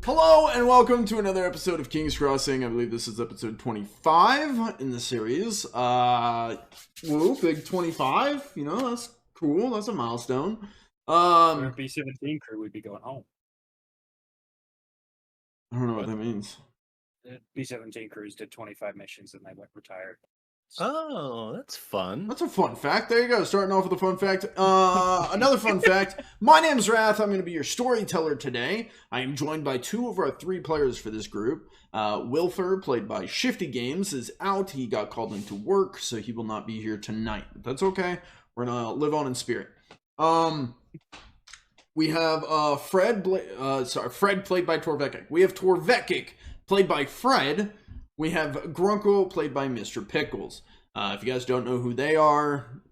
Hello and welcome to another episode of King's Crossing. I believe this is episode 25 in the series. Woo, big 25. You know, that's cool. That's a milestone. If it'd be 17 crew, we'd be going home. I don't know what that means. B-17 crews did 25 missions and they went retired. Oh, that's fun. That's a fun fact. There you go. Starting off with a fun fact. Another fun fact. My name's Wrath. I'm going to be your storyteller today. I am joined by two of our three players for this group. Wilfer, played by Shifty Games, is out. He got called into work, so he will not be here tonight. But that's okay. We're going to live on in spirit. We have Fred, played by Torvekek. We have Torvekek, played by Fred. We have Grunkle, played by Mr. Pickles. If you guys don't know who they are,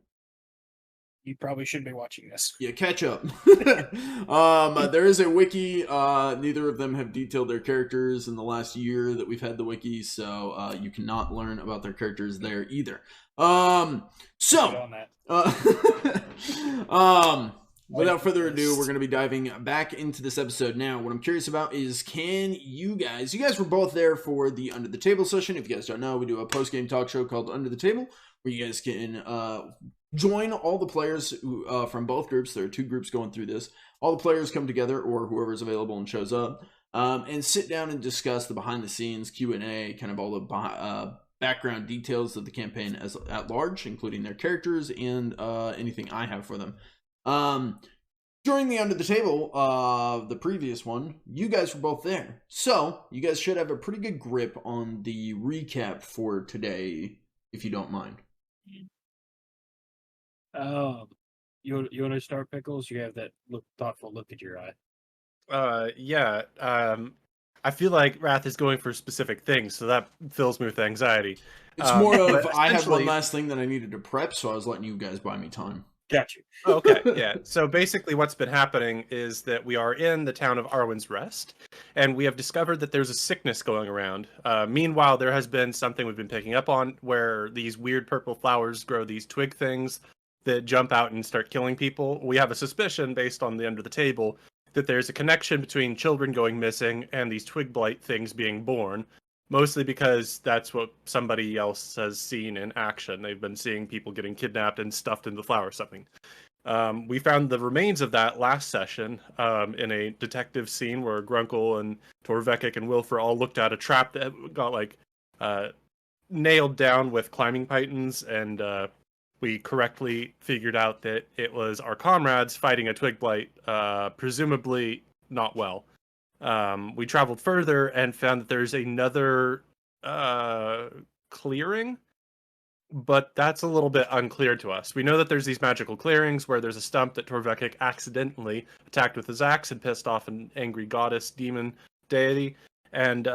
you probably shouldn't be watching this. Yeah, catch up. There is a wiki. Neither of them have detailed their characters in the last year that we've had the wiki, so you cannot learn about their characters there either. Without further ado, we're going to be diving back into this episode now. What I'm curious about is, can you guys were both there for the Under the Table session. If you guys don't know, we do a post-game talk show called Under the Table, where you guys can join all the players from both groups. There are two groups going through this. All the players come together, or whoever's available and shows up, and sit down and discuss the behind-the-scenes Q&A, kind of all the background details of the campaign at large, including their characters and anything I have for them. During the Under the Table, the previous one, you guys were both there. So, you guys should have a pretty good grip on the recap for today, if you don't mind. You want to start, Pickles? You have that thoughtful look at your eye. Yeah. I feel like Wrath is going for specific things, so that fills me with anxiety. It's more of, I have one last thing that I needed to prep, so I was letting you guys buy me time. Got you. Okay, yeah. So basically what's been happening is that we are in the town of Arwen's Rest, and we have discovered that there's a sickness going around. Meanwhile, there has been something we've been picking up on where these weird purple flowers grow these twig things that jump out and start killing people. We have a suspicion, based on the Under the Table, that there's a connection between children going missing and these twig blight things being born. Mostly because that's what somebody else has seen in action. They've been seeing people getting kidnapped and stuffed into the flower or something. We found the remains of that last session in a detective scene where Grunkle and Torvekek and Wilfer all looked at a trap that got nailed down with climbing pythons, and we correctly figured out that it was our comrades fighting a twig blight, presumably not well. We traveled further and found that there's another clearing, but that's a little bit unclear to us. We know that there's these magical clearings where there's a stump that Torvekek accidentally attacked with his axe and pissed off an angry goddess, demon, deity. And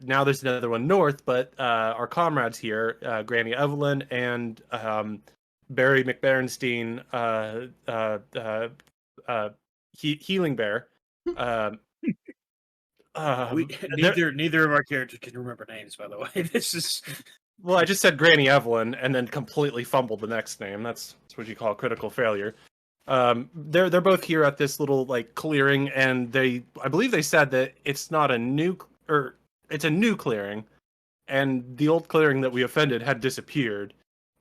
now there's another one north, but our comrades here, Granny Evelyn and Barry McBernstein, Healing Bear, neither of our characters can remember names, by the way. This is... Well, I just said Granny Evelyn and then completely fumbled the next name. That's what you call critical failure. They're both here at this little clearing, and I believe they said that it's not a new, or it's a new clearing, and the old clearing that we offended had disappeared.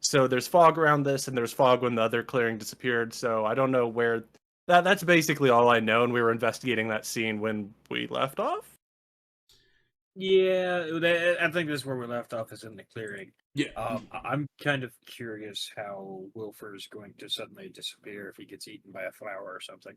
So there's fog around this, and there's fog when the other clearing disappeared. So I don't know where. That's basically all I know, and we were investigating that scene when we left off. Yeah, I think this is where we left off, is in the clearing. Yeah. I'm kind of curious how Wilfer is going to suddenly disappear if he gets eaten by a flower or something.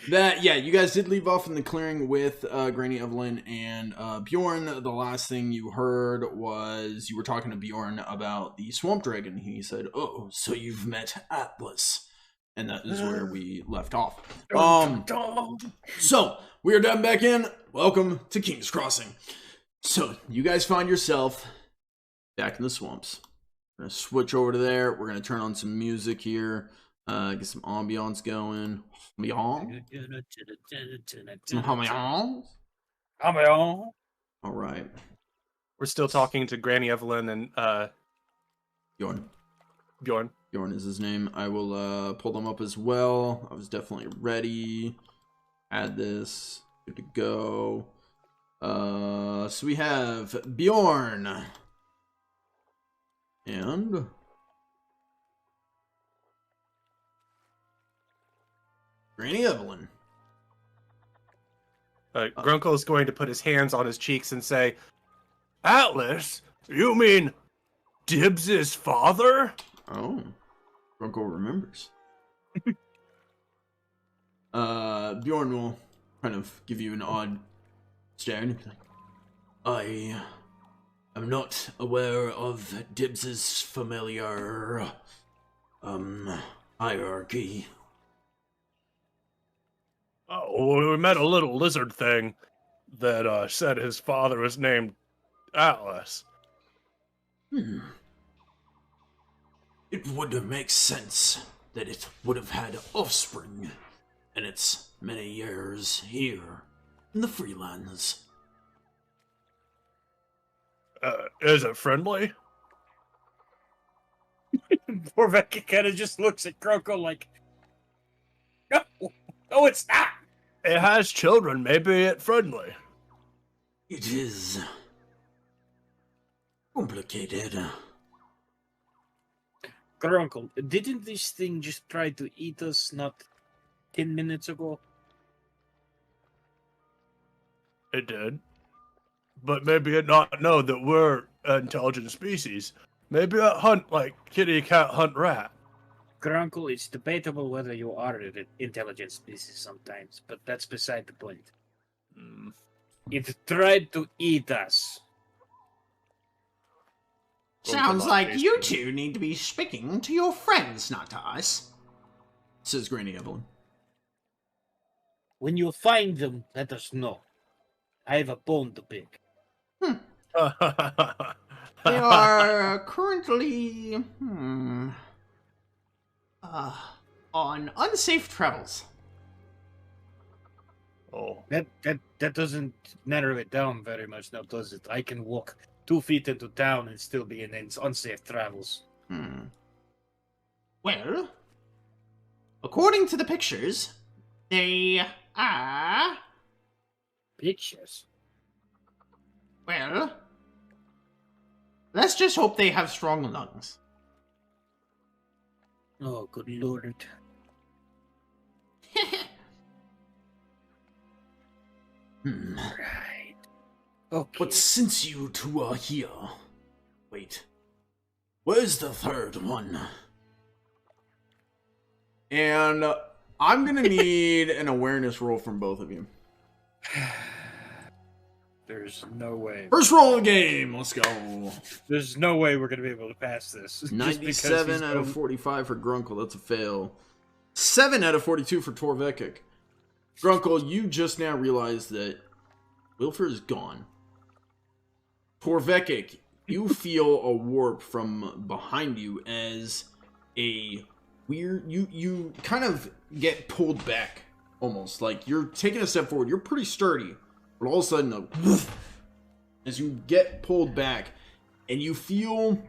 You guys did leave off in the clearing with Granny Evelyn and Bjoern. The last thing you heard was you were talking to Bjoern about the swamp dragon. He said, "Oh, so you've met Atlas," and that is where we left off. So we are done back in. Welcome to King's Crossing. So you guys find yourself back in the swamps. We're gonna switch over to there. We're gonna turn on some music here. Get some ambiance going. Ambiance? Some ambiance? Ambiance? All right. We're still talking to Granny Evelyn and Bjoern. Bjoern is his name. I will pull them up as well. I was definitely ready. Add this. Good to go. So we have Bjoern. And Granny Evelyn. Grunkle is going to put his hands on his cheeks and say, Atlas, you mean Dibbs's father? Oh, Grunkle remembers. Bjorn will kind of give you an odd stare and be like, I am not aware of Dibbs's familiar, hierarchy. Oh, we met a little lizard thing that said his father was named Atlas. It would make sense that it would have had offspring in its many years here in the Freelands. Is it friendly? Torvekek kind of just looks at Grunkle like, no, it's not. It has children. Maybe it's friendly. It is complicated. Grunkle, didn't this thing just try to eat us not 10 minutes ago? It did. But maybe it not know that we're an intelligent species. Maybe it hunt like kitty cat hunt rat. Grunkle, it's debatable whether you are an intelligent species sometimes, but that's beside the point. It tried to eat us. Sounds like you two need to be speaking to your friends, not to us, says Granny Evelyn. When you find them, let us know. I have a bone to pick. They are currently, on unsafe travels. Oh. That doesn't narrow it down very much now, does it? I can walk 2 feet into town and still be in unsafe travels. Well, according to the pictures, they are... Pictures? Well, let's just hope they have strong lungs. Oh, good lord. Right. Okay. But since you two are here... Wait. Where's the third one? And I'm gonna need an awareness roll from both of you. There's no way. First roll of the game, let's go. There's no way we're going to be able to pass this. 97 out of 45 for Grunkle, that's a fail. 7 out of 42 for Torvekek. Grunkle, you just now realized that Wilfer is gone. Torvekek, you feel a warp from behind you as a weird... You kind of get pulled back, almost. Like, you're taking a step forward. You're pretty sturdy. But all of a sudden, as you get pulled back, and you feel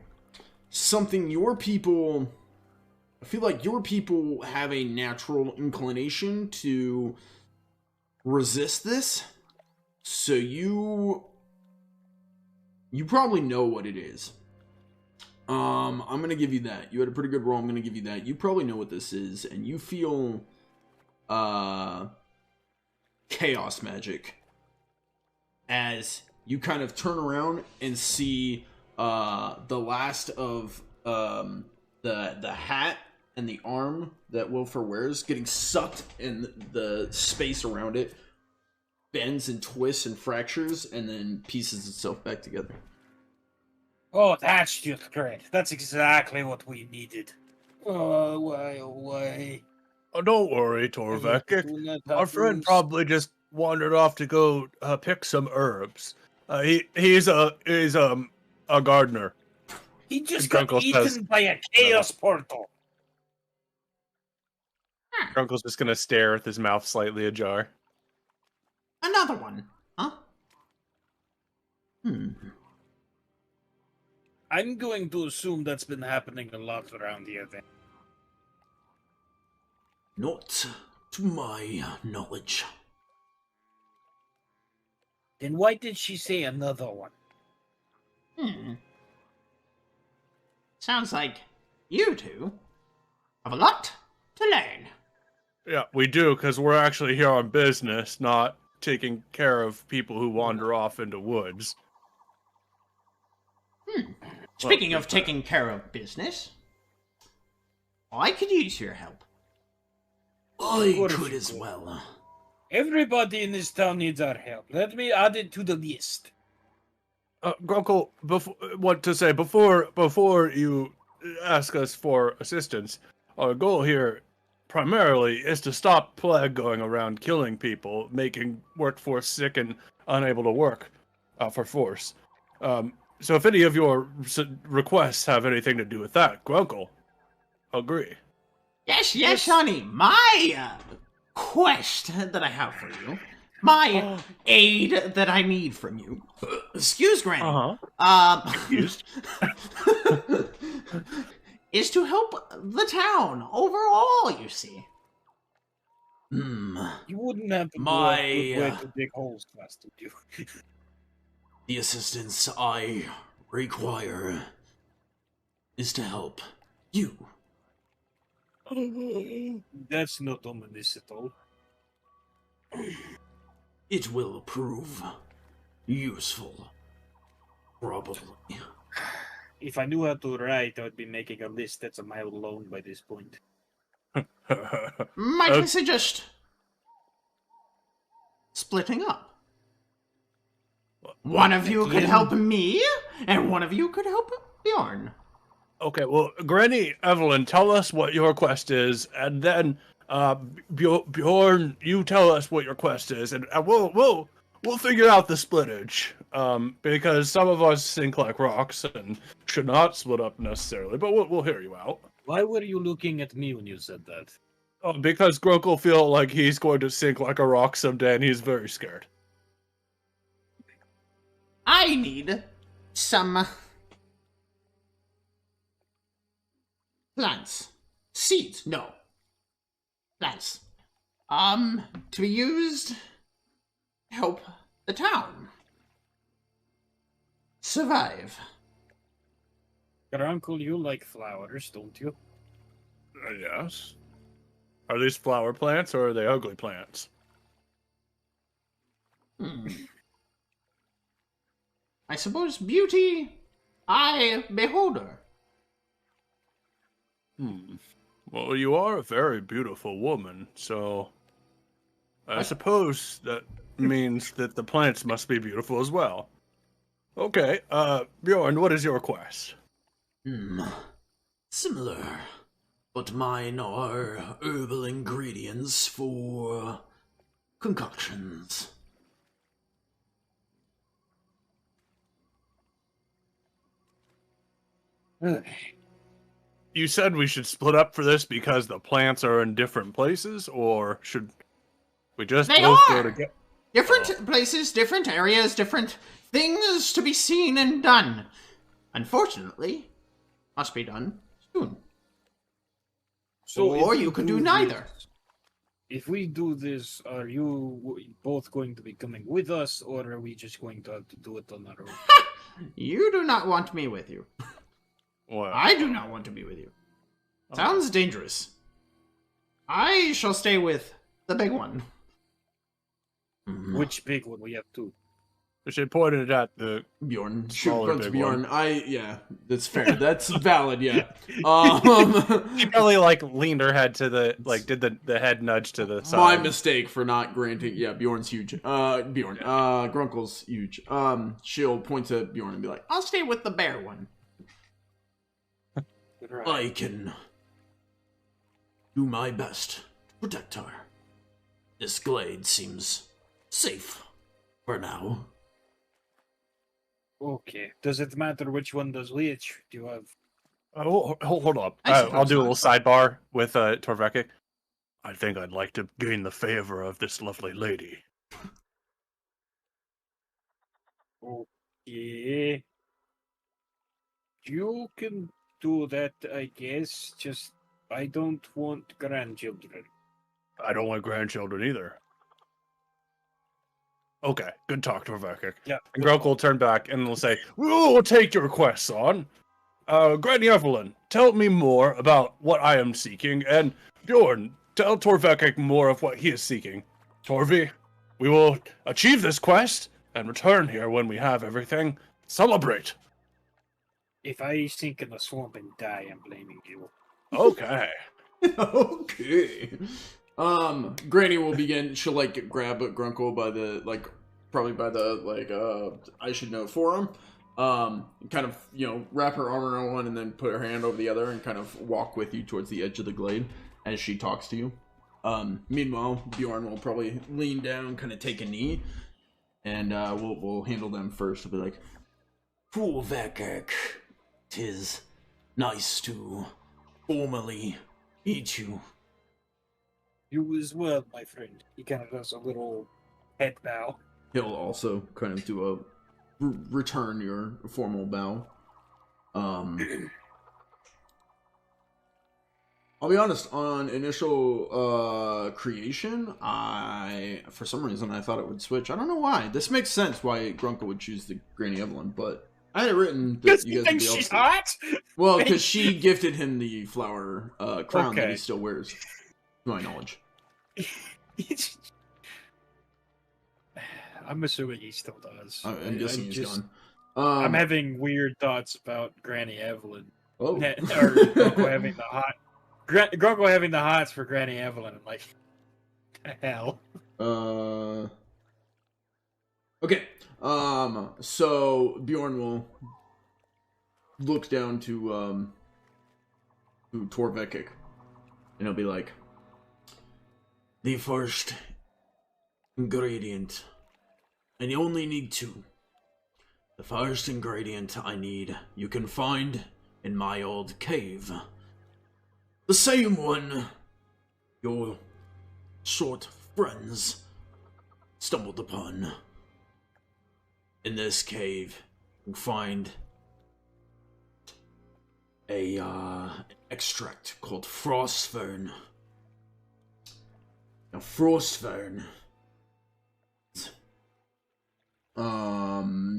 something your people... I feel like your people have a natural inclination to resist this. So you probably know what it is. I'm going to give you that. You had a pretty good roll. I'm going to give you that. You probably know what this is. And you feel chaos magic. As you kind of turn around and see the last of the hat and the arm that Wilfer wears getting sucked, and the space around it bends and twists and fractures and then pieces itself back together. Oh, that's just great. That's exactly what we needed. Oh, why? Oh, don't worry, Torvekek. Our friend probably just wandered off to go pick some herbs. He's a gardener. He just got eaten by a chaos portal. Grunkle's just gonna stare with his mouth slightly ajar. Another one, huh? I'm going to assume that's been happening a lot around here then. Not to my knowledge. Then why did she say another one? Sounds like you two have a lot to learn. Yeah, we do, because we're actually here on business, not taking care of people who wander off into woods. Speaking of taking care of business, I could use your help. I could as well. Everybody in this town needs our help. Let me add it to the list. Grunkle, before you ask us for assistance, our goal here primarily is to stop plague going around killing people, making workforce sick and unable to work for force. So if any of your requests have anything to do with that, Grunkle, agree. Yes, honey. My quest that I have for you, my aid that I need from you. Excuse, Granny. Excused. Is to help the town overall, you see. You wouldn't have to My, do a good way to dig holes fast, would you? The assistance I require is to help you. That's not ominous at all. It will prove useful. Probably. If I knew how to write, I would be making a list that's a mile long by this point. Might I suggest splitting up? One of you could help me, and one of you could help Bjorn. Okay, well, Granny Evelyn, tell us what your quest is, and then Bjorn, you tell us what your quest is, and we'll figure out the splittage. Because some of us think like rocks and should not split up necessarily, but we'll hear you out. Why were you looking at me when you said that? Because Grunkle feel like he's going to sink like a rock someday, and he's very scared. I need some plants. Seeds, no. Plants. To be used to help the town survive. Grunkle, you like flowers, don't you? Yes. Are these flower plants, or are they ugly plants? I suppose beauty, I beholder. Well, you are a very beautiful woman, so I suppose that means that the plants must be beautiful as well. Okay, Bjorn, what is your quest? Similar, but mine are herbal ingredients for concoctions. You said we should split up for this because the plants are in different places, or should we just They both go are! together? Different places, different areas, different things to be seen and done. Unfortunately, must be done soon. So Or if you we could do neither. this- If we do this, are you both going to be coming with us, or are we just going to have to do it on our own? You do not want me with you. Well, I do not want to be with you. Sounds dangerous. I shall stay with the big one. Which big one? We have two. we should point it at the Bjorn. Smaller Shoot, big Bjorn. one. Yeah, that's fair. That's valid, yeah. She probably like leaned her head to the did the head nudge to the side. My mistake for not granting. Yeah, Bjorn's huge. Bjorn. Grunkle's huge. She'll point to Bjorn and be like, I'll stay with the bear one. I can do my best to protect her. This glade seems safe for now. Okay. Does it matter which one does which? Do you have... Hold up. I suppose I'll do a not. little sidebar with Torvekek. I think I'd like to gain the favor of this lovely lady. Okay. You can do that, I guess. Just, I don't want grandchildren. I don't want grandchildren either. Okay, good talk, Torvekek. Yeah. And Grunkle will turn back and will say, "We'll take your requests on. Granny Evelyn, tell me more about what I am seeking, and Bjoern, tell Torvekek more of what he is seeking. Torvi, we will achieve this quest and return here when we have everything. Celebrate." If I sink in the swamp and die, I'm blaming you. Okay. Okay. Granny will begin. She'll like grab Grunkle by the probably by the I should know forearm. Kind of wrap her arm around one and then put her hand over the other and kind of walk with you towards the edge of the glade as she talks to you. Meanwhile, Bjoern will probably lean down, kind of take a knee, and we'll handle them first. We'll be like, "Torvekek, 'tis nice to formally meet you." You as well, my friend. He kind of does a little head bow. He'll also kind of do a return your formal bow. I'll be honest, on initial creation, for some reason I thought it would switch. I don't know why. This makes sense why Grunkle would choose the Granny Evelyn, but I had it written that you guys would be able she's to. hot? Well, because she gifted him the flower crown that Okay. he still wears, to my knowledge. I'm assuming he still does. I'm guessing he's gone. I'm having weird thoughts about Granny Evelyn. Oh. Or Grunkle having the hot. Grunkle having the hots for Granny Evelyn. I'm like, the hell. Okay. So Bjoern will look down to Torvekek, and he'll be like, "The first ingredient, and you only need 2. The first ingredient I need, you can find in my old cave. The same one your short friends stumbled upon. In this cave, you'll find a extract called Frostfern. Now, Frostfern.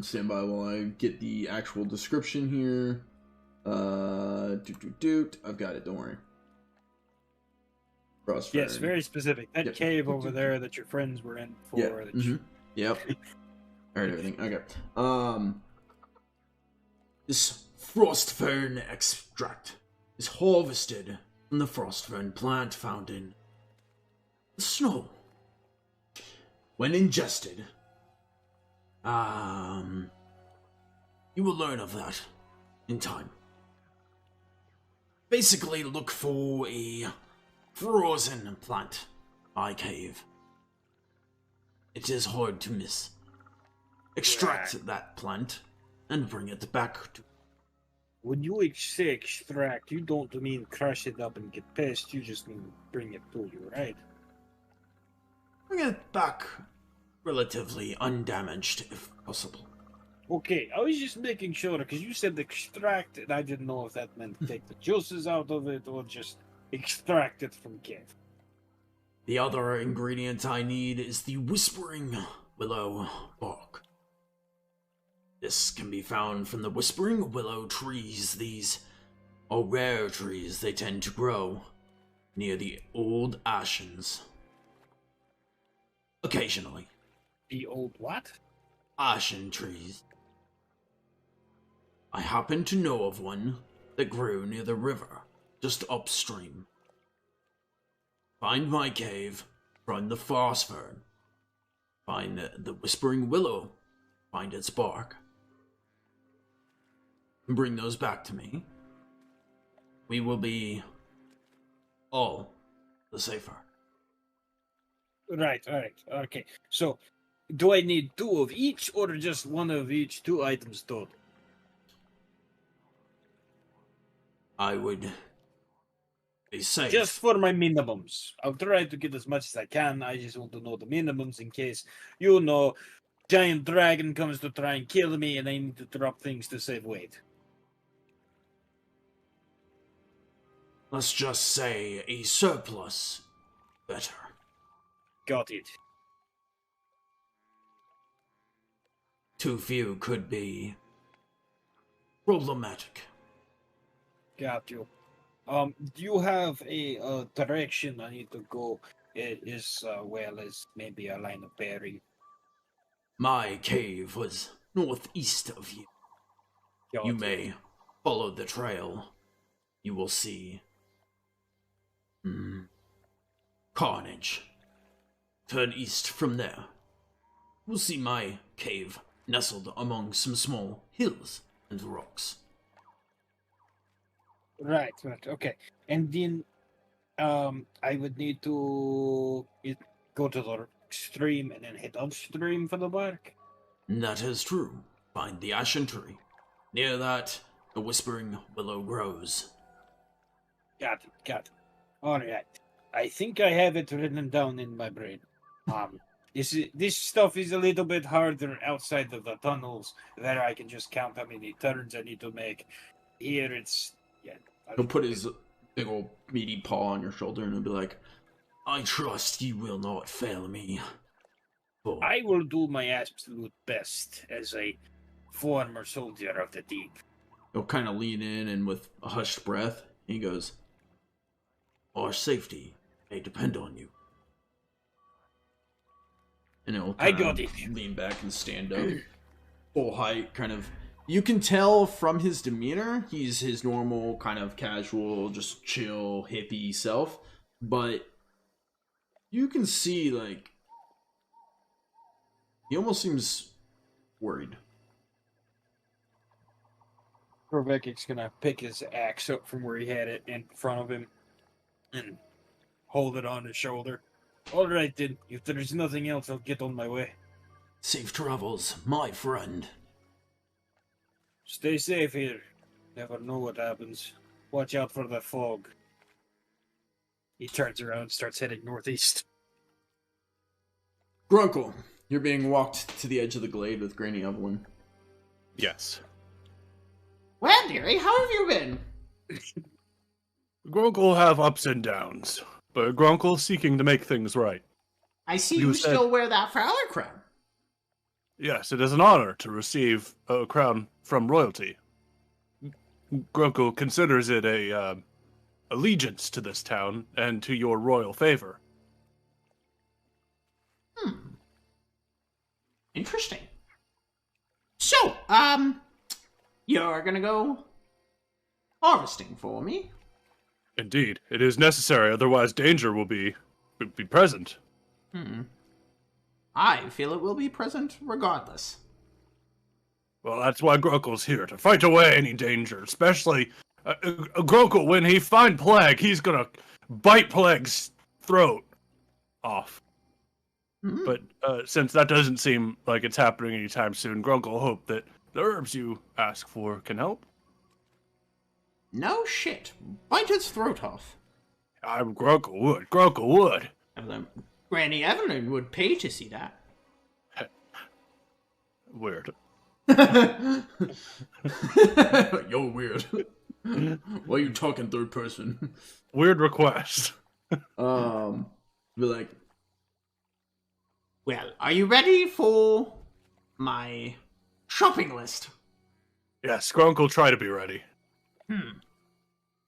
Stand by while I get the actual description here. I've got it. Don't worry. Frostfern. Yes, very specific. That Yep. cave over there that your friends were in for. Yeah. Yep. All right, everything. Okay. This Frostfern extract is harvested from the Frostfern plant found in the snow. When ingested, you will learn of that in time. Basically, look for a frozen plant by cave. It is hard to miss. Extract that plant and bring it back to. When you say extract, you don't mean crush it up and get pissed. You just mean bring it to you, right? Bring it back relatively undamaged, if possible. Okay, I was just making sure because you said extract, and I didn't know if that meant take the juices out of it or just extract it from cave. The other ingredient I need is the Whispering Willow bark. This can be found from the Whispering Willow trees. These are rare trees. They tend to grow near the old Ashens. Occasionally. The old what? Ashen trees. I happen to know of one that grew near the river, just upstream. Find my cave, find the Frostfern, find the Whispering Willow, find its bark, and bring those back to me. We will be all the safer. Right, okay. So, do I need 2 of each or just 1 of each, 2 items total? I would be safe. Just for my minimums. I'll try to get as much as I can. I just want to know the minimums in case, giant dragon comes to try and kill me and I need to drop things to save weight. Let's just say a surplus better. Got it. too few could be problematic. Got you. Do you have a direction I need to go as well as maybe a line of bearing? My cave was northeast of you. You may follow the trail. You will see carnage. Turn east from there. You'll see my cave nestled among some small hills and rocks. Right, okay. And then I would need to go to the stream and then head upstream for the bark. That is true. Find the ashen tree. Near that, the whispering willow grows. Got it. Alright. I think I have it written down in my brain. This stuff is a little bit harder outside of the tunnels, where I can just count how many turns I need to make. Here it's He'll put his big old meaty paw on your shoulder and he'll be like, I trust you will not fail me. For I will do my absolute best as a former soldier of the deep. He'll kind of lean in and with a hushed breath, he goes, our safety may depend on you. And he'll I got it. lean back and stand up. Full height, kind of. You can tell from his demeanor, he's his normal, kind of casual, just chill, hippie self. But you can see, like, he almost seems worried. Torvekek's gonna pick his axe up from where he had it in front of him and hold it on his shoulder. Alright then, if there's nothing else, I'll get on my way. Safe travels, my friend. Stay safe here. Never know what happens. Watch out for the fog. He turns around and starts heading northeast. Grunkle, you're being walked to the edge of the glade with Granny Evelyn. Yes. Well, dearie, how have you been? Grunkle have ups and downs, but Grunkle seeking to make things right. I see You you said- still wear that Fowler crown. Yes, it is an honor to receive a crown from royalty. Grunkle considers it a allegiance to this town and to your royal favor. Interesting. So, you're gonna go harvesting for me? Indeed, it is necessary, otherwise danger will be present. I feel it will be present regardless. Well, that's why Grunkle's here, to fight away any danger, especially Grunkle, when he find Plague, he's gonna bite Plague's throat off. But since that doesn't seem like it's happening anytime soon, Grunkle hope that the herbs you ask for can help. No shit. Bite its throat off. I'm Grunkle would. Grunkle would. Granny Evelyn would pay to see that. Weird. You're weird. Why are you talking third person? Weird request. Be like, Well, are you ready for my shopping list? Yes, Grunkle try to be ready.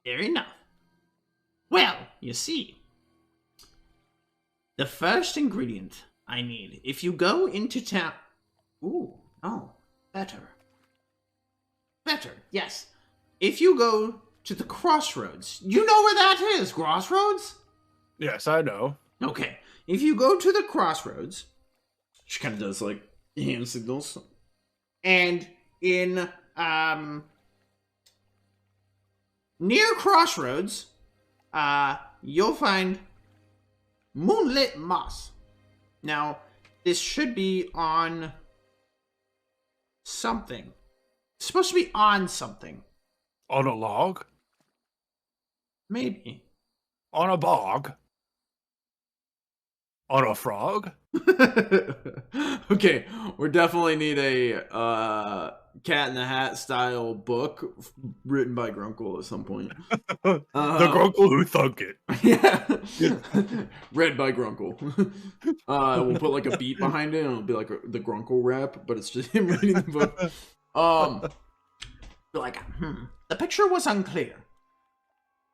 Fair enough. Well, you see, the first ingredient I need, if you go into town... Ooh, oh, better. Better, yes. If you go to the crossroads, you know where that is, crossroads? Yes, I know. Okay, if you go to the crossroads, she kind of does, like, hand signals, and in, near crossroads, you'll find moonlit moss. Now, this should be on something. It's supposed to be on something. On a log? Maybe. On a bog? On a frog? Okay, we definitely need a Cat in the Hat style book written by Grunkle at some point. The Grunkle who thunk it. Yeah, read by Grunkle. We'll put like a beat behind it, and it'll be like the Grunkle rap, but it's just him reading the book. Like, the picture was unclear,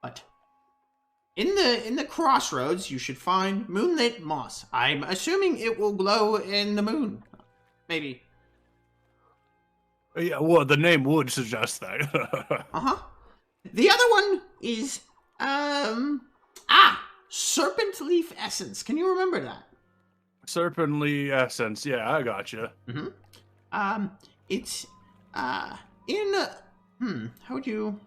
but in the crossroads you should find moonlit moss. I'm assuming it will glow in the moon, maybe. Yeah, well, the name would suggest that. The other one is Serpentleaf essence. Can you remember that? Serpentleaf essence. Yeah, I gotcha. It's in how would you?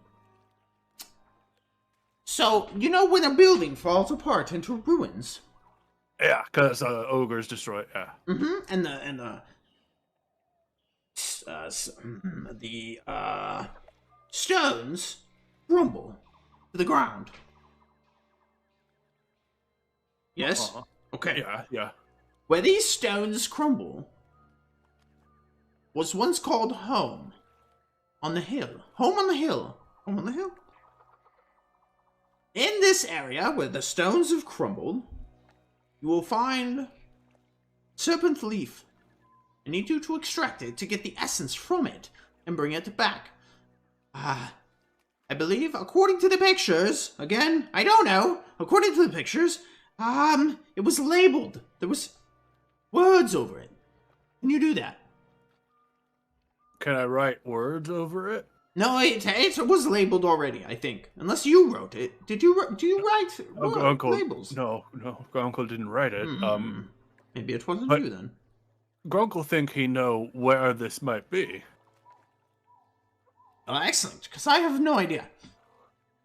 So you know when a building falls apart into ruins. Yeah, because ogres destroy. Yeah. And the stones crumble to the ground. Yes. Okay. Yeah. Where these stones crumble was once called home. On the hill. Home on the hill. Home on the hill. In this area where the stones have crumbled, you will find Serpentleaf. I need you to extract it to get the essence from it and bring it back. I believe, according to the pictures, again, I don't know, according to the pictures, it was labeled. There was words over it. Can you do that? Can I write words over it? No, it was labeled already, I think. Unless you wrote it. Do you write labels? No, Grunkle didn't write it. Maybe it wasn't you then. Grunkle think he know where this might be. Oh, excellent, because I have no idea.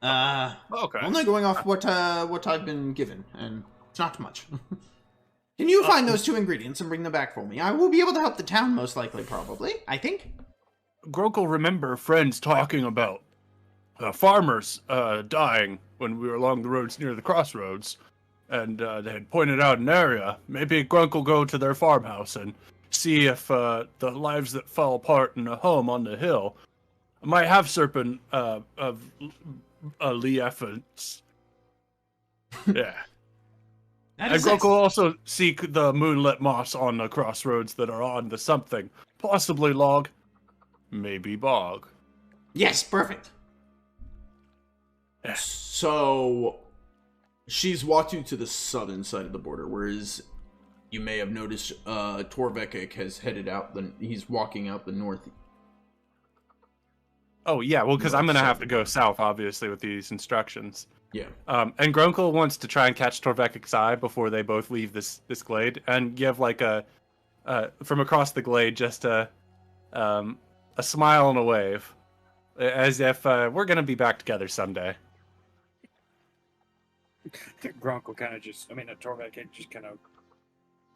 Okay. Only going off what I've been given, and it's not much. Can you find those 2 ingredients and bring them back for me? I will be able to help the town, most likely, probably, I think. Grunkle remember friends talking about farmers dying when we were along the roads near the crossroads, and they had pointed out an area. Maybe Grunkle go to their farmhouse and see if the lives that fell apart in a home on the hill might have serpent of leafants. Yeah. And Grunkle also seek the moonlit moss on the crossroads that are on the something, possibly log. Maybe bog. Yes, perfect. So, she's walked you to the southern side of the border, whereas you may have noticed Torvekek has headed out. He's walking out the north. Oh, yeah, well, because I'm going to have to go south, obviously, with these instructions. Yeah. And Grunkle wants to try and catch Torvekek's eye before they both leave this glade, and give, like, from across the glade, just a smile and a wave, as if we're gonna be back together someday. Grunkle kind of Torvekek just kind of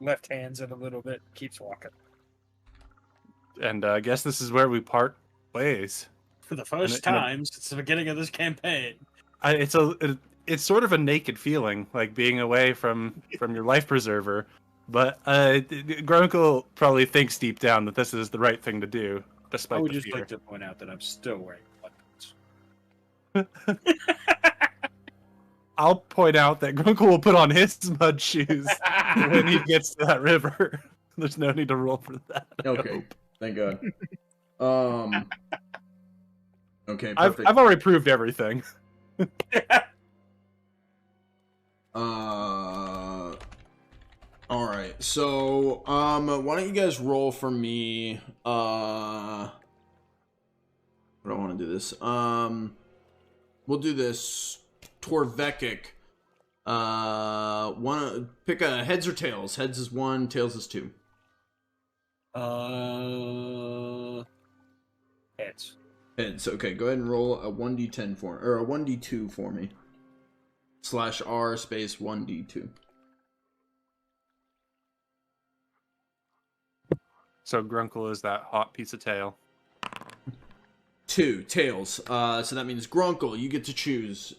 left hands it a little bit, keeps walking. And I guess this is where we part ways. For the first time since the beginning of this campaign. It's sort of a naked feeling, like being away from your life preserver, but Grunkle probably thinks deep down that this is the right thing to do. Despite I would the just fear. like to point out that I'm still wearing buttons. I'll point out that Grunkle will put on his mud shoes when he gets to that river. There's no need to roll for that. Okay, thank God. Okay, perfect. I've already proved everything. All right, so why don't you guys roll for me? What do I want to do this? We'll do this. Torvekek. Pick a heads or tails. Heads is 1, tails is 2. Heads. Heads. Okay, go ahead and roll a 1d10 or a 1d2 for me. /R space 1d2. So Grunkle is that hot piece of tail. 2 tails. So that means Grunkle, you get to choose.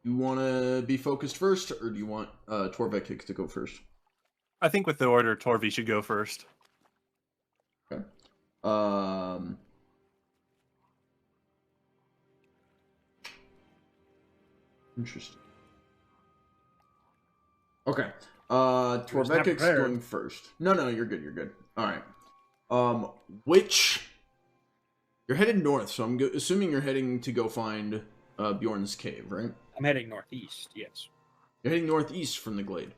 You want to be focused first, or do you want Torvekek to go first? I think with the order, Torvi should go first. Okay. Interesting. Okay. Torvekek's going first. No, you're good. You're good. All right. Which you're headed north, so I'm assuming you're heading to go find Bjorn's cave, right? I'm heading northeast. Yes. You're heading northeast from the glade.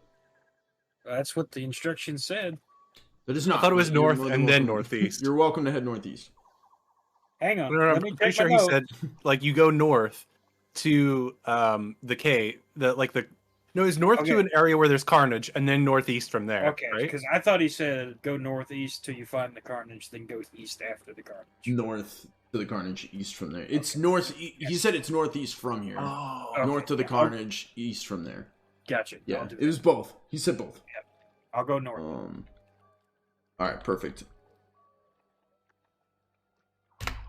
That's what the instructions said. That is not. I thought it was north and then northeast. You're welcome to head northeast. Hang on. No, Let I'm me pretty check sure my he notes. said like you go north to the cave, no, it's north to an area where there's carnage, and then northeast from there. Okay, right? because I thought he said go northeast till you find the carnage, then go east after the carnage. North to the carnage, east from there. It's north. He said it's northeast from here. Oh, North to the carnage, east from there. Gotcha. Yeah, it was both. He said both. Yep. I'll go north. All right, perfect.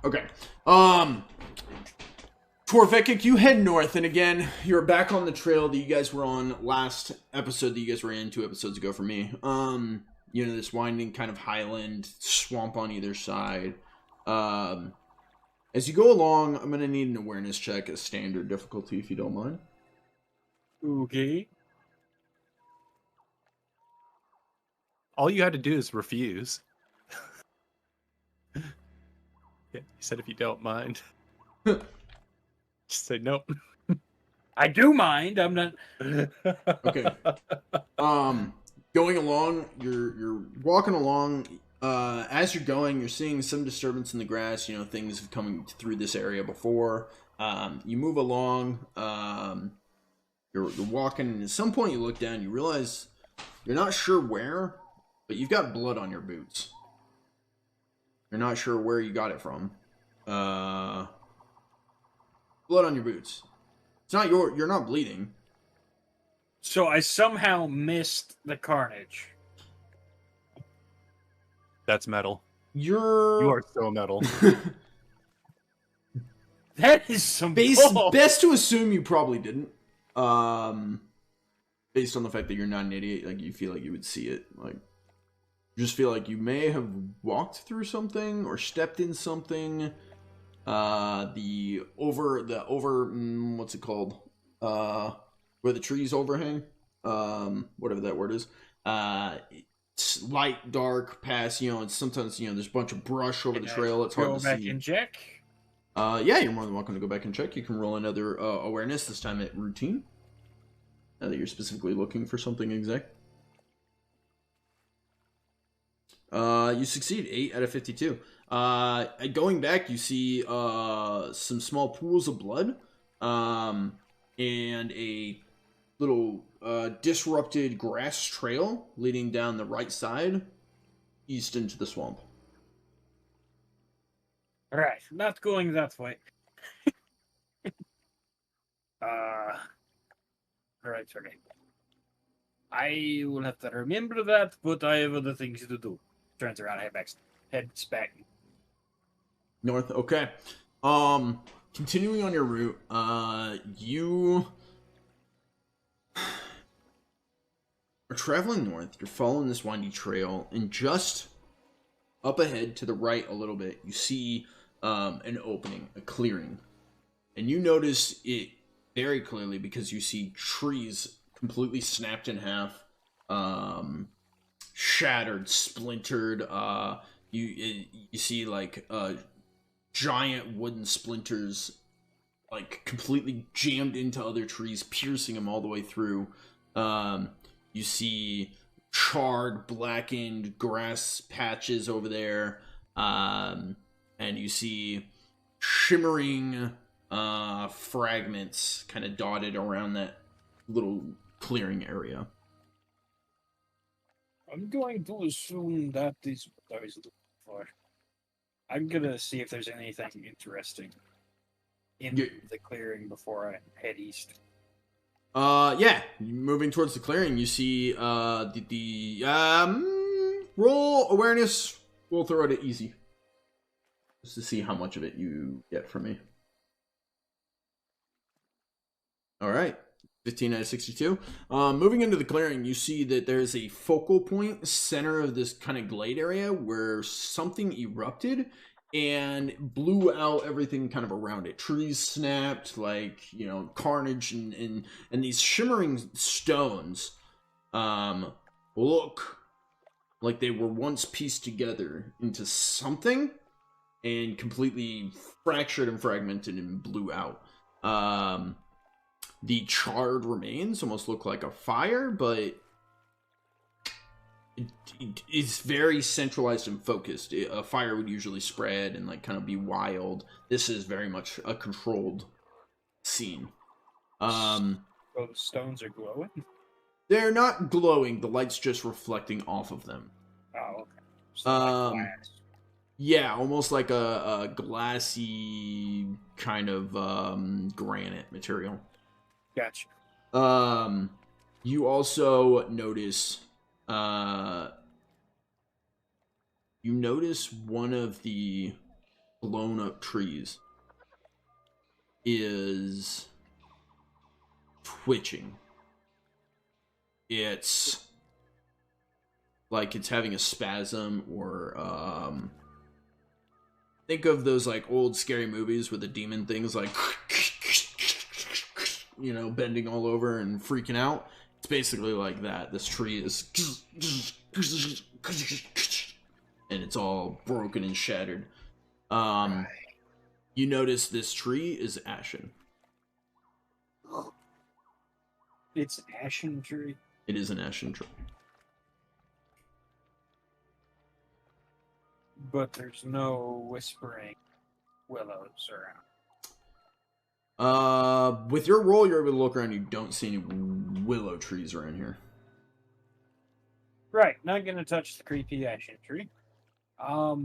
Okay. Torvekek, you head north, and again, you're back on the trail that you guys were on last episode that you guys were in 2 episodes ago for me. You know, this winding kind of highland, swamp on either side. As you go along, I'm going to need an awareness check at standard difficulty, if you don't mind. Okay. all you had to do is refuse. Yeah, he said if you don't mind. Just say nope. I do mind. I'm not. Okay. Going along, you're walking along. As you're going, you're seeing some disturbance in the grass. You know, things have come through this area before. You move along. You're walking, and at some point you look down. You realize you're not sure where, but you've got blood on your boots. You're not sure where you got it from. Blood on your boots. It's not you're not bleeding. So I somehow missed the carnage. That's metal. You are so metal. That is some bull. Best to assume you probably didn't. Based on the fact that you're not an idiot, like you feel like you would see it. Like you just feel like you may have walked through something or stepped in something. The over what's it called? Where the trees overhang. Whatever that word is. It's light, dark, past, and sometimes, there's a bunch of brush over the trail. It's hard to see. Go back and check. Yeah, you're more than welcome to go back and check. You can roll another awareness, this time at routine. Now that you're specifically looking for something exact. You succeed, 8 out of 52. Going back, you see some small pools of blood, and a little disrupted grass trail leading down the right side, east into the swamp. Right, not going that way. Alright, okay. I will have to remember that, but I have other things to do. Turns around, heads back. North, okay. Continuing on your route, you are traveling north. You're following this windy trail, and just up ahead to the right a little bit, you see an opening, a clearing. And you notice it very clearly because you see trees completely snapped in half, shattered, splintered. You see like giant wooden splinters like completely jammed into other trees, piercing them all the way through. You see charred, blackened grass patches over there, and you see shimmering fragments kind of dotted around that little clearing area. I'm going to assume that is what I was looking for. I'm gonna see if there's anything interesting in the clearing before I head east. Yeah, moving towards the clearing, you see roll awareness. We'll throw it at easy, just to see how much of it you get from me. All right, 15 out of 62. Moving into the clearing, you see that there's a focal point center of this kind of glade area where something erupted and blew out everything kind of around it. Trees snapped, like, carnage, and these shimmering stones look like they were once pieced together into something and completely fractured and fragmented and blew out. The charred remains almost look like a fire, but it's very centralized and focused. A fire would usually spread and like kind of be wild. This is very much a controlled scene. Those stones are glowing? They're not glowing. The light's just reflecting off of them. Oh, okay. So like glass. Yeah, almost like a glassy kind of granite material. Gotcha. You also notice one of the blown up trees is twitching. It's like it's having a spasm, or think of those like old scary movies where the demon thing's like bending all over and freaking out. It's basically like that. This tree is and it's all broken and shattered. You notice this tree is ashen. It's an ashen tree? It is an ashen tree. But there's no whispering willows around. With your roll, you're able to look around. You don't see any willow trees around here. Right, not gonna touch the creepy ashen tree. I've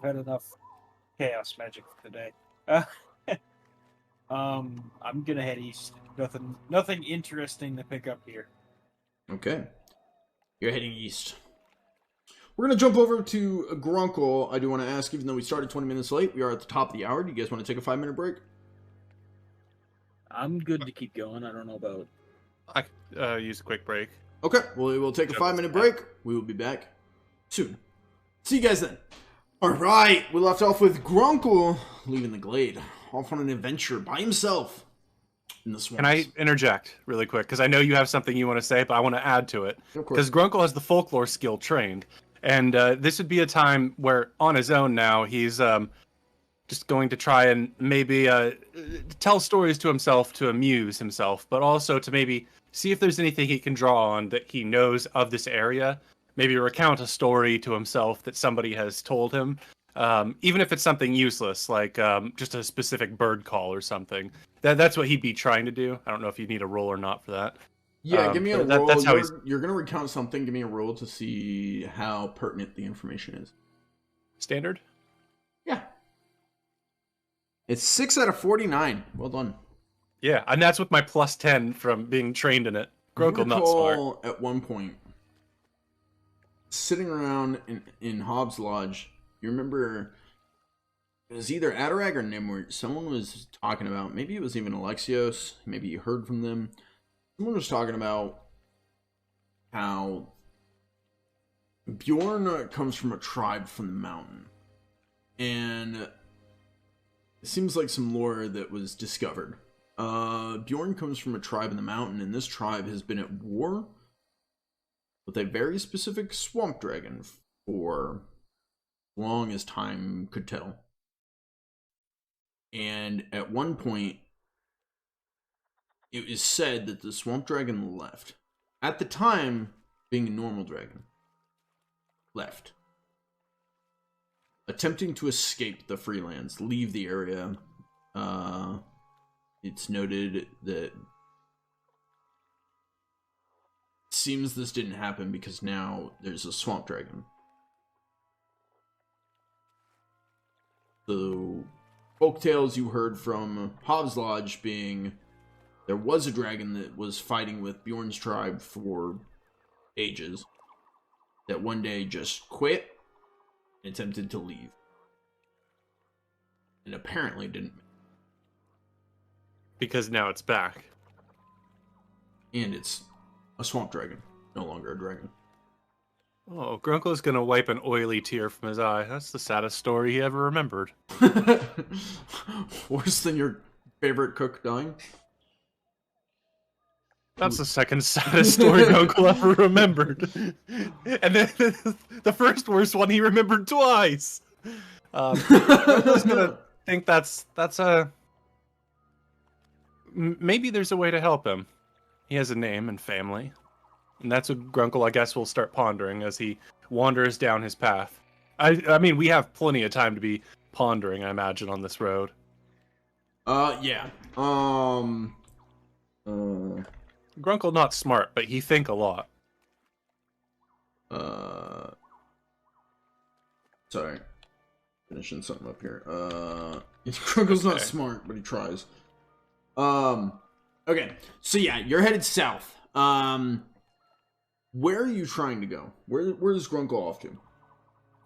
had enough chaos magic for today. I'm gonna head east. Nothing interesting to pick up here. Okay, you're heading east. We're going to jump over to Grunkle. I do want to ask, even though we started 20 minutes late, we are at the top of the hour. Do you guys want to take a 5-minute break? I'm good to keep going. I don't know about... I use a quick break. Okay, well, we will take a 5-minute break. We will be back soon. See you guys then. All right, we left off with Grunkle leaving the glade, off on an adventure by himself in the swamps. Can I interject really quick? Because I know you have something you want to say, but I want to add to it. Of course. Because Grunkle has the folklore skill trained. And this would be a time where, on his own now, he's just going to try and maybe tell stories to himself to amuse himself, but also to maybe see if there's anything he can draw on that he knows of this area. Maybe recount a story to himself that somebody has told him, even if it's something useless, like just a specific bird call or something. That's what he'd be trying to do. I don't know if you need a roll or not for that. Yeah, give me a roll. That's how you're going to recount something. Give me a roll to see how pertinent the information is. Standard? Yeah. It's 6 out of 49. Well done. Yeah, and that's with my plus 10 from being trained in it. Grunkle, not smart. At one point, sitting around in Hobbs Lodge, you remember it was either Adarag or Nimward. Someone was talking about, maybe it was even Alexios, maybe you heard from them. Someone was talking about how Bjoern comes from a tribe from the mountain. And it seems like some lore that was discovered. Bjoern comes from a tribe in the mountain, and this tribe has been at war with a very specific swamp dragon for as long as time could tell. And at one point, it is said that the swamp dragon left. At the time, being a normal dragon, left. Attempting to escape the freelands, leave the area. It's noted that it seems this didn't happen because now there's a swamp dragon. The folktales you heard from Hobbs Lodge being there was a dragon that was fighting with Bjorn's tribe for ages, that one day just quit and attempted to leave. And apparently didn't. because now it's back. And it's a swamp dragon, no longer a dragon. Oh, Grunkle's gonna wipe an oily tear from his eye. That's the saddest story he ever remembered. Worse than your favorite cook dying? That's the second saddest story Grunkle ever remembered. And then the first worst one he remembered twice. Grunkle's gonna think that's a... Maybe there's a way to help him. He has a name and family. And that's what Grunkle, I guess, will start pondering as he wanders down his path. I mean, we have plenty of time to be pondering, I imagine, on this road. Yeah. Grunkle not smart, but he think a lot. Sorry. Finishing something up here. Grunkle's not smart, but he tries. Okay. So yeah, you're headed south. Where are you trying to go? Where's Grunkle off to?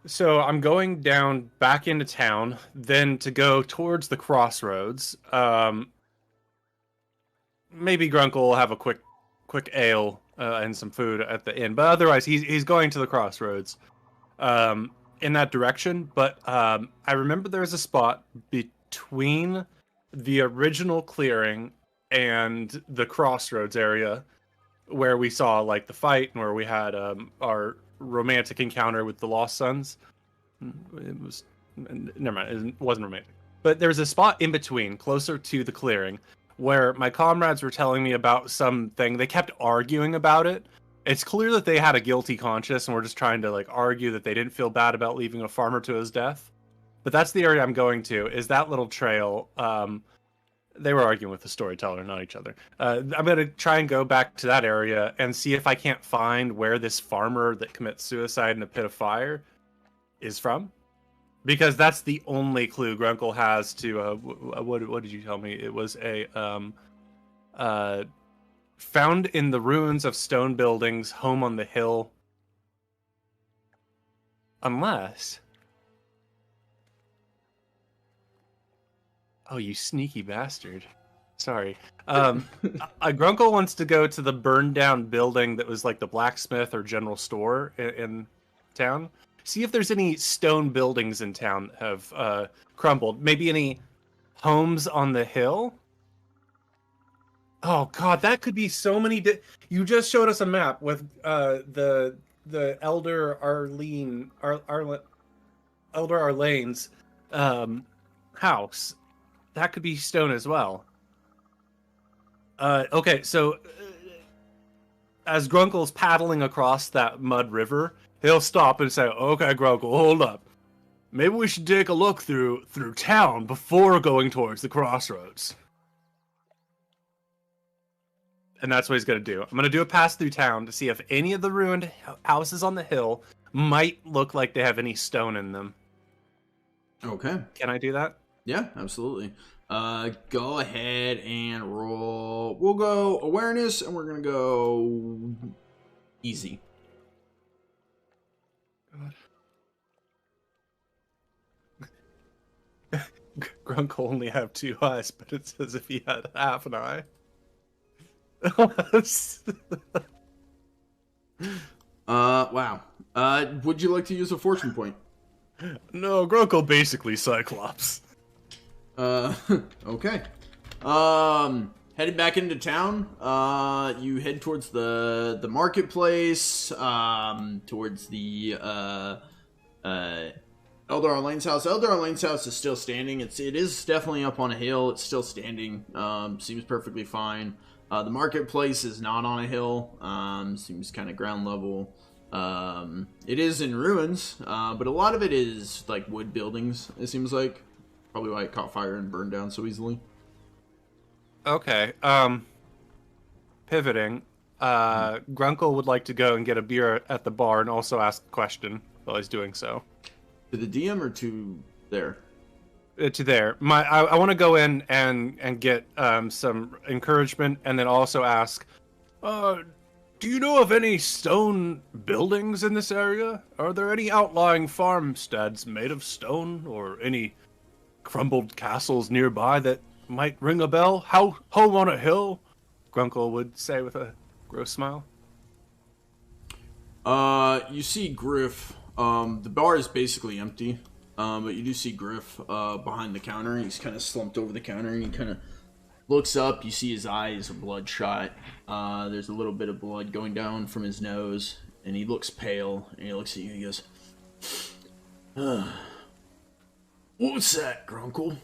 So I'm going down back into town, then to go towards the crossroads. Maybe Grunkle will have a quick ale and some food at the inn, but otherwise he's going to the crossroads in that direction. But I remember there's a spot between the original clearing and the crossroads area where we saw like the fight and where we had our romantic encounter with the Lost Sons. It was, never mind, it wasn't romantic. But there's a spot in between, closer to the clearing, where my comrades were telling me about something. They kept arguing about it. It's clear that they had a guilty conscience and were just trying to like argue that they didn't feel bad about leaving a farmer to his death. But that's the area I'm going to, is that little trail. They were arguing with the storyteller, not each other. I'm going to try and go back to that area and see if I can't find where this farmer that commits suicide in a pit of fire is from. Because that's the only clue Grunkle has to... what did you tell me? It was a... found in the ruins of stone buildings, home on the hill. Unless... Oh, you sneaky bastard. Sorry. Grunkle wants to go to the burned down building that was like the blacksmith or general store in town. See if there's any stone buildings in town that have crumbled. Maybe any homes on the hill? Oh, God, that could be so many... You just showed us a map with the Elder Arlane's house. That could be stone as well. Okay, so as Grunkle's paddling across that mud river, he'll stop and say, "Okay, Grunkle, hold up. Maybe we should take a look through town before going towards the crossroads." And that's what he's going to do. I'm going to do a pass through town to see if any of the ruined houses on the hill might look like they have any stone in them. Okay. Can I do that? Yeah, absolutely. Go ahead and roll. We'll go awareness, and we're gonna go easy. God. Grunkle only have 2 eyes, but it's as if he had half an eye. Wow. Would you like to use a fortune point? No, Grunkle basically Cyclops. Okay. Headed back into town. You head towards the marketplace, towards the, Elder Arlane's house. Elder Arlane's house is still standing. It is definitely up on a hill. It's still standing. Seems perfectly fine. The marketplace is not on a hill. Seems kind of ground level. It is in ruins, but a lot of it is like wood buildings, it seems like. Probably why it caught fire and burned down so easily. Okay. Pivoting. Grunkle would like to go and get a beer at the bar and also ask a question while he's doing so. To the DM or to there? To there. I want to go in and get some encouragement and then also ask, do you know of any stone buildings in this area? Are there any outlying farmsteads made of stone or any crumbled castles nearby that might ring a bell. Home on a hill, Grunkle would say with a gross smile. You see Griff. The bar is basically empty, but you do see Griff behind the counter. He's kind of slumped over the counter, and he kind of looks up. You see his eyes are bloodshot. There's a little bit of blood going down from his nose, and he looks pale, and he looks at you, and he goes, "What's that, Grunkle?"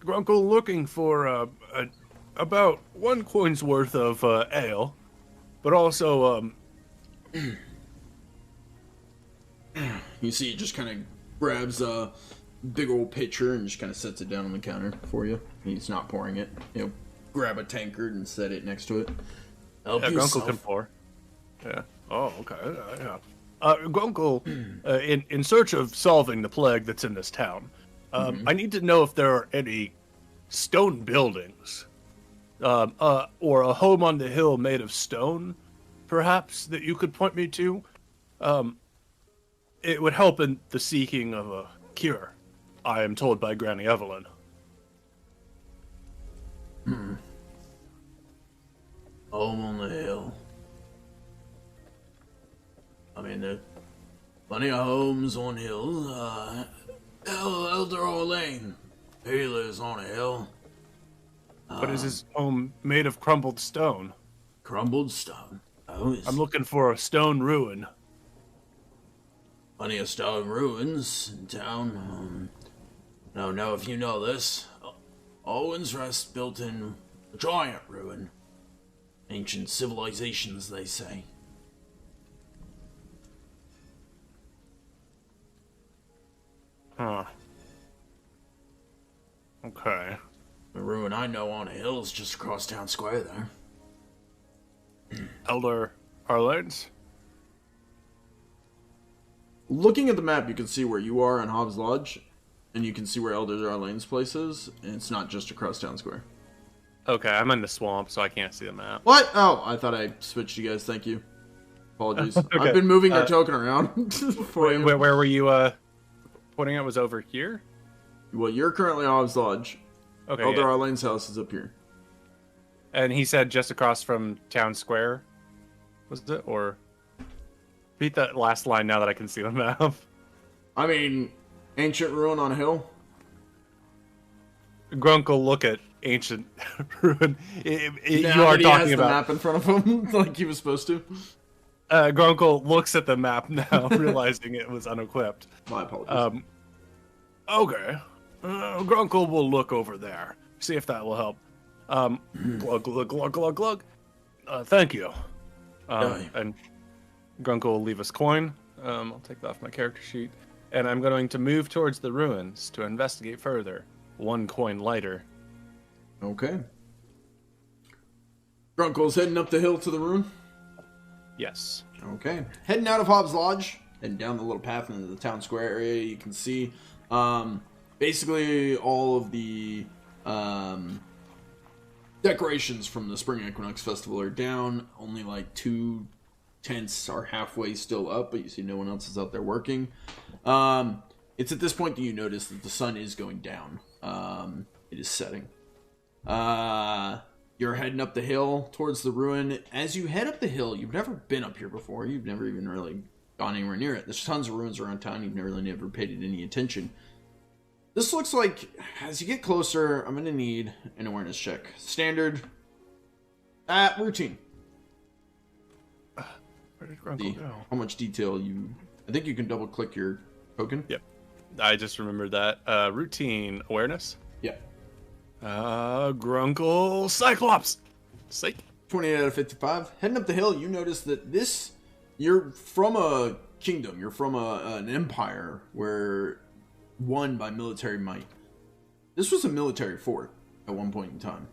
Grunkle looking for about 1 coin's worth of ale, but also You see, he just kind of grabs a big old pitcher and just kind of sets it down on the counter for you. He's not pouring it. He'll grab a tankard and set it next to it. Help Grunkle can pour. Yeah. Oh, okay. Yeah. Grunkle, in search of solving the plague that's in this town, I need to know if there are any stone buildings, or a home on the hill made of stone, perhaps, that you could point me to. It would help in the seeking of a cure, I am told by Granny Evelyn. Home on the hill. I mean, there are plenty of homes on hills. Elder Lane. Perilous on a hill. But is his home made of crumbled stone? Crumbled stone. Oh, I'm looking for a stone ruin. Plenty of stone ruins in town. I don't know if you know this. Owen's Rest built in a giant ruin. Ancient civilizations, they say. Huh. Okay. The ruin I know on a hill is just across town square there. Elder Arlane's? Looking at the map, you can see where you are on Hobbs Lodge, and you can see where Elder Arlane's place is, and it's not just across town square. Okay, I'm in the swamp, so I can't see the map. What? Oh, I thought I switched you guys. Thank you. Apologies. Okay. I've been moving your token around for you. Where were you pointing at? Was over here? Well, you're currently on Hobbs Lodge. Okay. Elder Yeah. Arlane's house is up here. And he said just across from town square, was it? Or repeat that last line now that I can see the map. I mean, ancient ruin on a hill. Grunkle, look at ancient ruin. You Now are that he talking has the about map in front of him, like he was supposed to. Grunkle looks at the map now, realizing it was unequipped. My apologies. Okay. Grunkle will look over there, see if that will help. Glug, glug, glug, glug, glug. Thank you. And Grunkle will leave us coin. I'll take that off my character sheet. And I'm going to move towards the ruins to investigate further. 1 coin lighter. Okay. Grunkle's heading up the hill to the ruin. Yes. Okay. Heading out of Hobbs Lodge and down the little path into the town square area, you can see basically all of the decorations from the Spring Equinox Festival are down. Only like 2 tents are halfway still up, but you see no one else is out there working. It's at this point that you notice that the sun is going down. It is setting. You're heading up the hill towards the ruin. As you head up the hill, you've never been up here before. You've never even really gone anywhere near it. There's tons of ruins around town. You've never paid it any attention. This looks like, as you get closer, I'm going to need an awareness check. Standard. Routine. Where did Grunkle go? How much detail you... I think you can double click your token. Yep. I just remembered that. Routine awareness. Yeah. Grunkle Cyclops. Psych. 28 out of 55. Heading up the hill, you notice that this... You're from a kingdom. You're from an empire where... won by military might. This was a military fort at one point in time.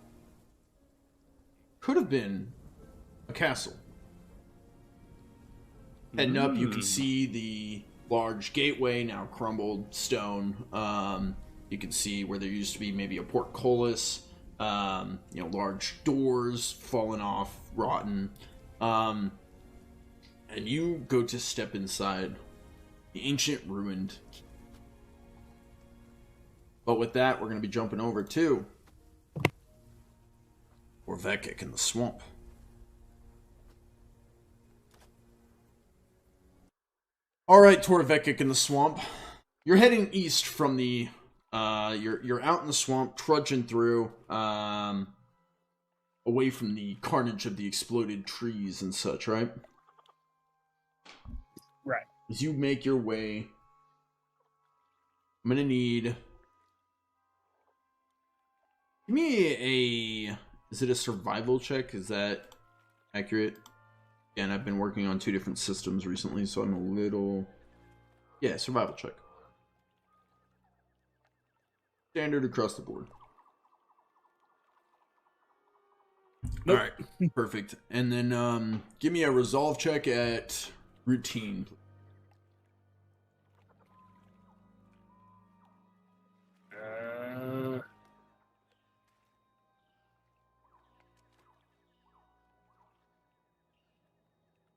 Could have been a castle. Heading up, you can see the large gateway, now crumbled stone. You can see where there used to be maybe a portcullis. Large doors fallen off, rotten. And you go to step inside the ancient ruined But with that, we're going to be jumping over to Torvekek in the swamp. All right, Torvekek in the swamp. You're heading east from the. You're out in the swamp, trudging through, away from the carnage of the exploded trees and such, right? Right. As you make your way, I'm gonna need. Give me a. Is it a survival check? Is that accurate? Yeah, and I've been working on 2 different systems recently, so I'm a little. Yeah, survival check. Standard across the board. Nope. All right, perfect. And then give me a resolve check at routine.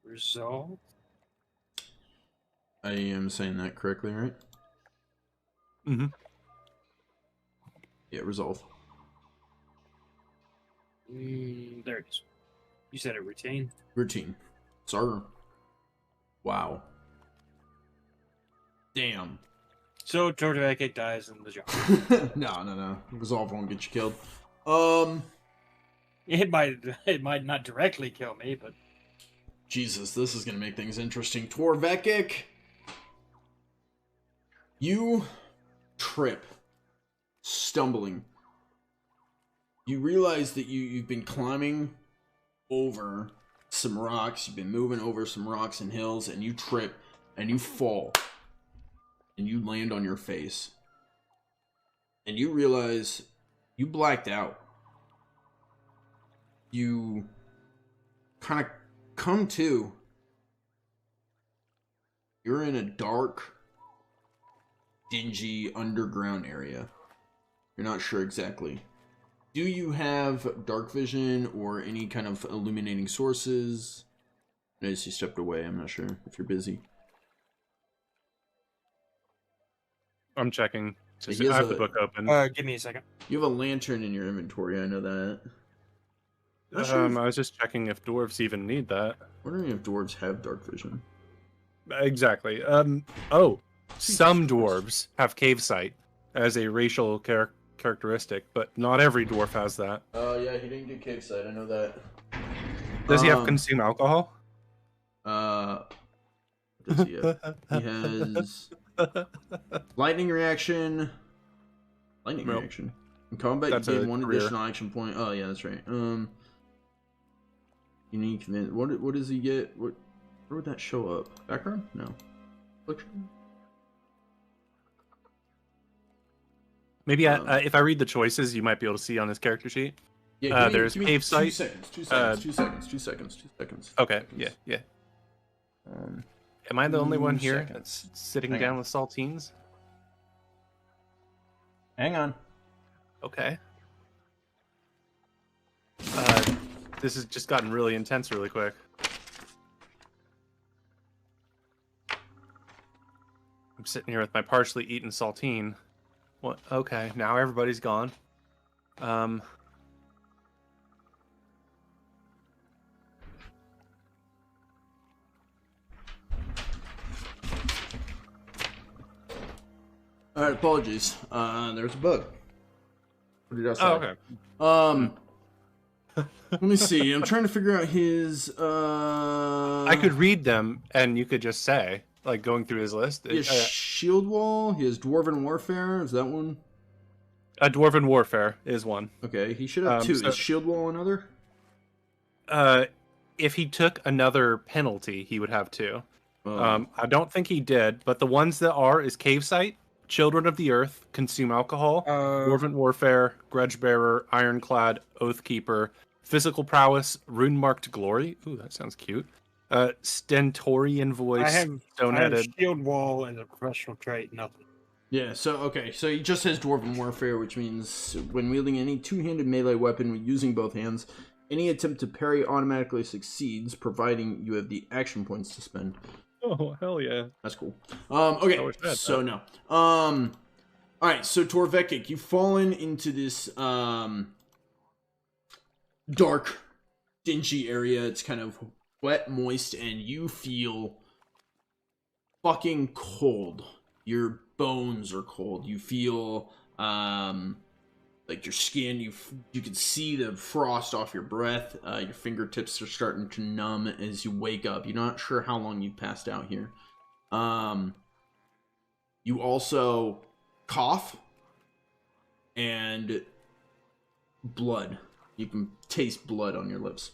Resolve. I am saying that correctly, right? Mm-hmm. Yeah, resolve. There it is. You said a routine? Routine. Sir. Wow. Damn. So Torvekek dies in the jungle. No. Resolve won't get you killed. It might not directly kill me, but Jesus, this is gonna make things interesting. Torvekek, you trip, stumbling. You realize that you've been climbing over some rocks. You've been moving over some rocks and hills, and you trip, and you fall, and you land on your face. And you realize you blacked out. You kind of come to. You're in a dark, dingy underground area. You're not sure exactly. Do you have dark vision or any kind of illuminating sources? Notice you stepped away. I'm not sure if you're busy. I'm checking. He I have has the a- book open. give me a second. You have a lantern in your inventory. I know that. Not sure I was just checking if dwarves even need that. wondering if dwarves have dark vision. Exactly. Some dwarves have cave sight as a racial characteristic, but not every dwarf has that. Oh yeah, he didn't get cave sight. I know that. Does he have consume alcohol? What does he have? He has lightning reaction. Lightning Nope. reaction. In combat, That's you a gain 1 career. additional action point. Oh yeah, that's right. Unique. What does he get? Where would that show up? Background? No. Affliction? Maybe if I read the choices, you might be able to see on his character sheet. Yeah, there's cave sight. 2 seconds. 2 seconds. Okay, yeah. Am I the only one 2 here seconds. that's sitting Hang down on. with saltines? Hang on. Okay. This has just gotten really intense really quick. I'm sitting here with my partially eaten saltine. What? Okay, now everybody's gone. Alright, apologies. There's a bug. What did I say? Oh, okay. Let me see. I'm trying to figure out his. I could read them, and you could just say, like, going through his list. He has shield wall. He has dwarven warfare. Is that one? A dwarven warfare is one. Okay, he should have 2. so- Is shield wall another? If he took another penalty, he would have 2. Oh. I don't think he did, but the ones that are is Cave Sight, Children of the Earth, Consume Alcohol, Dwarven Warfare, Grudge Bearer, Ironclad, Oathkeeper, Physical Prowess, Rune Marked Glory. Ooh, that sounds cute. Stentorian Voice, I have Stone-Headed. shield wall as a professional trait. Nothing. Yeah, so he just has Dwarven Warfare, which means when wielding any two-handed melee weapon using both hands, any attempt to parry automatically succeeds, providing you have the action points to spend. Oh, hell yeah. That's cool. Okay, I wish I had so that. no. All right, so Torvekek, you've fallen into this dark, dingy area. It's kind of wet, moist, and you feel fucking cold. Your bones are cold. You feel like your skin. You can see the frost off your breath. Your fingertips are starting to numb as you wake up. You're not sure how long you've passed out here. You also cough and blood. You can taste blood on your lips.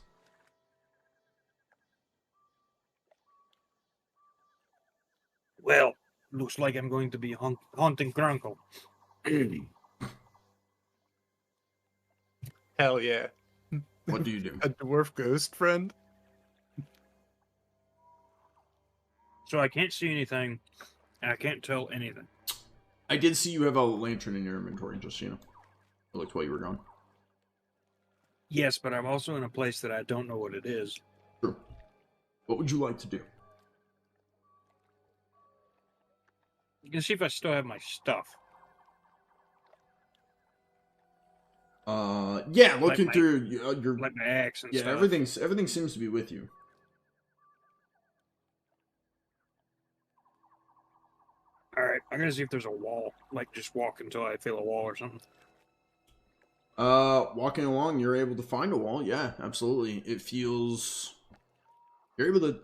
Well, looks like I'm going to be haunting Grunkle. Hell yeah. What do you do? A dwarf ghost friend? So I can't see anything, and I can't tell anything. I did see you have a lantern in your inventory, just so you know. I looked while you were gone. Yes, but I'm also in a place that I don't know what it is. Sure. What would you like to do? You can see if I still have my stuff. Yeah, looking Like through your Like my axe and yeah, stuff. everything seems to be with you. Alright, I'm gonna see if there's a wall. Like, just walk until I feel a wall or something. Walking along, you're able to find a wall. Yeah, absolutely. It feels... You're able to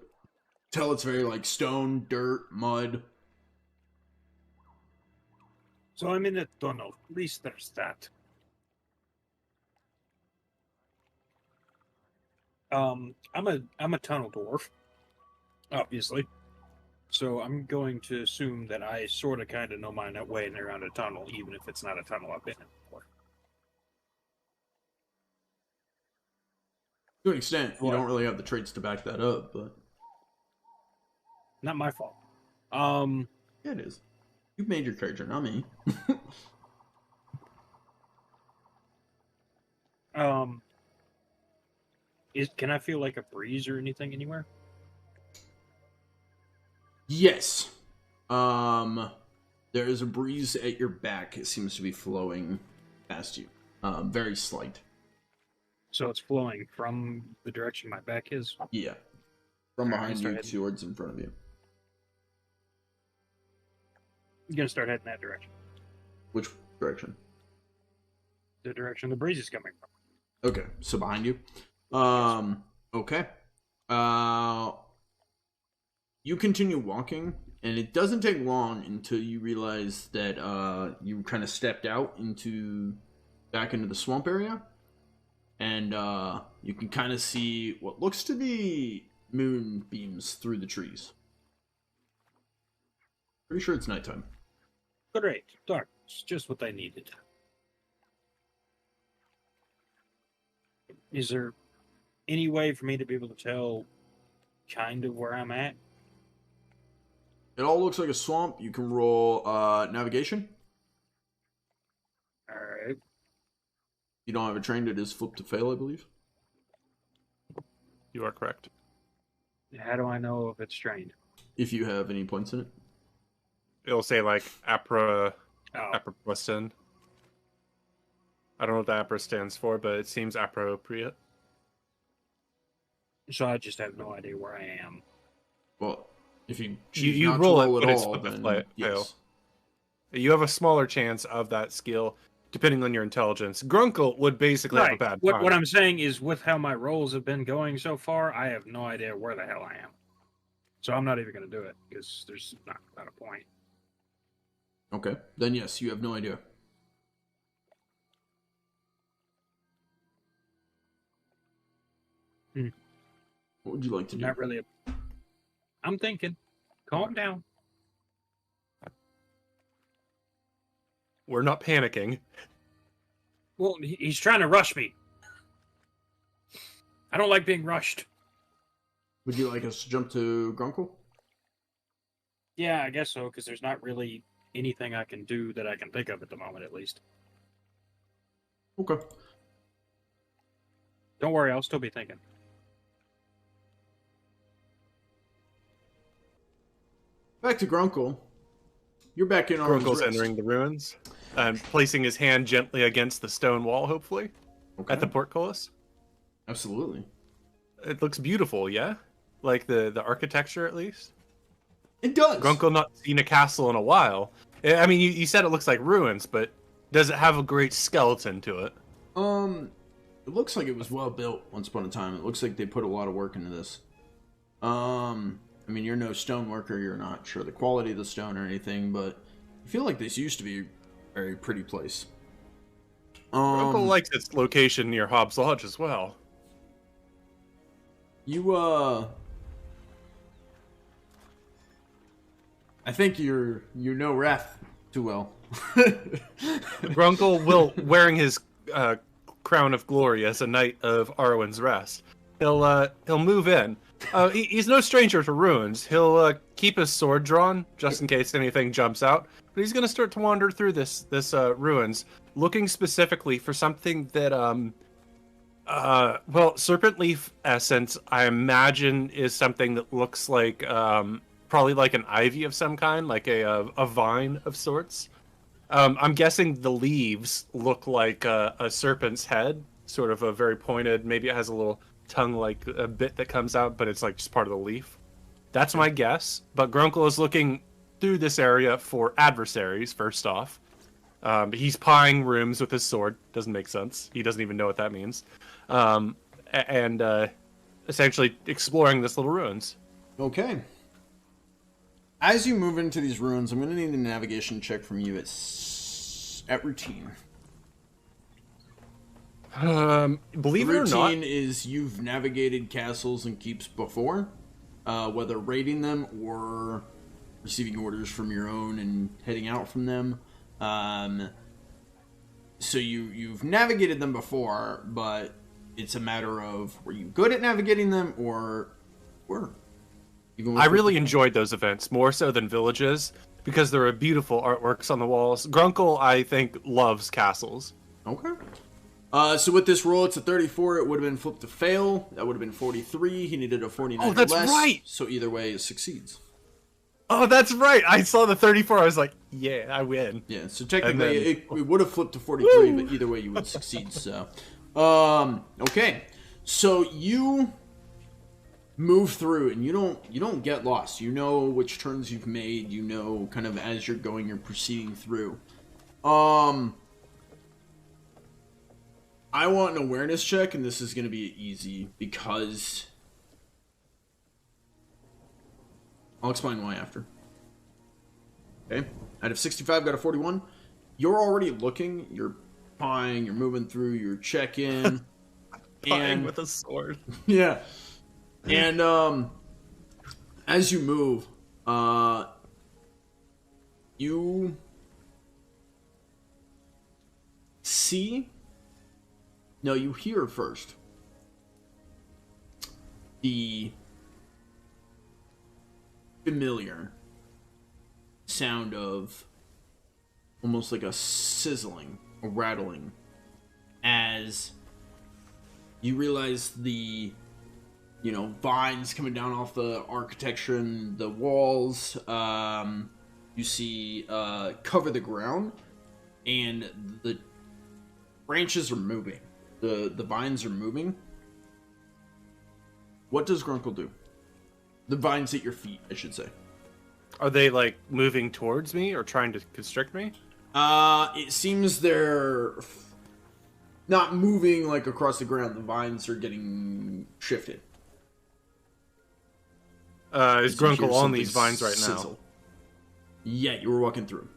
tell it's very, like, stone, dirt, mud. So I'm in a tunnel. At least there's that. I'm a tunnel dwarf, obviously. So I'm going to assume that I sort of kind of know my way around a tunnel, even if it's not a tunnel I've been in before. To an extent, you What? don't really have the traits to back that up, but... Not my fault. Yeah, it is. You've made your character, not me. Can I feel like a breeze or anything anywhere? Yes. There is a breeze at your back. It seems to be flowing past you. Very slight. So it's flowing from the direction my back is. Yeah. From Alright, behind start you heading. towards in front of you. I'm gonna start heading that direction. Which direction? The direction the breeze is coming from. Okay, so behind you. Okay. You continue walking, and it doesn't take long until you realize that you kind of stepped out back into the swamp area, and you can kind of see what looks to be moonbeams through the trees. Pretty sure it's nighttime. Great. Darkness. Just what I needed. Is there any way for me to be able to tell kind of where I'm at? It all looks like a swamp. You can roll navigation. Alright. You don't have it trained, it is flip to fail, I believe. You are correct. How do I know if it's trained? If you have any points in it. It'll say like APRA Oh, appropriate. I don't know what the APRA stands for, but it seems appropriate. so I just have no idea where I am. Well, if you choose You not roll to it, roll but at it's all, flip to then fail. yes. You have a smaller chance of that skill depending on your intelligence. Grunkle would basically have a bad time. What I'm saying is, with how my rolls have been going so far, I have no idea where the hell I am. So I'm not even going to do it, because there's not a point. Okay, then yes, you have no idea. What would you like to do? Not really. I'm thinking. Calm down. We're not panicking. Well, he's trying to rush me. I don't like being rushed. Would you like us to jump to Grunkle? Yeah, I guess so, because there's not really anything I can do that I can think of at the moment, at least. Okay. Don't worry, I'll still be thinking. Back to Grunkle. you're back in Arwen's Grunkle's Rest. entering the ruins and placing his hand gently against the stone wall, hopefully, at the portcullis. Absolutely. It looks beautiful, yeah? Like the architecture, at least? It does. Grunkle not seen a castle in a while. I mean, you said it looks like ruins, but does it have a great skeleton to it? It looks like it was well built once upon a time. It looks like they put a lot of work into this. I mean, you're no stone worker. You're not sure the quality of the stone or anything, but I feel like this used to be a very pretty place. Grunkle likes its location near Hobbs Lodge as well. I think you know Wrath too well. Grunkle will, wearing his crown of glory as a knight of Arwen's Rest, he'll move in. He's no stranger to ruins. He'll keep his sword drawn just in case anything jumps out. But he's gonna start to wander through this ruins, looking specifically for something that well, Serpentleaf essence, I imagine, is something that looks like probably like an ivy of some kind, like a vine of sorts. I'm guessing the leaves look like a serpent's head, sort of a very pointed, maybe it has a little tongue like a bit that comes out, but it's like just part of the leaf. That's my guess. But Grunkle is looking through this area for adversaries, first off. He's pawing rooms with his sword. Doesn't make sense. He doesn't even know what that means. And essentially exploring this little ruins. Okay. As you move into these ruins, I'm going to need a navigation check from you at routine. Believe it or not, routine is you've navigated castles and keeps before, whether raiding them or receiving orders from your own and heading out from them. So you've navigated them before, but it's a matter of were you good at navigating them or were. I really enjoyed those events, more so than villages, because there are beautiful artworks on the walls. Grunkle, I think, loves castles. Okay. So with this roll, it's a 34. It would have been flipped to fail. That would have been 43. He needed a 49 Oh, that's or less. right! So either way, it succeeds. Oh, that's right! I saw the 34, I was like, yeah, I win. Yeah, so technically, then, it would have flipped to 43, but either way, you would succeed, so... okay. So you move through, and you don't get lost. You know which turns you've made. You know, kind of as you're going, you're proceeding through. I want an awareness check, and this is going to be easy, because... I'll explain why after. Okay. Out of 65, got a 41. You're already looking, you're pawing, you're moving through, you're checking. Pawing with a sword. Yeah. And as you move, you see... No, you hear first the familiar sound of almost like a sizzling, a rattling, as you realize the, vines coming down off the architecture and the walls, you see cover the ground, and the branches are moving. The vines are moving. What does Grunkle do? The vines at your feet, I should say. Are they, like, moving towards me or trying to constrict me? It seems they're not moving, like, across the ground. The vines are getting shifted. Is Grunkle on these vines right now? Yeah, you were walking through.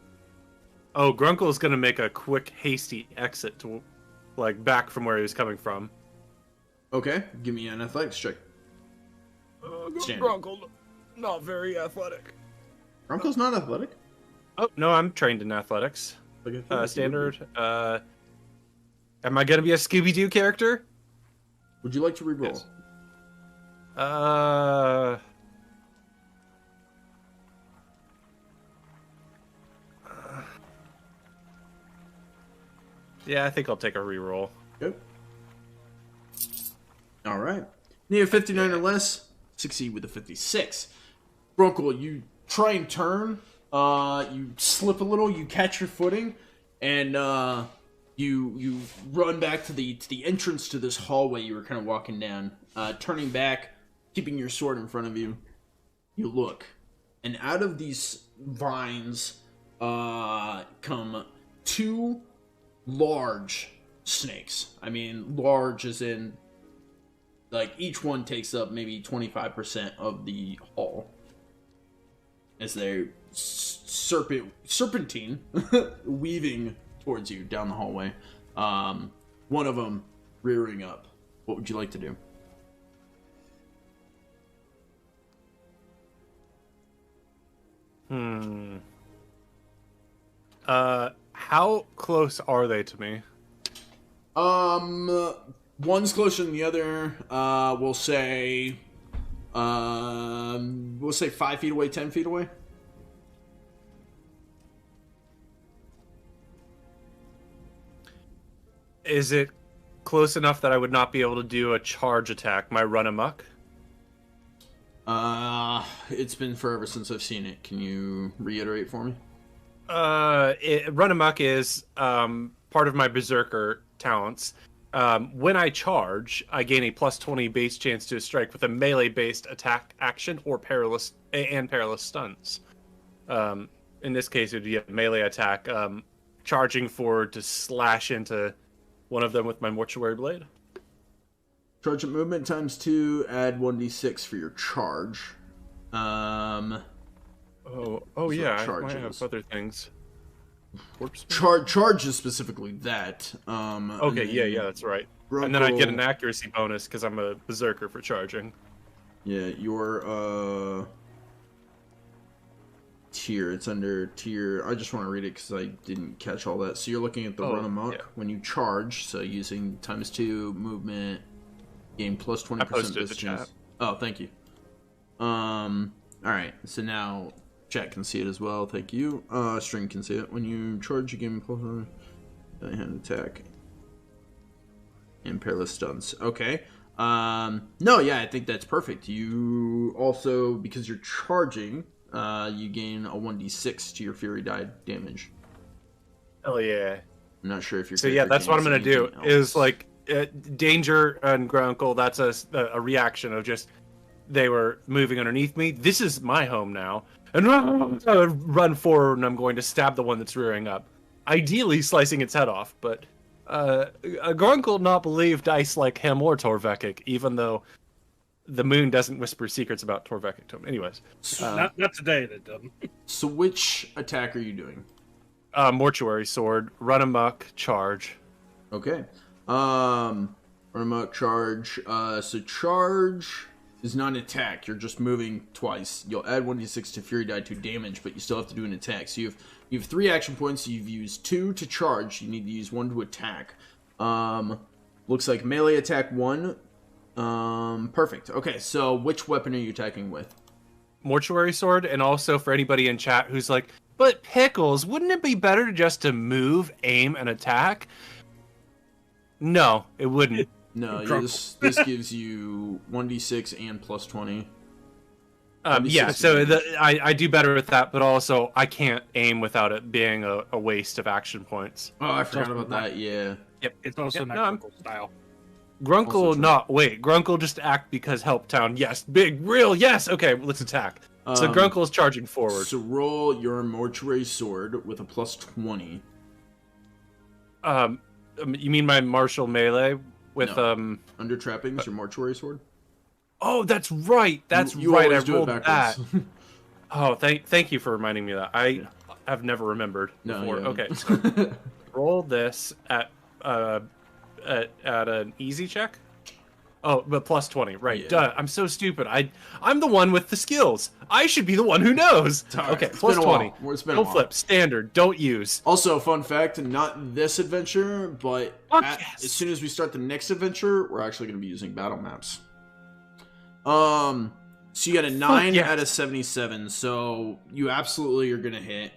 Oh, Grunkle is going to make a quick, hasty exit to, like, back from where he was coming from. Okay, give me an athletics check. Grunkle, not very athletic. Grunkle's not athletic? Oh, no, I'm trained in athletics. Standard. Am I going to be a Scooby-Doo character? Would you like to reroll? Yes. Yeah, I think I'll take a reroll. Yep. All right. Need a 59 or less. Succeed with a 56. Grunkle, you try and turn, You slip a little, you catch your footing, and you run back to the entrance to this hallway you were kind of walking down. Turning back, keeping your sword in front of you, you look, and out of these vines come two large snakes. I mean, large as in, like, each one takes up maybe 25% of the hall. As they're serpentine, weaving towards you down the hallway. One of them rearing up. What would you like to do? How close are they to me? One's closer than the other. We'll say 5 feet away, 10 feet away. Is it close enough that I would not be able to do a charge attack, my run amok? It's been forever since I've seen it. Can you reiterate for me? Run amok is part of my berserker talents. When I charge, I gain a plus 20 base chance to strike with a melee-based attack action or perilous stuns. In this case, it would be a melee attack, charging forward to slash into one of them with my mortuary blade. Charge at movement times 2, add 1d6 for your charge. Yeah, I might have other things. Charge is specifically that. Okay, yeah, that's right. Grunkle, and then I get an accuracy bonus because I'm a berserker for charging. Yeah, your tier. It's under tier. I just want to read it because I didn't catch all that. So you're looking at the run amok when you charge. So using times 2 movement, gain plus 20% distance. Oh, thank you. All right. So now chat can see it as well. Thank you. String can see it. When you charge, you gain plus hand attack and perilous stuns. Okay. No, yeah, I think that's perfect. You also, because you're charging, you gain a 1d6 to your fury die damage. Oh yeah. I'm not sure if you're. So yeah, that's what I'm gonna do. Is like danger and Grunkle. That's a reaction of just they were moving underneath me. This is my home now, and run forward, and I'm going to stab the one that's rearing up, ideally slicing its head off. But Grunkle not believe dice like him or Torvekek, even though the moon doesn't whisper secrets about Torvekek to him. Anyways. Not today, that doesn't. So which attack are you doing? Mortuary sword, run amok, charge. Okay. Run amok, charge. So charge is not an attack. You're just moving twice. You'll add 1d6 to fury die to damage, but you still have to do an attack. So you have 3 action points. You've used 2 to charge. You need to use 1 to attack. Looks like melee attack 1. Perfect. Okay, so which weapon are you attacking with? Mortuary sword, and also for anybody in chat who's like, but Pickles, wouldn't it be better just to move, aim, and attack? No, it wouldn't. No, this gives you 1d6 and plus 20. Yeah, so I do better with that, but also I can't aim without it being a waste of action points. Oh, I forgot about that, yeah. Yep, it's also not Grunkle style. Grunkle just act because Help Town. Yes, big, real, yes. Okay, let's attack. So Grunkle is charging forward. So roll your mortuary sword with a plus 20. You mean my martial melee with under trappings, your mortuary sword? Oh, that's right. That's you right. I do rolled it that. backwards. Oh, thank you for reminding me of that. I have never remembered before. Okay, so roll this at an easy check. Oh, but plus 20, right? Yeah. Duh, I'm so stupid. I'm the one with the skills. I should be the one who knows. Okay, plus 20. Don't flip. Standard. Don't use. Also, fun fact: not this adventure, but as soon as we start the next adventure, we're actually going to be using battle maps. So you got a 9 out of 77. So you absolutely are going to hit.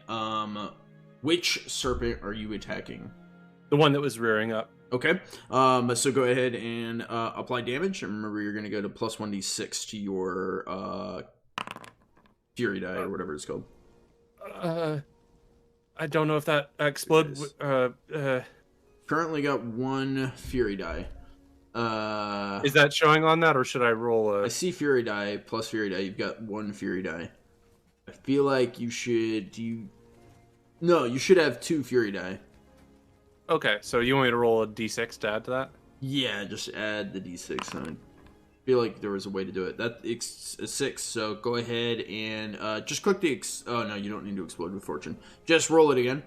Which serpent are you attacking? The one that was rearing up. Okay, so go ahead and apply damage. And remember, you're going to go to plus 1d6 to your fury die or whatever it's called. I don't know if that explode. Currently got 1 fury die. Is that showing on that, or should I roll I see fury die plus fury die. You've got 1 fury die. I feel like you should. No, you should have 2 fury die. Okay, so you want me to roll a d6 to add to that? Yeah, just add the d6. I feel like there was a way to do it. That's a 6, so go ahead and just click the... Oh, no, you don't need to explode with fortune. Just roll it again.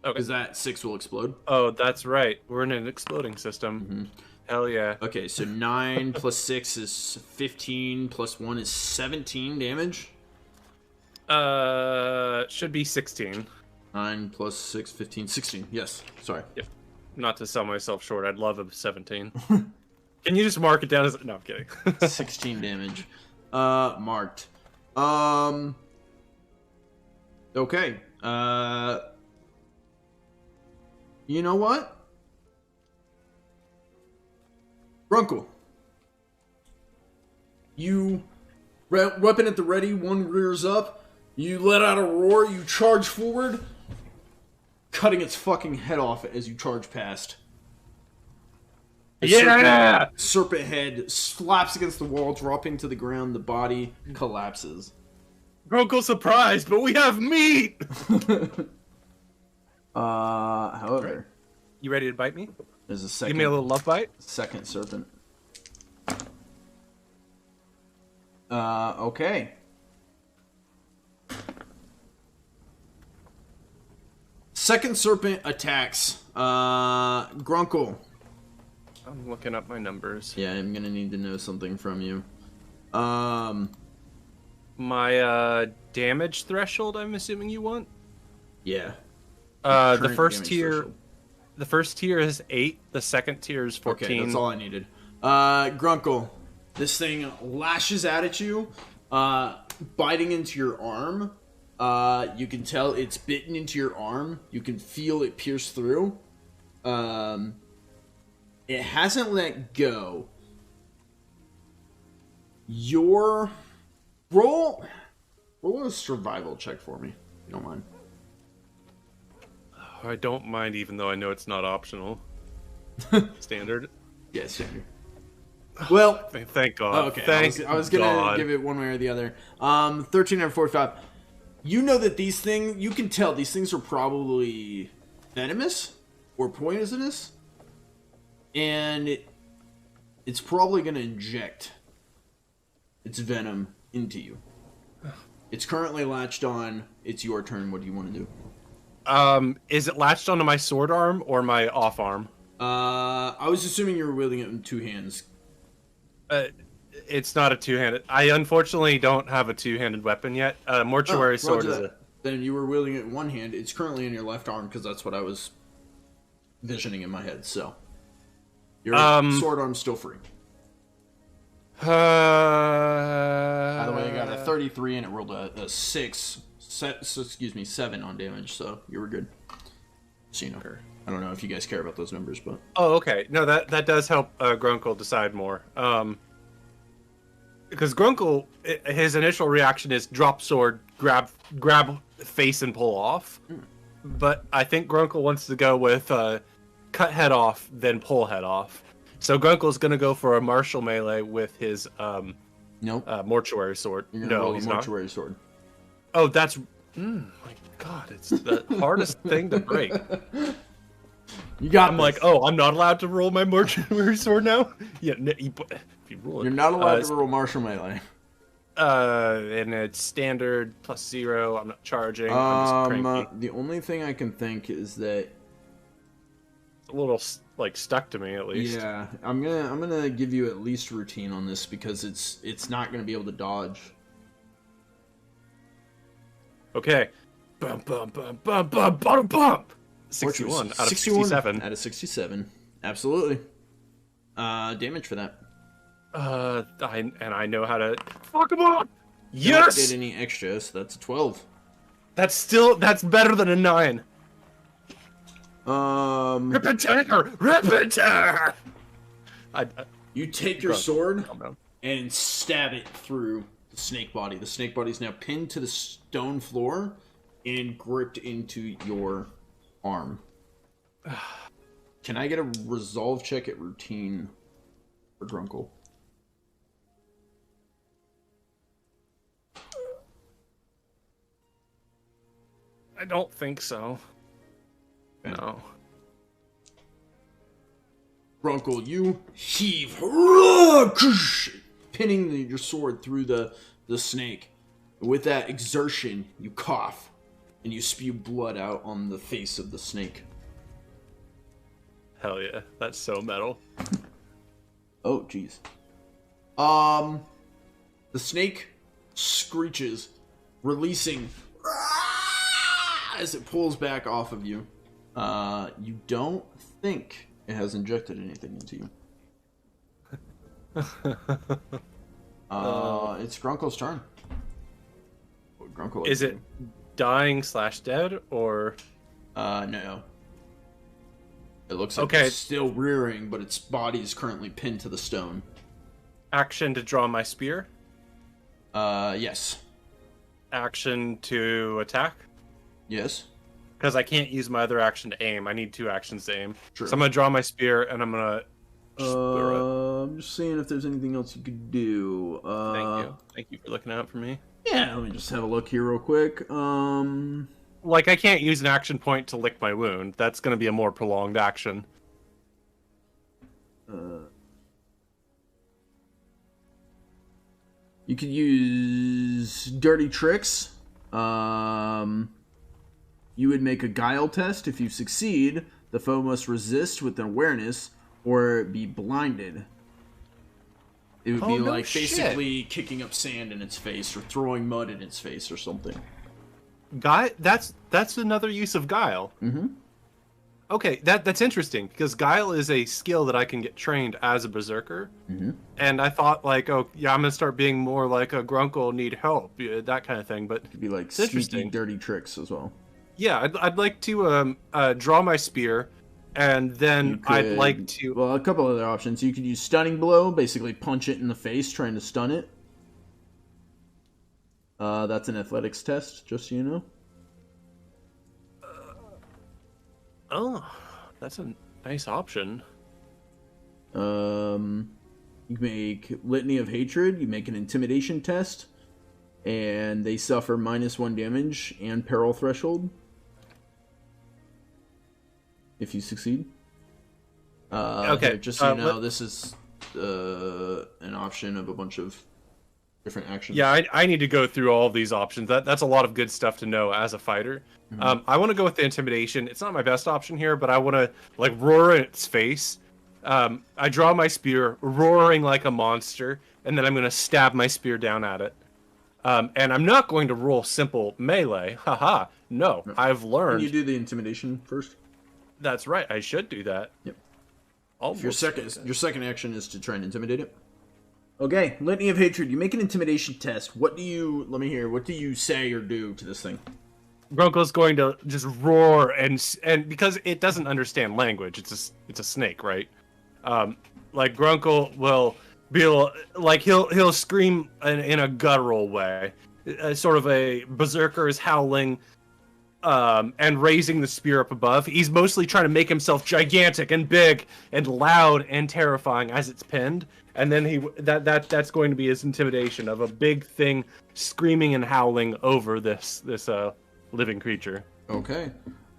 Okay. Because that 6 will explode. Oh, that's right. We're in an exploding system. Mm-hmm. Hell yeah. Okay, so 9 plus 6 is 15, plus 1 is 17 damage. Should be 16. 9 plus 6, 15, 16. Yes, sorry. Yep. Not to sell myself short, I'd love a 17. Can you just mark it down as... No, I'm kidding. 16 damage. Marked. Okay. You know what? Grunkle. You... Weapon at the ready, one rears up. You let out a roar, you charge forward, cutting its fucking head off as you charge past. Yeah! Serpent head slaps against the wall, dropping to the ground. The body collapses. Grunkle surprised, but we have meat! However, You ready to bite me? there's a second. Give me a little love bite. Second serpent. Okay. Second serpent attacks. Grunkle. I'm looking up my numbers. Yeah, I'm gonna need to know something from you. My damage threshold, I'm assuming you want? Yeah. The Current first damage tier threshold. the first tier is 8, the second tier is 14. Okay, that's all I needed. Grunkle, this thing lashes out at you, biting into your arm. You can tell it's bitten into your arm. You can feel it pierce through. It hasn't let go. Your roll a survival check for me, if you don't mind. I don't mind, even though I know it's not optional. Standard. Yeah, standard. Well, Thank God. okay. Thank I was gonna God. give it one way or the other. 13 out of 45. You know that these things, you can tell these things are probably venomous or poisonous, and it's probably gonna inject its venom into you. It's currently latched on. It's your turn. What do you want to do? Is it latched onto my sword arm or my off arm? I was assuming you were wielding it in 2 hands. It's not a two-handed. I unfortunately don't have a two-handed weapon yet. Mortuary sword is a... Then you were wielding it in 1 hand. It's currently in your left arm because that's what I was visioning in my head. So your sword arm's still free. By the way, I got a 33 and it rolled a 7 on damage, so you were good. So you know, I don't know if you guys care about those numbers, but Oh, okay. No, that does help Grunkle decide more. Because Grunkle, his initial reaction is drop sword, grab face and pull off. But I think Grunkle wants to go with cut head off, then pull head off. So Grunkle's gonna go for a martial melee with his nope. Mortuary sword. You're gonna No, roll he's a not. mortuary sword. Oh, that's... my God, it's the hardest thing to break. You got. I'm this. like, oh, I'm not allowed to roll my mortuary sword now? Yeah, if you roll it. You're not allowed to roll martial melee. And it's standard plus 0. I'm not charging. I'm just cranky. The only thing I can think is that It's a little like stuck to me at least. yeah, I'm gonna give you at least routine on this because it's not gonna be able to dodge. Okay. Bum bum bum bum bum bum bum. 61 out of 67. Out of 67. Absolutely. Damage for that. I know how to fuck him up. You don't Yes. get any extra, so that's a 12. That's better than a 9. Repeater. You take your sword Calm down. and stab it through the snake body. The snake body's now pinned to the stone floor, and gripped into your arm. Can I get a resolve check at routine for Grunkle? I don't think so. Okay. No. Grunkle, you heave, pinning your sword through the snake. With that exertion, you cough, and you spew blood out on the face of the snake. Hell yeah, that's so metal. Oh, jeez. The snake screeches, releasing as it pulls back off of you. You don't think it has injected anything into you. It's Grunkle's turn. Grunkle Is it dying / dead, or? No. It looks like Okay. it's still rearing, but its body is currently pinned to the stone. Action to draw my spear. Yes. Action to attack. Yes. Because I can't use my other action to aim. I need 2 actions to aim. Sure. So I'm gonna draw my spear, and I'm gonna just throw I'm just seeing if there's anything else you could do. it. Thank you. Thank you for looking out for me. Yeah, let me just have a look here real quick. Like, I can't use an action point to lick my wound. That's gonna be a more prolonged action. You could use dirty tricks. You would make a guile test. If you succeed, the foe must resist with an awareness or be blinded. It would be no like shit. basically kicking up sand in its face or throwing mud in its face or something. That's another use of guile. Mm-hmm. Okay, that's interesting, because guile is a skill that I can get trained as a berserker. Mm-hmm. And I thought, like, oh yeah, I'm gonna start being more like a Grunkle, need help, that kind of thing. But It could be like it's sneaky interesting. dirty tricks as well. Yeah, I'd like to draw my spear, and then I'd like to. Well, a couple other options. You could use stunning blow, basically punch it in the face, trying to stun it. That's an athletics test, just so you know. Oh, that's a nice option. You make Litany of Hatred. You make an intimidation test, and they suffer -1 damage and peril threshold if you succeed. Okay, here, just so you know, this is an option of a bunch of different actions. Yeah, I need to go through all of these options. That's a lot of good stuff to know as a fighter. Mm-hmm. I want to go with the intimidation. It's not my best option here, but I want to like roar in its face. I draw my spear, roaring like a monster, and then I'm going to stab my spear down at it. And I'm not going to roll simple melee. Haha. No, I've learned. Can you do the intimidation first? That's right. I should do that. Yep. Almost Your second action is to try and intimidate it. Okay, Litany of Hatred. You make an intimidation test. What do you? Let me hear. What do you say or do to this thing? Grunkle's going to just roar and because it doesn't understand language, it's a snake, right? Like Grunkle will be like he'll scream in a guttural way, sort of a berserker is howling, and raising the spear up above. He's mostly trying to make himself gigantic and big and loud and terrifying as it's pinned. And then that's going to be his intimidation of a big thing screaming and howling over this living creature. Okay.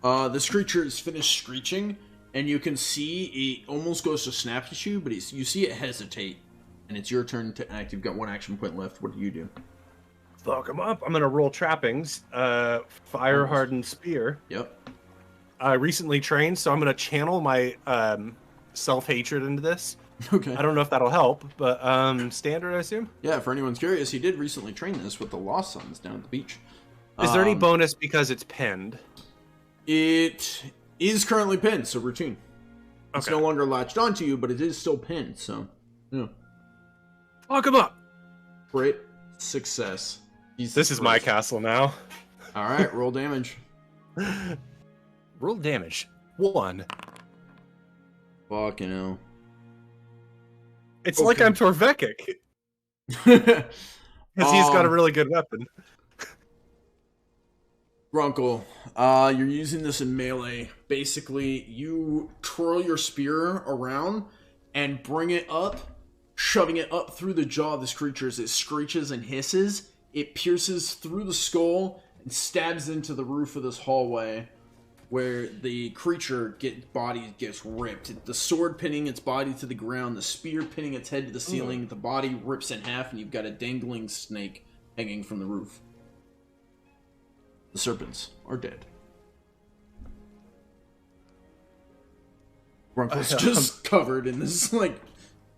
This creature is finished screeching, and you can see it almost goes to snap at you, but you see it hesitate, and it's your turn to act. You've got 1 action point left. What do you do? Fuck him up. I'm gonna roll trappings. Fire hardened spear. Yep. I recently trained, so I'm gonna channel my self-hatred into this. Okay. I don't know if that'll help, but standard, I assume. Yeah, for anyone's curious, he did recently train this with the Lost Sons down at the beach. Is there any bonus because it's pinned? It is currently pinned, so routine. It's Okay. no longer latched onto you, but it is still pinned, so yeah. Fuck him up. Great success. Jesus This is my Christ. castle now. All right, roll damage. Roll damage. 1. Fucking hell. It's like I'm Torvekek. Because Because he's got a really good weapon. Grunkle, you're using this in melee. Basically, you twirl your spear around and bring it up, shoving it up through the jaw of this creature as it screeches and hisses. It pierces through the skull and stabs into the roof of this hallway where the creature body gets ripped. The sword pinning its body to the ground, the spear pinning its head to the ceiling, the body rips in half, and you've got a dangling snake hanging from the roof. The serpents are dead. Grunkle's just covered in this,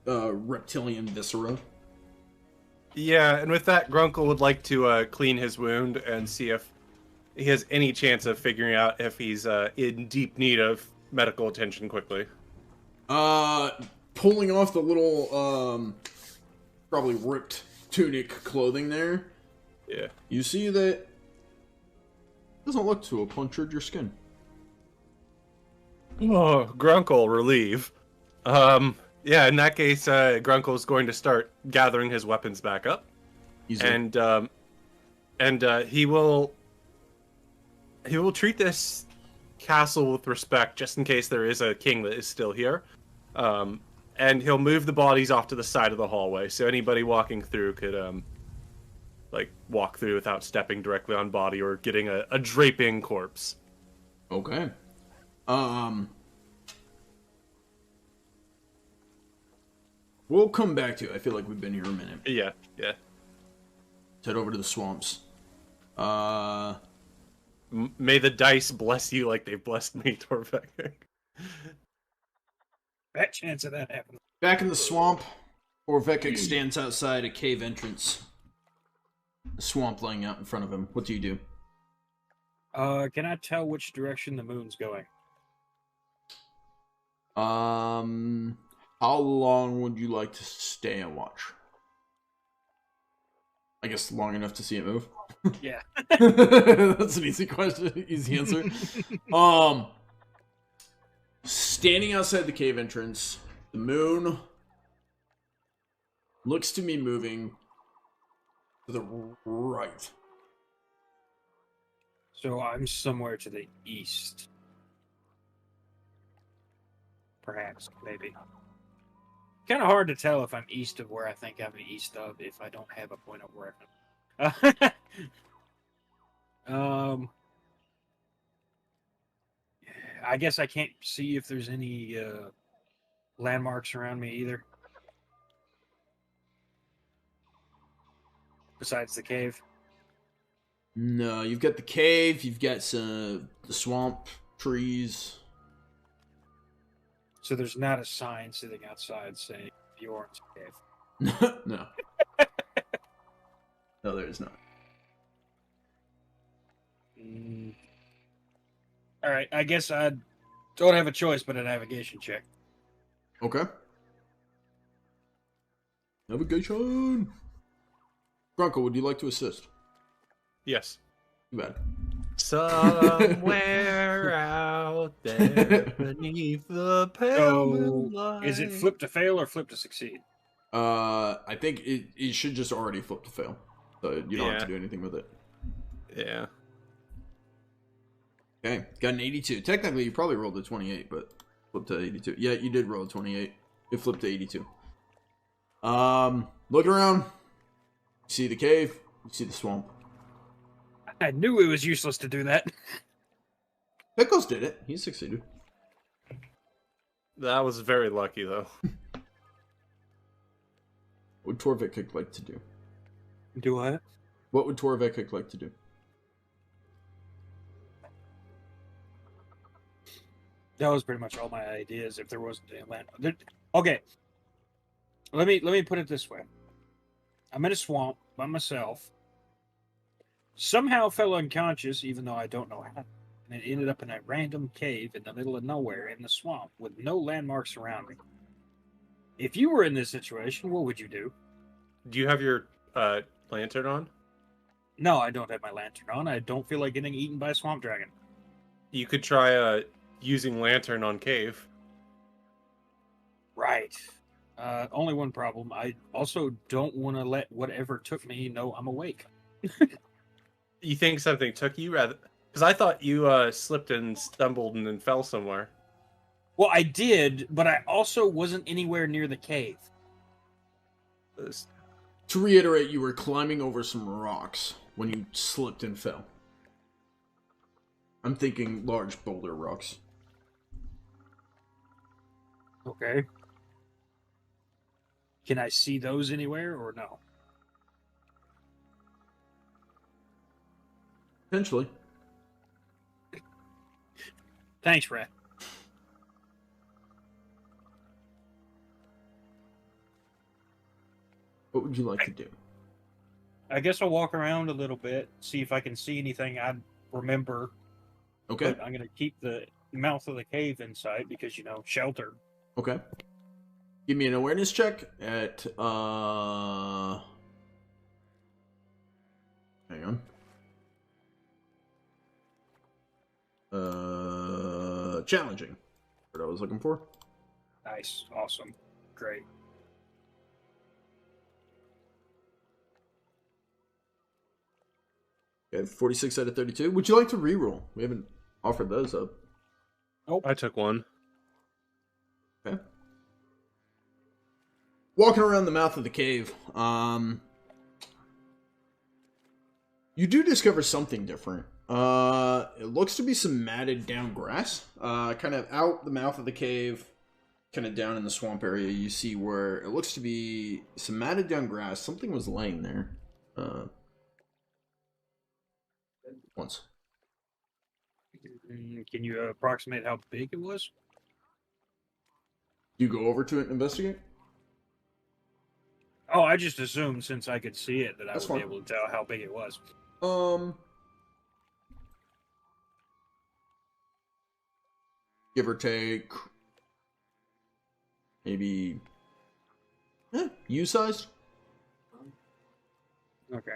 reptilian viscera. Yeah, and with that, Grunkle would like to clean his wound and see if he has any chance of figuring out if he's in deep need of medical attention quickly. Pulling off the little, probably ripped tunic clothing there. Yeah. You see that doesn't look to have punctured your skin. Oh, Grunkle, relieve. Yeah, in that case, Grunkle is going to start gathering his weapons back up. Easy. And he will treat this castle with respect, just in case there is a king that is still here. And he'll move the bodies off to the side of the hallway, so anybody walking through could walk through without stepping directly on body or getting a draping corpse. Okay. We'll come back to it. I feel like we've been here a minute. Yeah. Let's head over to the swamps. May the dice bless you like they've blessed me, Torvekek. Bad chance of that happening. Back in the swamp, Torvekek stands outside a cave entrance. A swamp laying out in front of him. What do you do? Can I tell which direction the moon's going? How long would you like to stay and watch? I guess long enough to see it move. Yeah. That's an easy question, easy answer. Standing outside the cave entrance, the moon looks to me moving to the right. So I'm somewhere to the east. Perhaps, maybe. Kind of hard to tell if I'm east of where I think I'm east of if I don't have a point of reference. I guess I can't see if there's any landmarks around me either. Besides the cave. No, you've got the cave, you've got the swamp, trees. So there's not a sign sitting outside saying Bjoern's cave. No. No, there is not. All right, I guess I don't have a choice but a navigation check. Okay. Navigation. Grunkle, would you like to assist? Yes. Too bad. Somewhere out there beneath the pale moonlight. Is it flip to fail or flip to succeed? I think it should just already flip to fail. So you don't have to do anything with it. Yeah. Okay, got an 82. Technically, you probably rolled a 28, but flipped to 82. Yeah, you did roll a 28. It flipped to 82. Look around. You see the cave. You see the swamp. I knew it was useless to do that. Pickles did it. He succeeded. That was very lucky, though. What would Torvekek like to do? Do what? What would Torvekek like to do? That was pretty much all my ideas. If there wasn't a land, okay. Let me put it this way. I'm in a swamp by myself. Somehow fell unconscious, even though I don't know how. And it ended up in a random cave in the middle of nowhere in the swamp with no landmarks around me. If you were in this situation, what would you do? Do you have your lantern on? No, I don't have my lantern on. I don't feel like getting eaten by a swamp dragon. You could try using lantern on cave. Right. Only one problem. I also don't want to let whatever took me know I'm awake. You think something took you rather? Because I thought you slipped and stumbled and then fell somewhere. Well, I did, but I also wasn't anywhere near the cave. To reiterate, you were climbing over some rocks when you slipped and fell. I'm thinking large boulder rocks. Okay. Can I see those anywhere or no? Potentially. Thanks, Rat. What would you like to do? I guess I'll walk around a little bit, see if I can see anything I remember. Okay. But I'm going to keep the mouth of the cave in sight because, shelter. Okay. Give me an awareness check at, hang on. Challenging. What I was looking for. Nice. Awesome. Great. Okay, 46 out of 32. Would you like to reroll? We haven't offered those up. Nope. I took one. Okay. Walking around the mouth of the cave, you do discover something different. It looks to be some matted down grass. Kind of out the mouth of the cave, kind of down in the swamp area, you see where it looks to be some matted down grass. Something was laying there. Once. Can you approximate how big it was? You go over to it and investigate? Oh, I just assumed since I could see it that I That's would fine. be able to tell how big it was. Give or take, maybe, U-sized? Okay.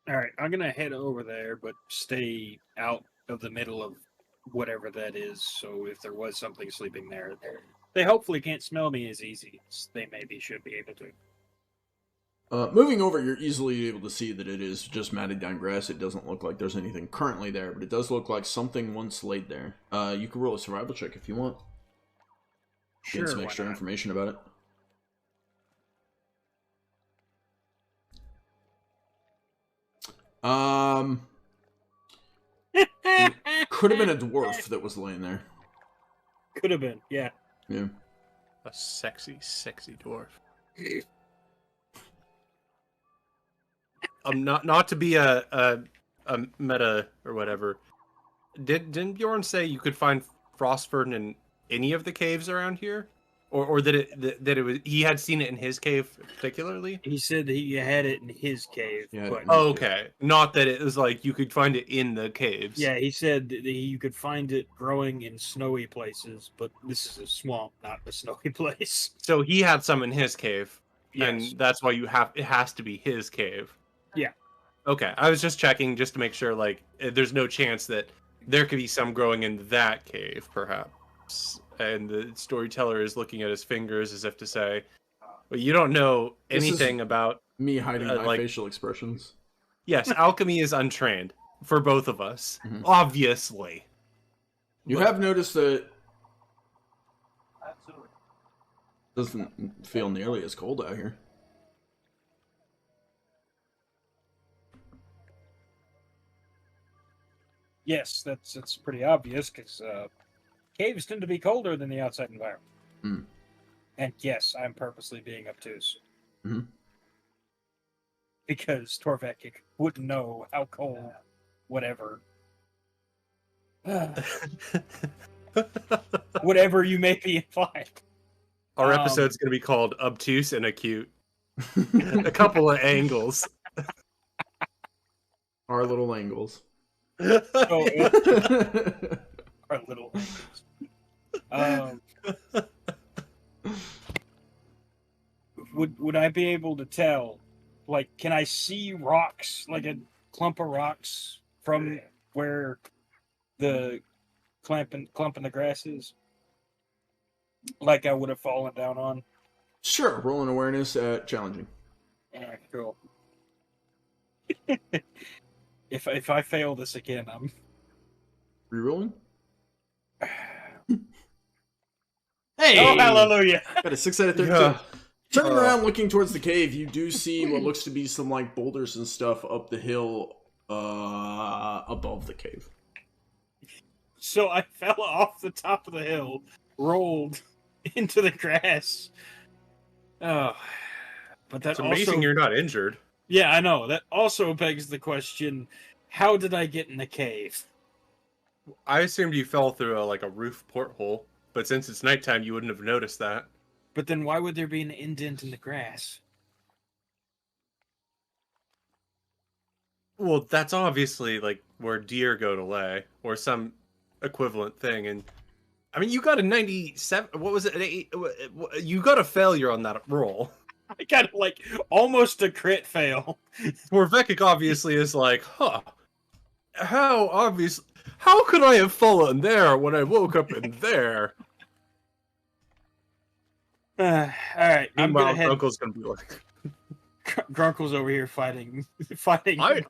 All right, I'm gonna head over there, but stay out of the middle of whatever that is. So if there was something sleeping there, they hopefully can't smell me as easy as they maybe should be able to. Moving over, you're easily able to see that it is just matted down grass. It doesn't look like there's anything currently there, but it does look like something once laid there. You can roll a survival check if you want. Sure, Get some why extra not? information about it. It could have been a dwarf that was laying there. Could have been, yeah. Yeah. A sexy, sexy dwarf. Not to be a meta or whatever. Didn't Bjorn say you could find Frostfern in any of the caves around here, or that it was he had seen it in his cave particularly? He said that he had it in his cave. Yeah, But Oh, Okay, not that it was like you could find it in the caves. yeah, he said that you could find it growing in snowy places, but this is a swamp, not a snowy place. So he had some in his cave, Yes. and that's why it has to be his cave. Yeah. Okay, I was just checking just to make sure, like, there's no chance that there could be some growing in that cave, perhaps. And the storyteller is looking at his fingers as if to say, well, you don't know This is anything about... Me hiding my like- facial expressions. Yes, alchemy is untrained for both of us, Mhm. obviously. You But- have noticed that it doesn't feel nearly as cold out here. Yes, that's pretty obvious because caves tend to be colder than the outside environment. Mm. And yes, I'm purposely being obtuse. Mhm. Because Torvekek wouldn't know how cold, whatever. Whatever you may be implying. Our episode's going to be called Obtuse and Acute. A couple of angles. Our little angles. Oh, our little. Would I be able to tell? Like, can I see rocks, like a clump of rocks, from where the clump in the grass is? Like I would have fallen down on. Sure, roll an awareness at challenging. Yeah, cool. If I fail this again, I'm Rerolling. Hey! oh hallelujah! Got a 6 out of 13. Yeah. Turning around, looking towards the cave, you do see what looks to be some like boulders and stuff up the hill above the cave. So I fell off the top of the hill, rolled into the grass. Oh, but that It's amazing also, you're not injured. yeah, I know. That also begs the question: how did I get in the cave? I assumed you fell through a roof porthole, but since it's nighttime, you wouldn't have noticed that. But then why would there be an indent in the grass? Well, that's obviously like where deer go to lay, or some equivalent thing. And I mean, you got a 97. What was it? You got a failure on that roll. I got like almost a crit fail. Torvekek obviously is like, huh? How obvious? How could I have fallen there when I woke up in there? All right, I'm Meanwhile, gonna head. Uncle's gonna be like, Grunkle's over here fighting I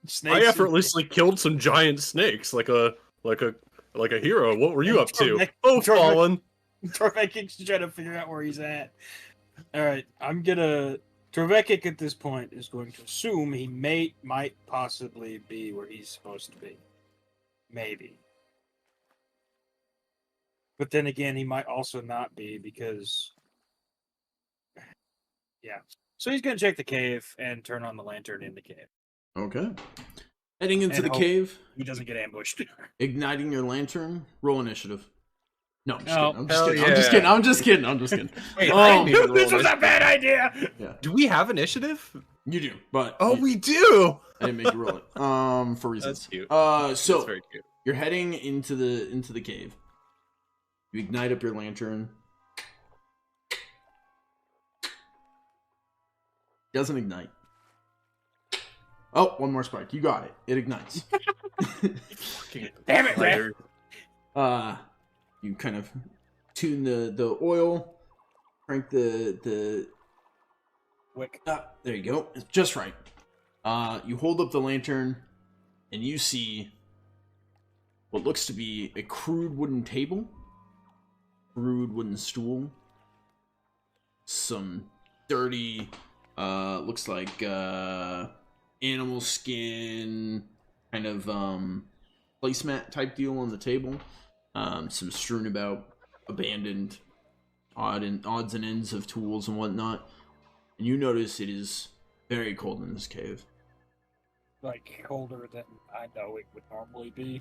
snakes. effortlessly killed some giant snakes like a hero. What were you up to? Torvekek- Oh, fallen. Torvekek's trying to figure out where he's at. All right, Torvekek at this point is going to assume he might possibly be where he's supposed to be. Maybe. But then again, he might also not be because... Yeah. So he's going to check the cave and turn on the lantern in the cave. Okay. Heading into And the hope cave, he doesn't get ambushed. igniting your lantern, roll initiative. No, I'm just No. kidding. Hell I'm yeah. just kidding. I'm just kidding. I'm just kidding. Wait, Oh. I need to roll This was a initiative. bad idea! Yeah, Do we have initiative? you do, but Oh, we do. I didn't make you roll it. For reasons. That's cute. So That's very cute. you're heading into the cave. You ignite up your lantern. Doesn't ignite. Oh, one more spark. You got it. It ignites. Damn it, man. You kind of tune the oil, crank the Wick. there you go. It's just right. You hold up the lantern, and you see what looks to be a crude wooden table, crude wooden stool, some dirty, looks like animal skin kind of placemat type deal on the table. Some strewn about abandoned odds and ends of tools and whatnot. And you notice it is very cold in this cave. Like, colder than I know it would normally be.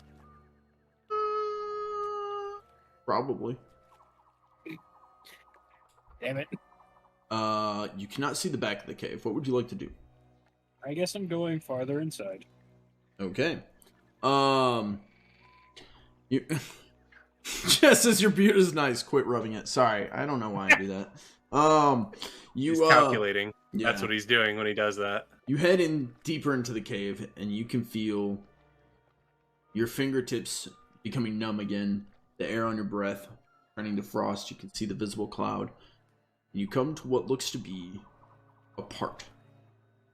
Probably. Damn it. You cannot see the back of the cave. What would you like to do? I guess I'm going farther inside. Okay. You just as your beard is nice, quit rubbing it. Sorry, I don't know why I do that. You He's calculating. yeah. That's what he's doing when he does that. You head in deeper into the cave, and you can feel your fingertips becoming numb again, the air on your breath turning to frost. You can see the visible cloud. And you come to what looks to be a part,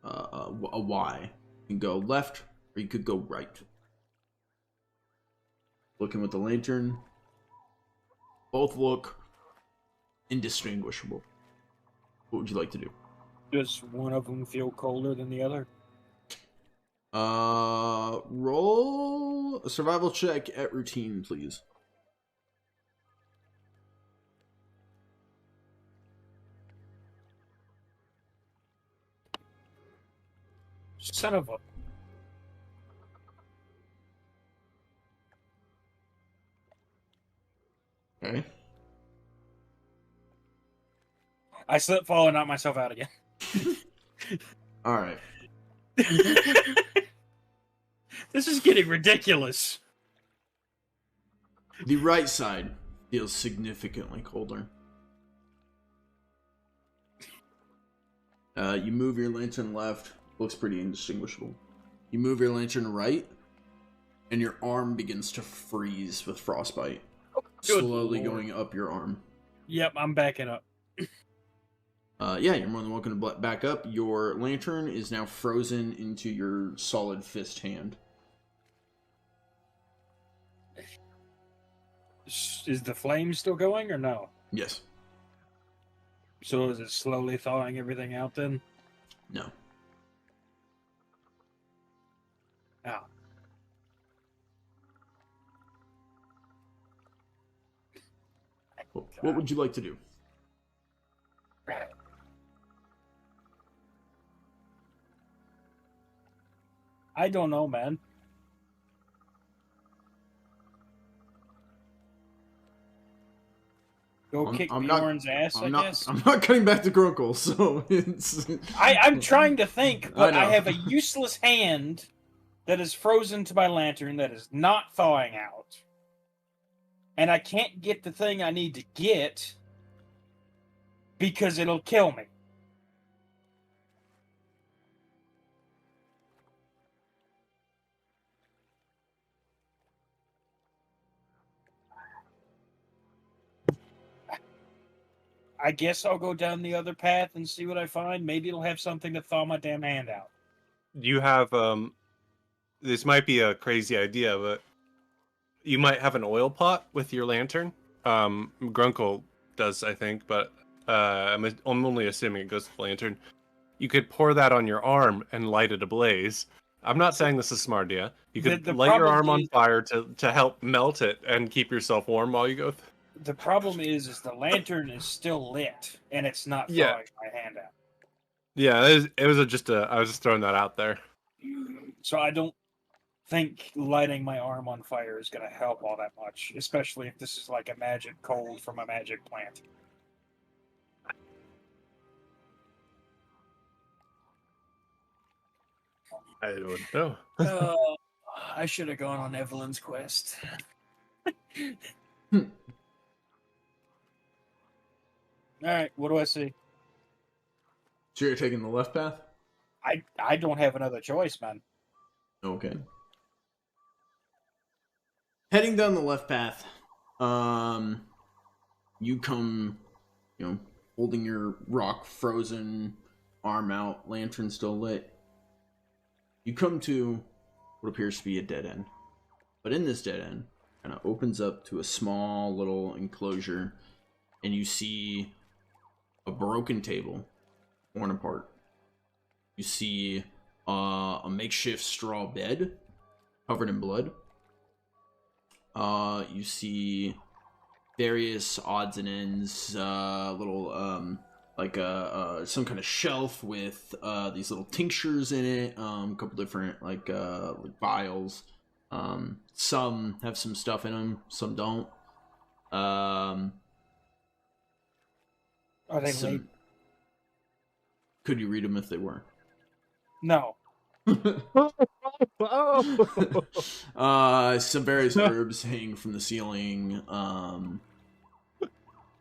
a Y. You can go left, or you could go right. Looking with the lantern, both look indistinguishable. What would you like to do? Does one of them feel colder than the other? Roll a survival check at routine, please. Son of a... Okay. I slipped, fall, and knocked myself out again. All right. This is getting ridiculous. The right side feels significantly colder. You move your lantern left, looks pretty indistinguishable. You move your lantern right, and your arm begins to freeze with frostbite. Good Slowly Lord. going up your arm. Yep, I'm backing up. Yeah, you're more than welcome to back up. Your lantern is now frozen into your solid fist hand. Is the flame still going or no? Yes. So is it slowly thawing everything out then? No. Oh. What would you like to do? I don't know, man. Go kick Bjorn's ass, I guess. I'm not cutting back to Grunkle, so it's... I'm trying to think, but I I have a useless hand that is frozen to my lantern that is not thawing out. And I can't get the thing I need to get because it'll kill me. I guess I'll go down the other path and see what I find. Maybe it'll have something to thaw my damn hand out. You have this might be a crazy idea, but you might have an oil pot with your lantern. Grunkle does, I think, but I'm only assuming it goes to the lantern. You could pour that on your arm and light it ablaze. I'm not saying this is a smart idea. You could light your arm on fire to help melt it and keep yourself warm while you go. The problem is the lantern is still lit and it's not thawing my hand out. Yeah, it was I was just throwing that out there. So I don't think lighting my arm on fire is going to help all that much, especially if this is like a magic cold from a magic plant. I don't know. I should have gone on Evelyn's quest. Alright, what do I see? So you're taking the left path? I don't have another choice, man. Okay. Heading down the left path, you come, holding your rock frozen arm out, lantern still lit. You come to what appears to be a dead end. But in this dead end, kind of opens up to a small little enclosure, and you see a broken table torn apart. You see a makeshift straw bed covered in blood. You see various odds and ends, little some kind of shelf with these little tinctures in it, a couple different like vials. Some have some stuff in them, some don't. Are they late? Could you read them if they were? No. Some various herbs hang from the ceiling.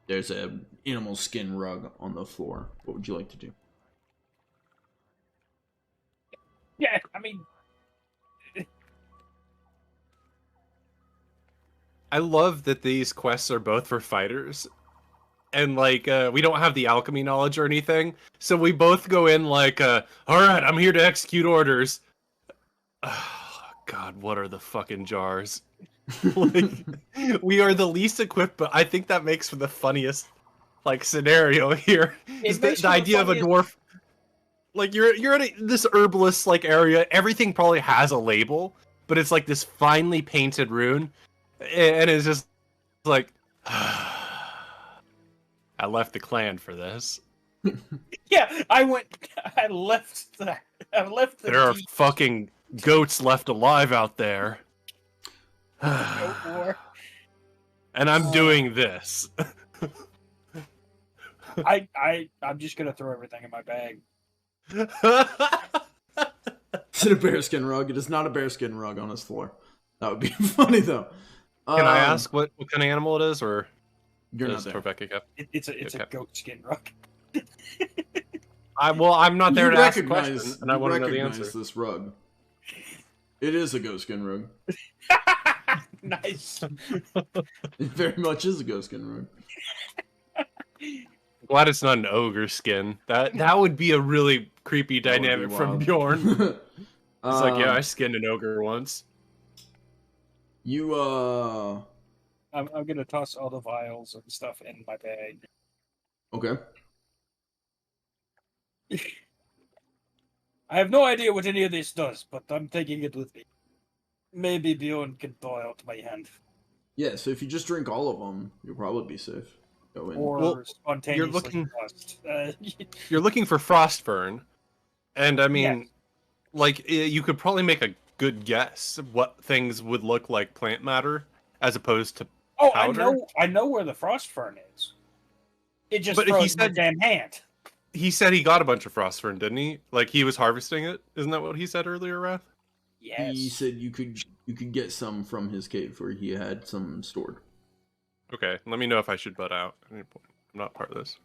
There's a animal skin rug on the floor. What would you like to do? Yeah, I mean... I love that these quests are both for fighters. And, like, we don't have the alchemy knowledge or anything. So we both go in like, alright, I'm here to execute orders. Oh, God, what are the fucking jars? Like, we are the least equipped, but I think that makes for the funniest, like, scenario here. Is the idea of a dwarf... Like, you're at this herbalist, like, area. Everything probably has a label, but it's, like, this finely painted rune. And it's just, like... I left the clan for this. Yeah, I left the There are fucking goats left alive out there. Goat war. And I'm doing this. I'm just gonna throw everything in my bag. Is it a bearskin rug? It is not a bearskin rug on his floor. That would be funny though. Can I ask what kind of animal it is, or you're not there? It's a goat skin rug. I'm not there to ask a question, and I want to know the answer. This rug. It is a goat skin rug. Nice. It very much is a goat skin rug. Glad it's not an ogre skin. That would be a really creepy That would be dynamic from wild. Bjorn. It's like, yeah, I Um, skinned an ogre once. You I'm gonna toss all the vials and stuff in my bag. okay. I have no idea what any of this does, but I'm taking it with me. Maybe Bjorn can thaw out my hand. Yeah, so if you just drink all of them, you'll probably be safe. Go in. Or Well, spontaneously looking- bust. You're looking for Frostfern, and I mean, Yes. like, you could probably make a good guess what things would look like plant matter as opposed to Oh, powder? I know where the Frostfern is. It just But he froze my said- damn hand. He said he got a bunch of Frostfern, didn't he? Like, he was harvesting it? Isn't that what he said earlier, Wrath? Yes. He said you could get some from his cave where he had some stored. Okay, let me know if I should butt out. I'm not part of this.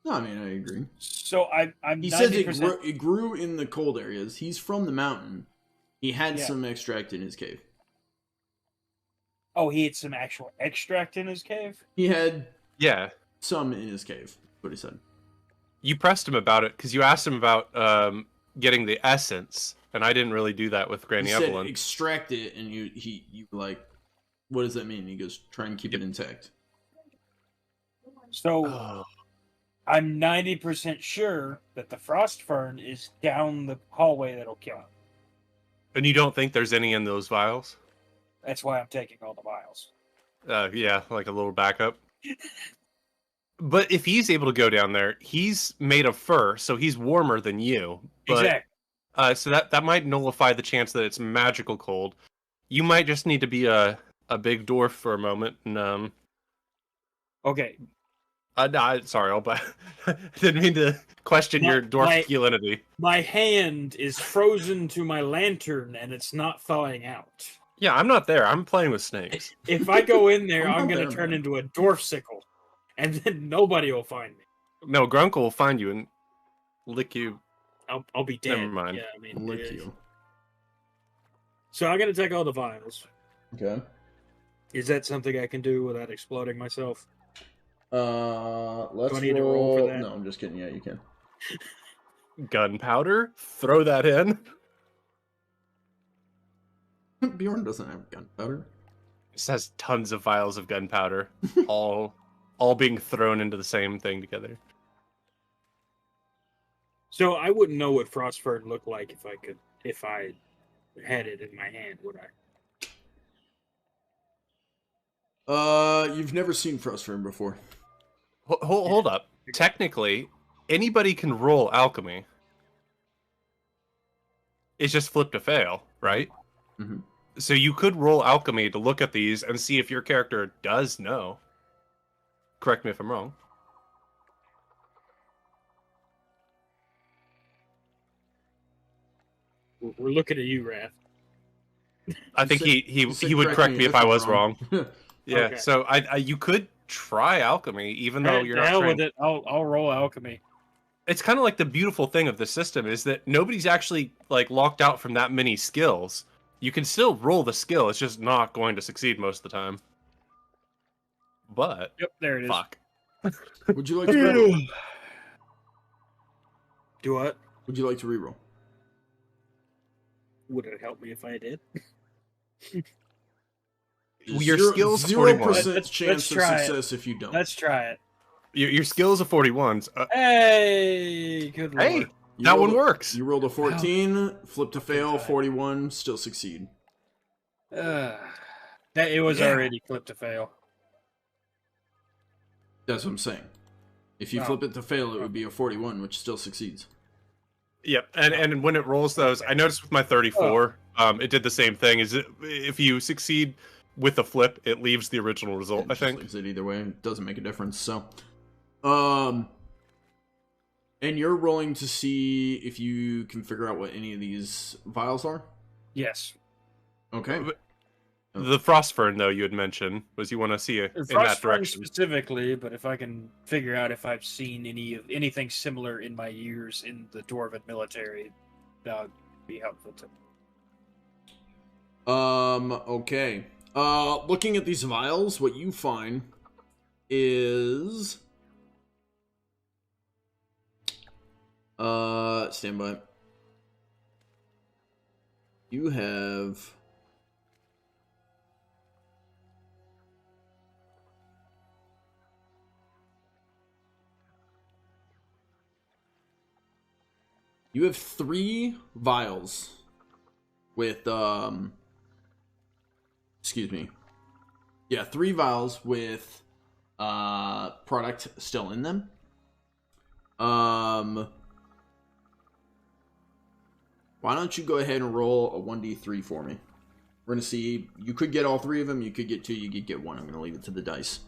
No, I mean I agree. So I'm He 90%... says it grew in the cold areas. He's from the mountain. He had Yeah. some extract in his cave. Oh, he had some actual extract in his cave? He had Yeah, some in his cave. What he said. you pressed him about it because you asked him about getting the essence, and I didn't really do that with Granny He said Evelyn. extract it, and you like, what does that mean? He goes, try and keep it intact. So Oh. I'm 90% sure that the Frostfern is down the hallway that'll kill him. And you don't think there's any in those vials? That's why I'm taking all the vials. Yeah, like a little backup. But if he's able to go down there, he's made of fur, so he's warmer than you. But, Exactly. So that might nullify the chance that it's magical cold. You might just need to be a big dwarf for a moment. And Okay. no, sorry, I didn't mean to question your dwarf masculinity. My hand is frozen to my lantern and it's not thawing out. Yeah, I'm not there. I'm playing with snakes. If I go in there, I'm I'm not going to there, turn man. into a dwarf sickle. And then nobody will find me. No, Grunkle will find you and lick you. I'll be dead. Never mind. Yeah, I mean, Lick yeah. you. So I'm going to take all the vials. Okay. Is that something I can do without exploding myself? Let's Do I need to roll for that? No, I'm just kidding. Yeah, you can. Gunpowder? Throw that in. Bjorn doesn't have gunpowder. This has tons of vials of gunpowder, all being thrown into the same thing together. So I wouldn't know what Frostfern looked like if I had it in my hand, would I? You've never seen Frostfern before. Hold up. Technically, anybody can roll alchemy. It's just flip to fail, right? Mm-hmm. So you could roll alchemy to look at these and see if your character does know. Correct me if I'm wrong. We're looking at you, Raph. I think You said he would correct me if I was wrong. Yeah. Yeah, Okay. so I you could try alchemy even though you're the not hell trained. with it. I'll roll alchemy. It's kind of like the beautiful thing of the system is that nobody's actually like locked out from that many skills. You can still roll the skill, it's just not going to succeed most of the time. But Yep, there it is. fuck. Would you like to reroll? Do what? Would you like to reroll? Would it help me if I did? Your skill's 41. 0% Let's chance of try it. success if you don't. Let's try it. Your skill's a 41s. Hey, good lord. Hey, You that rolled one works. You rolled a 14, flip to fail, try. 41, still succeed. That it was Yeah. already flipped to fail. That's what I'm saying. If you Oh. flip it to fail, it would be a 41, which still succeeds. Yep, and when it rolls those, I noticed with my 34, it did the same thing. Is it if you succeed with the flip, it leaves the original result. It I just think. leaves it either way. It doesn't make a difference. So, and you're rolling to see if you can figure out what any of these vials are. Yes. Okay. The Frostfern, though, you had mentioned, was you want to see it in that Frostfern direction. specifically, but if I can figure out if I've seen anything similar in my years in the Dwarven military, that would be helpful to me. Okay. Looking at these vials, what you find is Stand by. You have... You have 3 vials with, excuse me. Yeah, 3 vials with, product still in them. Why don't you go ahead and roll a 1d3 for me? We're going to see, you could get all 3 of them, you could get 2, you could get 1. I'm going to leave it to the dice.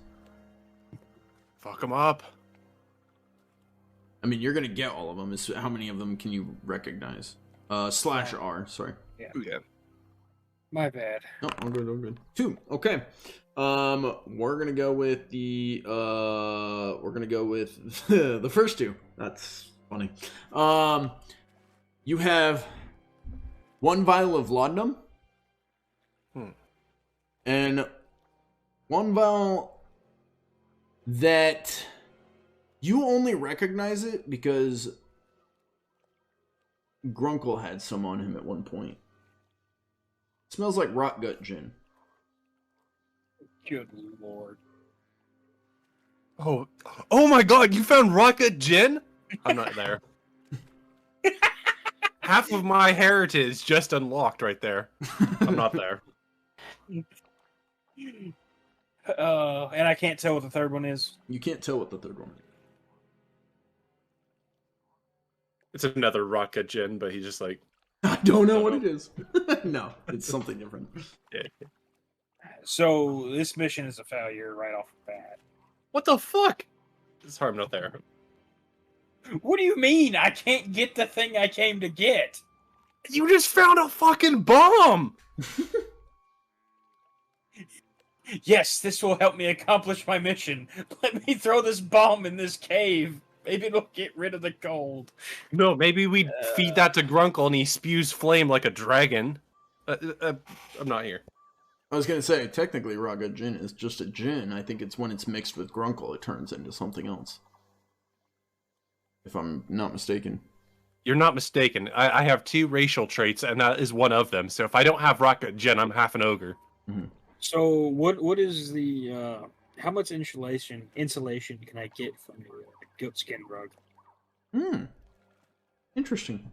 Fuck them up. I mean, you're going to get all of them. It's how many of them can you recognize? Slash R, sorry. Yeah. My bad. No, all good, all good. 2, okay. We're going to go with the, the first 2. That's funny. You have 1 vial of laudanum. And 1 vial that you only recognize it because Grunkle had some on him at one point. It smells like rot gut gin. Good lord. Oh my god, you found rocket gin? I'm not there. Half of my heritage just unlocked right there. I'm not there. And I can't tell what the third one is. You can't tell what the third one is. It's another rocket gin, but he's just like... I don't know what it is. No, it's something different. Yeah. So this mission is a failure right off the bat. What the fuck? Sorry, I'm not there. What do you mean? I can't get the thing I came to get. You just found a fucking bomb! Yes, this will help me accomplish my mission. Let me throw this bomb in this cave. Maybe it'll get rid of the cold. No, maybe we feed that to Grunkle and he spews flame like a dragon. I'm not here. I was going to say, technically, Raga Gin is just a gin. I think it's when it's mixed with Grunkle, it turns into something else. If I'm not mistaken. You're not mistaken. I have 2 racial traits, and that is one of them. So if I don't have rocket gin, I'm half an ogre. Mm-hmm. So what is the how much insulation can I get from your goat skin rug? Interesting.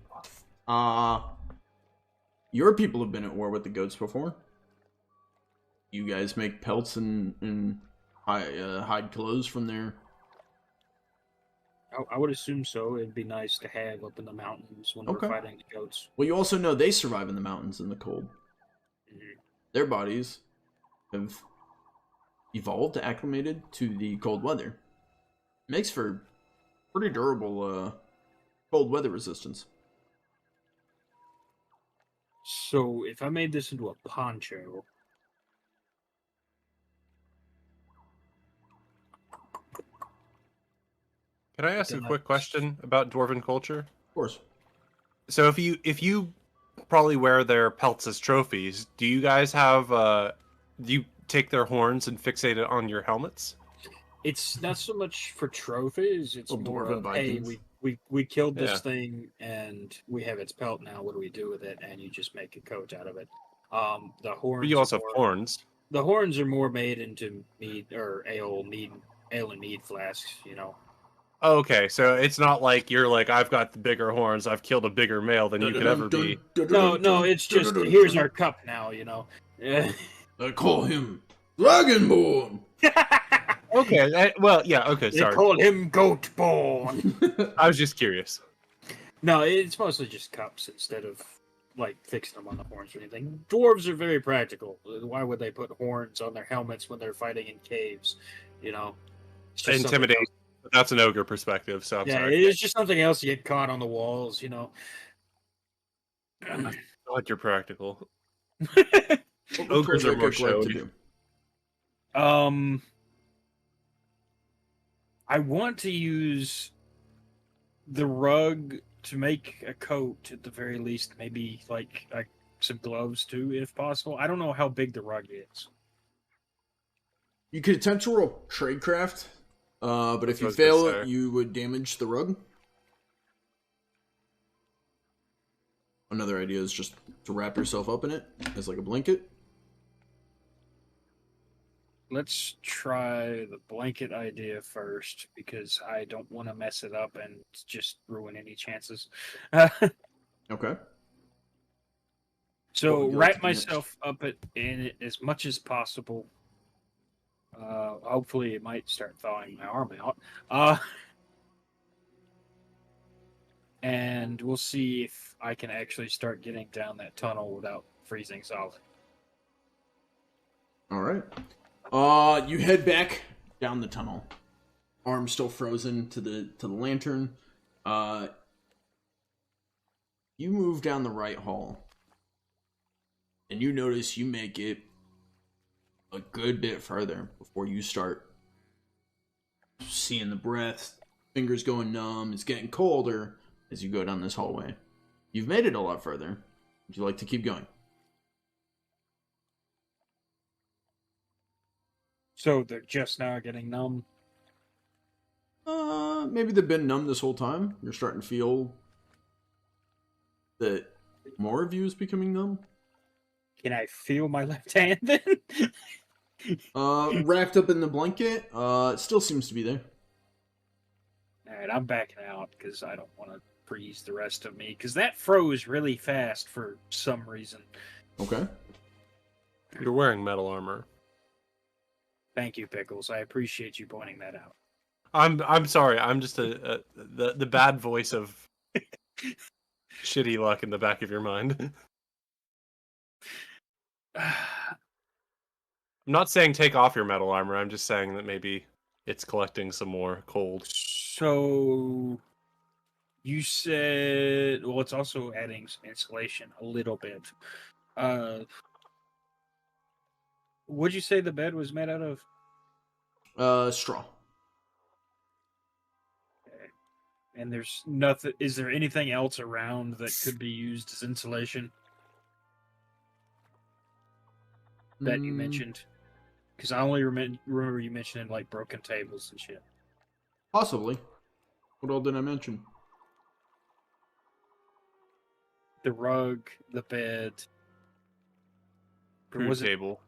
Your people have been at war with the goats before. You guys make pelts and hide clothes from there. I would assume so. It'd be nice to have up in the mountains when we're fighting the goats. Well, you also know they survive in the mountains in the cold. Mm-hmm. Their bodies have evolved, acclimated to the cold weather. Makes for pretty durable cold weather resistance. So if I made this into a poncho... Can I ask a quick question about dwarven culture? Of course. So if you probably wear their pelts as trophies, do you guys have do you take their horns and fixate it on your helmets? It's not so much for trophies. It's more dwarven of, hey, Vikings. we killed this thing and we have its pelt now. What do we do with it? And you just make a coat out of it. The horns. But you also have horns. The horns are more made into mead or ale and mead flasks. You know. Okay, so it's not like you're like, I've got the bigger horns, I've killed a bigger male than you could ever be. No, it's just, here's our cup now, you know. I call him Dragonborn. Okay, well, yeah, okay, sorry. They call him Goatborn. I was just curious. No, it's mostly just cups instead of, like, fixing them on the horns or anything. Dwarves are very practical. Why would they put horns on their helmets when they're fighting in caves, you know? Intimidate. That's an ogre perspective, so I'm sorry. It's just something else you get caught on the walls, you know. God, you're practical. Ogres are more showed. I want to use the rug to make a coat at the very least, maybe like some gloves too, if possible. I don't know how big the rug is. You could attempt to roll tradecraft, but if you fail it, you would damage the rug. Another idea is just to wrap yourself up in it as like a blanket. Let's try the blanket idea first, because I don't want to mess it up and just ruin any chances. Okay. So What would you like wrap to do next? myself up in it as much as possible. Hopefully it might start thawing my arm out. And we'll see if I can actually start getting down that tunnel without freezing solid. All right. You head back down the tunnel. Arm still frozen to the lantern. You move down the right hall. And you notice you make it a good bit further before you start seeing the breath. Fingers going numb. It's getting colder as you go down this hallway. You've made it a lot further. Would you like to keep going? So they're just now getting numb. Maybe they've been numb this whole time. You're starting to feel that more of you is becoming numb. Can I feel my left hand then? Wrapped up in the blanket, it still seems to be there. Alright, I'm backing out because I don't want to freeze the rest of me, because that froze really fast for some reason. Okay. You're wearing metal armor. Thank you, Pickles. I appreciate you pointing that out. I'm sorry. I'm just the bad voice of shitty luck in the back of your mind. I'm not saying take off your metal armor. I'm just saying that maybe it's collecting some more cold. So you said, well, it's also adding some insulation a little bit. What'd you say the bed was made out of? Straw. Okay. And there's nothing. Is there anything else around that could be used as insulation that you mentioned? Because I only remember you mentioning like broken tables and shit. Possibly. What all did I mention? The rug, the bed. Food table.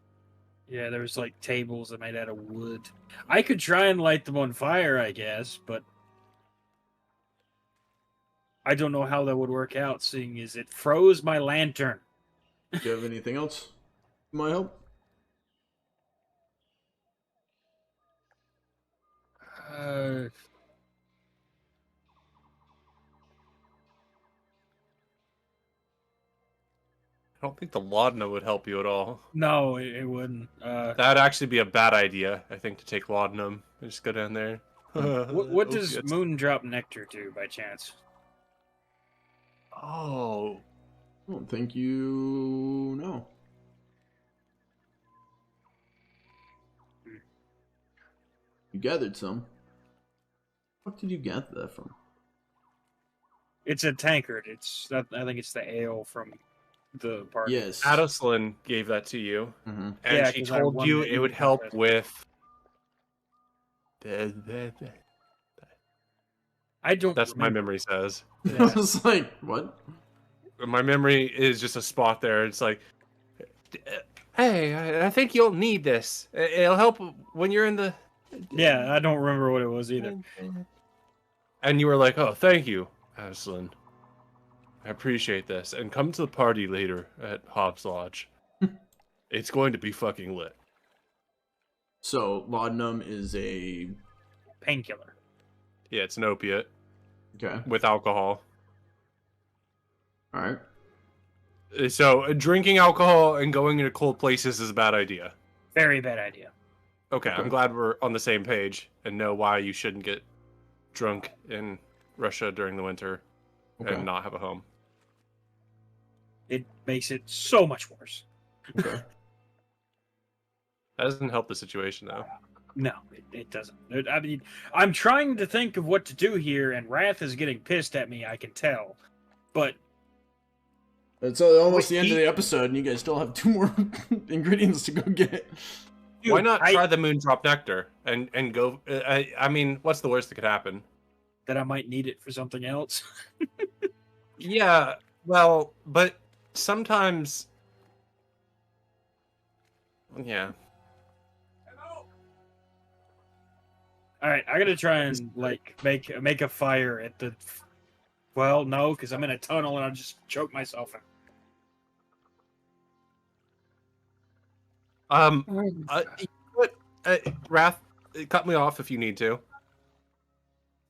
Yeah, there was like tables that made out of wood. I could try and light them on fire, I guess, but I don't know how that would work out, seeing as it froze my lantern. Do you have anything else that might help? I don't think the laudanum would help you at all. No, it wouldn't. That'd actually be a bad idea, I think, to take laudanum and just go down there. What does Moondrop Nectar do, by chance? Oh. I don't think you know. You gathered some. What did you gather that from? It's a tankard. I think it's the ale from the party. Yes. Addison gave that to you, Mm-hmm. and Yeah, she 'cause I told won you the it would eating help contest. with... I don't. That's what my remember. memory says. I was like, what? My memory is just a spot there. It's like, hey, I think you'll need this. It'll help when you're in the... Yeah, I don't remember what it was either. And you were like, oh, thank you, Aslan. I appreciate this. And come to the party later at Hobbs Lodge. It's going to be fucking lit. So, laudanum is a... Painkiller. Yeah, it's an opiate Okay. with alcohol. Alright. So, drinking alcohol and going into cold places is a bad idea. Very bad idea. Okay, I'm glad we're on the same page and know why you shouldn't get drunk in Russia during the winter and not have a home. It makes it so much worse. Okay. That doesn't help the situation, though. No, it doesn't. I mean, I'm trying to think of what to do here, and Wrath is getting pissed at me, I can tell. But It's almost the end of the episode, and you guys still have 2 more ingredients to go get. dude, Why not try the Moondrop Nectar and go... I mean, what's the worst that could happen? that I might need it for something else? Yeah, Well, but sometimes, yeah. All right, I gotta try and like make a fire at the. Well, no, because I'm in a tunnel and I'll just choke myself out. But Wrath, cut me off if you need to.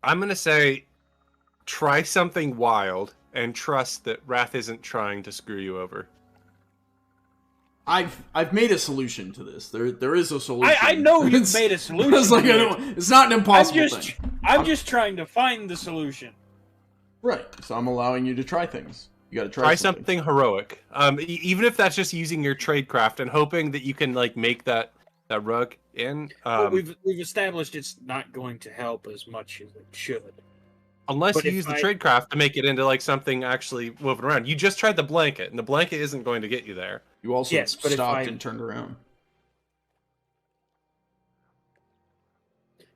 I'm gonna say, try something wild and trust that Wrath isn't trying to screw you over. I've made a solution to this. There is a solution. I know you've made a solution. It's like it's not an impossible thing. I'm just trying to find the solution. Right. So I'm allowing you to try things. You got to Try something heroic. Even if that's just using your tradecraft and hoping that you can like make that rug in. Well, we've established it's not going to help as much as it should. Unless you use the tradecraft to make it into like something actually woven around. You just tried the blanket, and the blanket isn't going to get you there. You also stopped and turned around.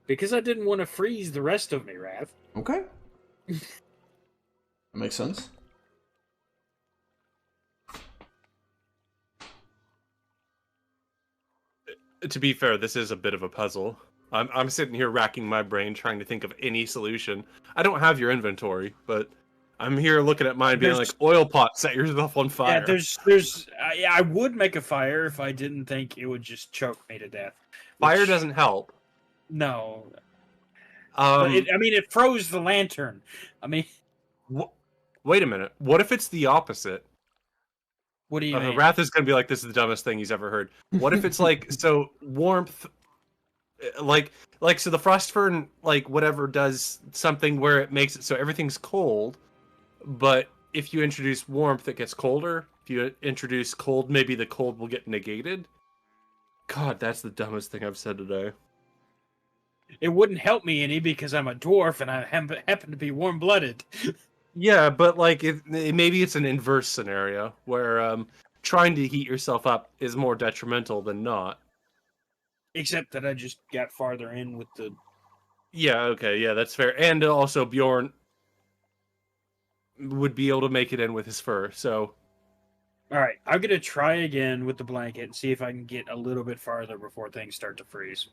Because I didn't want to freeze the rest of me, Rav. Okay. That makes sense. To be fair, this is a bit of a puzzle. I'm sitting here racking my brain trying to think of any solution. I don't have your inventory, but I'm here looking at mine being like, oil pot, set yourself on fire. Yeah, I would make a fire if I didn't think it would just choke me to death. Fire doesn't help. No. It froze the lantern. I mean... Wait a minute. What if it's the opposite? What do you mean? Wrath is going to be like, this is the dumbest thing he's ever heard. What if it's like, so warmth... Like so the Frostfern, like, whatever, does something where it makes it so everything's cold, but if you introduce warmth, it gets colder. If you introduce cold, maybe the cold will get negated. God, that's the dumbest thing I've said today. It wouldn't help me any because I'm a dwarf and I happen to be warm-blooded. Yeah, but like, maybe it's an inverse scenario where trying to heat yourself up is more detrimental than not. Except that I just got farther in with the... Yeah, okay, yeah, that's fair. And also Bjoern would be able to make it in with his fur, so... Alright, I'm gonna try again with the blanket and see if I can get a little bit farther before things start to freeze.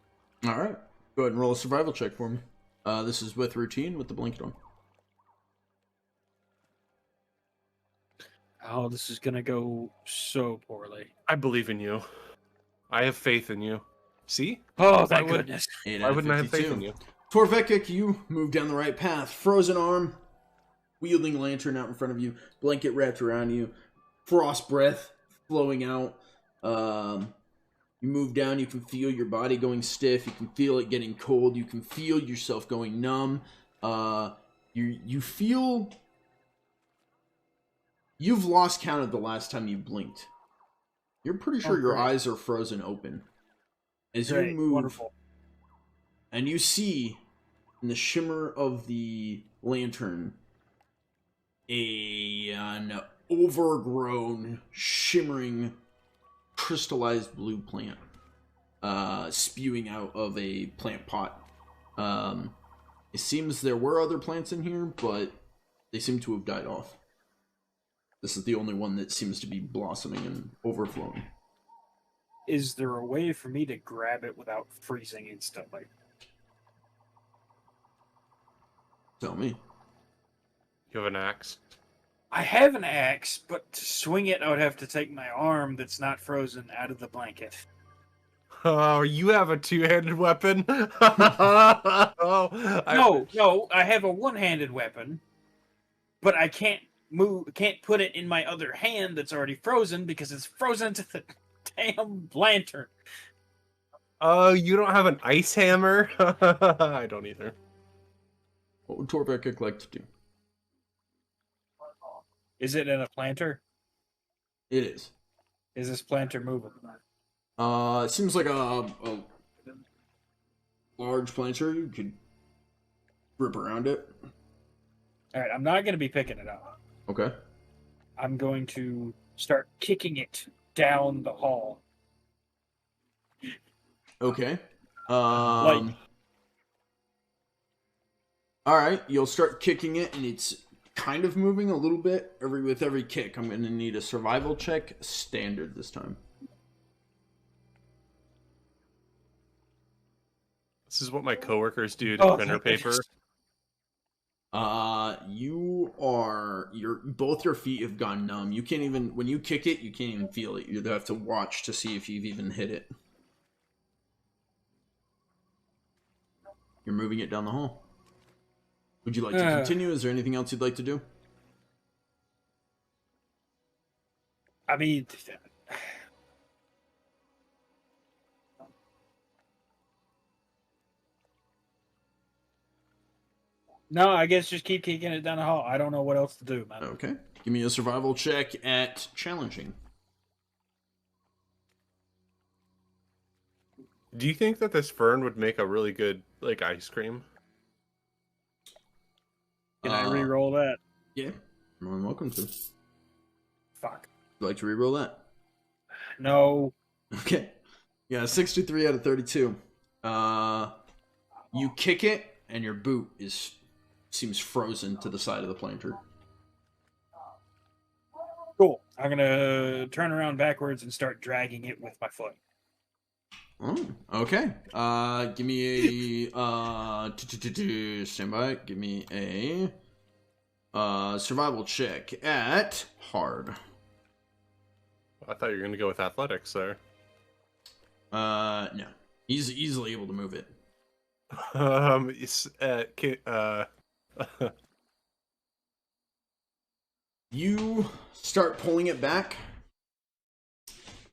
Alright, go ahead and roll a survival check for me. This is with routine, with the blanket on. Oh, this is gonna go so poorly. I believe in you. I have faith in you. See? Oh, thank goodness. Why wouldn't I have faith in you? Torvekek, you move down the right path. Frozen arm, wielding lantern out in front of you, blanket wrapped around you, frost breath flowing out. You move down, you can feel your body going stiff, you can feel it getting cold, you can feel yourself going numb. You feel... You've lost count of the last time you blinked. You're pretty sure your eyes are frozen open. As you move, wonderful. And you see, in the shimmer of the lantern, an overgrown, shimmering, crystallized blue plant spewing out of a plant pot. It seems there were other plants in here, but they seem to have died off. This is the only one that seems to be blossoming and overflowing. Is there a way for me to grab it without freezing instantly? Tell me. You have an axe? I have an axe, but to swing it, I would have to take my arm that's not frozen out of the blanket. Oh, you have a two-handed weapon? No, I have a one-handed weapon, but I can't put it in my other hand that's already frozen because it's frozen to the damn lantern. Oh, you don't have an ice hammer? I don't either. What would Torvekek like to do? Is it in a planter? It is. Is this planter moving? It seems like a large planter. You could grip around it. Alright, I'm not going to be picking it up. Okay. I'm going to start kicking it down the hall. Okay. Like... Alright, you'll start kicking it, and it's kind of moving a little bit with every kick. I'm going to need a survival check, standard this time. This is what my coworkers do to printer paper. Both your feet have gone numb. You can't even, when you kick it, you can't even feel it. You have to watch to see if you've even hit it. You're moving it down the hall. Would you like to continue? Is there anything else you'd like to do? I mean, no, I guess just keep kicking it down the hall. I don't know what else to do, man. Okay. Give me a survival check at challenging. Do you think that this fern would make a really good, like, ice cream? Can I re-roll that? Yeah. You're more than welcome to. Fuck. Would you like to re-roll that? No. Okay. Yeah, 63 out of 32. You kick it, and your boot seems frozen to the side of the planter. Cool. I'm gonna turn around backwards and start dragging it with my foot. Oh, okay. Give me a stand by. Give me a survival check at hard. I thought you were gonna go with athletics there. No. He's easily able to move it. You start pulling it back,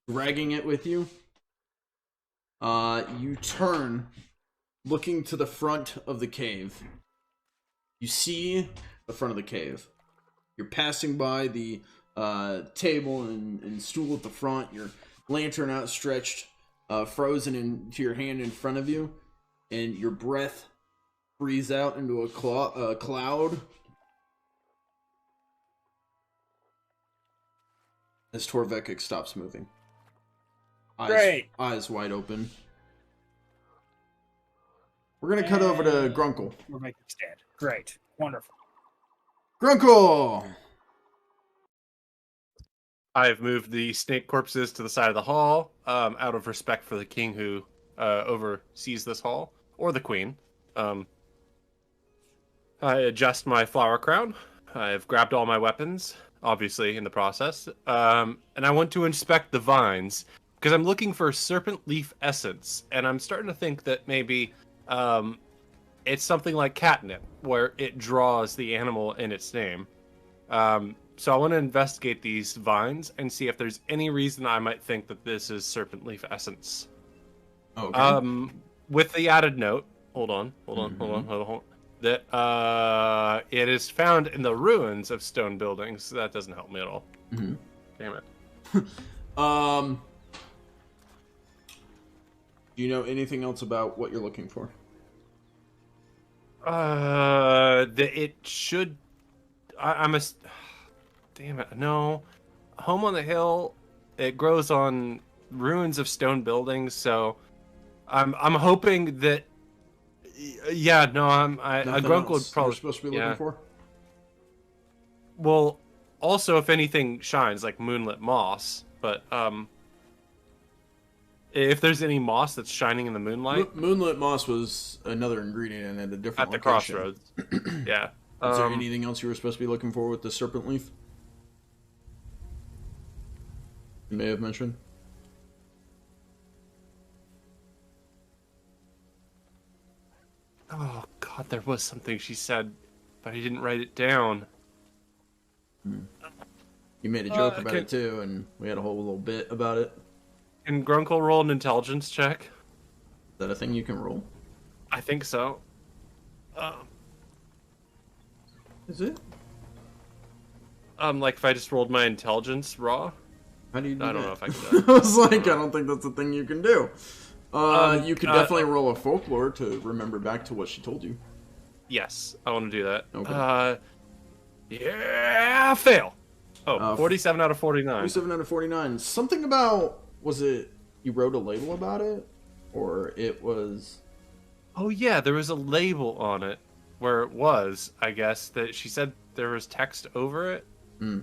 dragging it with you. You turn, looking to the front of the cave. You see the front of the cave. You're passing by the table and stool at the front. Your lantern outstretched, frozen into your hand in front of you, and your breath breathes out into a cloud. As Torvekek stops moving. Eyes wide open. We're going to cut over to Grunkle. We're making a stand. Great. Wonderful. Grunkle! I've moved the snake corpses to the side of the hall, out of respect for the king who oversees this hall, or the queen. I adjust my flower crown. I've grabbed all my weapons, obviously, in the process. And I want to inspect the vines, because I'm looking for Serpentleaf essence, and I'm starting to think that maybe it's something like catnip, where it draws the animal in its name. So I want to investigate these vines and see if there's any reason I might think that this is Serpentleaf essence. Okay. With the added note, hold on, that it is found in the ruins of stone buildings. So that doesn't help me at all. Mm-hmm. Damn it. Do you know anything else about what you're looking for? It should. I'm a. Damn it! No, home on the hill. It grows on ruins of stone buildings. So, I'm hoping that. Yeah, no, a Grunkle would probably. You're supposed to be looking for. Well, also if anything shines, like moonlit moss, but if there's any moss that's shining in the moonlight. Moonlit moss was another ingredient at a different at the location. crossroads. Yeah. Is there anything else you were supposed to be looking for with the Serpentleaf? You may have mentioned. Oh God, there was something she said, but I didn't write it down. You made a joke about it too, and we had a whole little bit about it. Can Grunkle roll an intelligence check? Is that a thing you can roll? I think so. Is it? Like if I just rolled my intelligence raw. How do you do I that? don't know if I can. I was like, I don't think that's a thing you can do. You could definitely roll a folklore to remember back to what she told you. Yes, I want to do that. Okay. Yeah, fail. 47 out of 49. 47 out of 49. Something about, was it, you wrote a label about it? Or it was... Oh yeah, there was a label on it. where it was, I guess, that she said there was text over it. Hmm.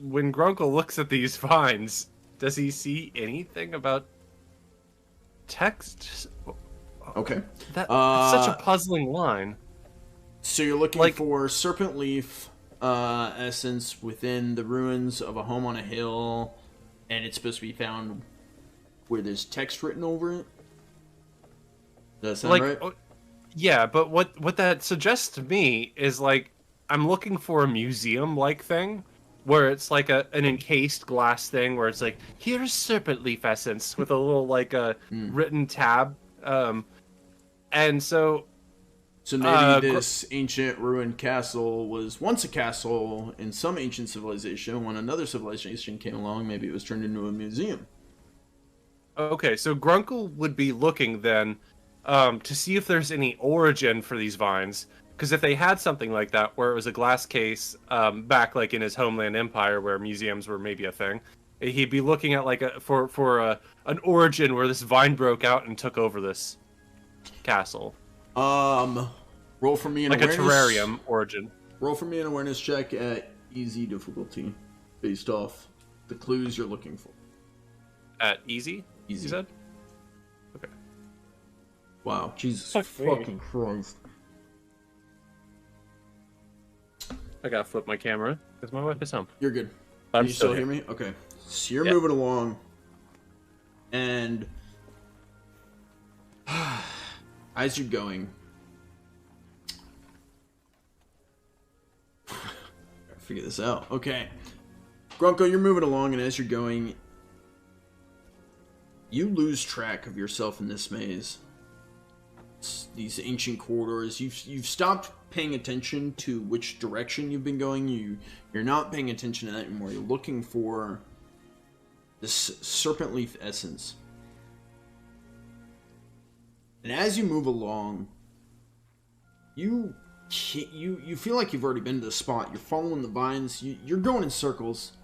When Grunkle looks at these vines, does he see anything about text? Okay. That's such a puzzling line. So you're looking Like- for Serpentleaf essence within the ruins of a home on a hill, and it's supposed to be found where there's text written over it? Does that sound right? Yeah, but what that suggests to me is like I'm looking for a museum-like thing where it's like an encased glass thing where it's like, here's Serpentleaf essence with a little like a written tab. And so maybe this ancient ruined castle was once a castle in some ancient civilization. When another civilization came along, maybe it was turned into a museum. Okay, so Grunkle would be looking then to see if there's any origin for these vines. Because if they had something like that, where it was a glass case back like in his homeland empire, where museums were maybe a thing, he'd be looking at like for an origin where this vine broke out and took over this castle. Roll for me an like awareness. A terrarium origin. Roll for me an awareness check at easy difficulty, based off the clues you're looking for. At easy? Easy. You said? Okay. Wow, Jesus Fuck me. fucking Christ. I gotta flip my camera because my wife is home. You're good. I'm Can you still here. hear me? Okay. So you're Yeah. moving along, and as you're going, gotta figure this out. Okay, Grunkle, you're moving along, and as you're going, you lose track of yourself in this maze. These ancient corridors. You've stopped paying attention to which direction you've been going. You're not paying attention to that anymore. You're looking for this Serpentleaf essence. And as you move along, you feel like you've already been to the spot. You're following the vines. You're going in circles.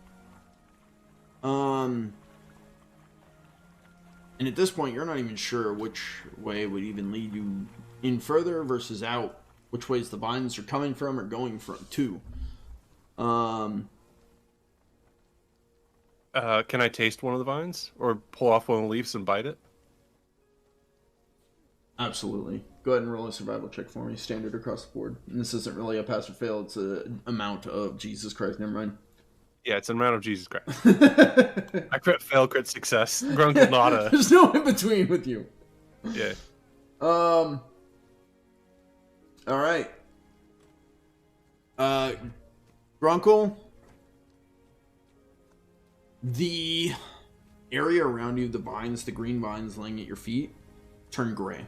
And at this point, you're not even sure which way would even lead you in further versus out. Which ways the vines are coming from or going from to. Can I taste one of the vines? Or pull off one of the leaves and bite it? Absolutely. Go ahead and roll a survival check for me. Standard across the board. And this isn't really a pass or fail. It's an amount of Jesus Christ. Never mind. Yeah, it's an amount of Jesus Christ. I crit fail, crit success. Grunkle nada. There's no in between with you. Yeah. All right. Grunkle, the area around you, the vines, the green vines laying at your feet, turn gray.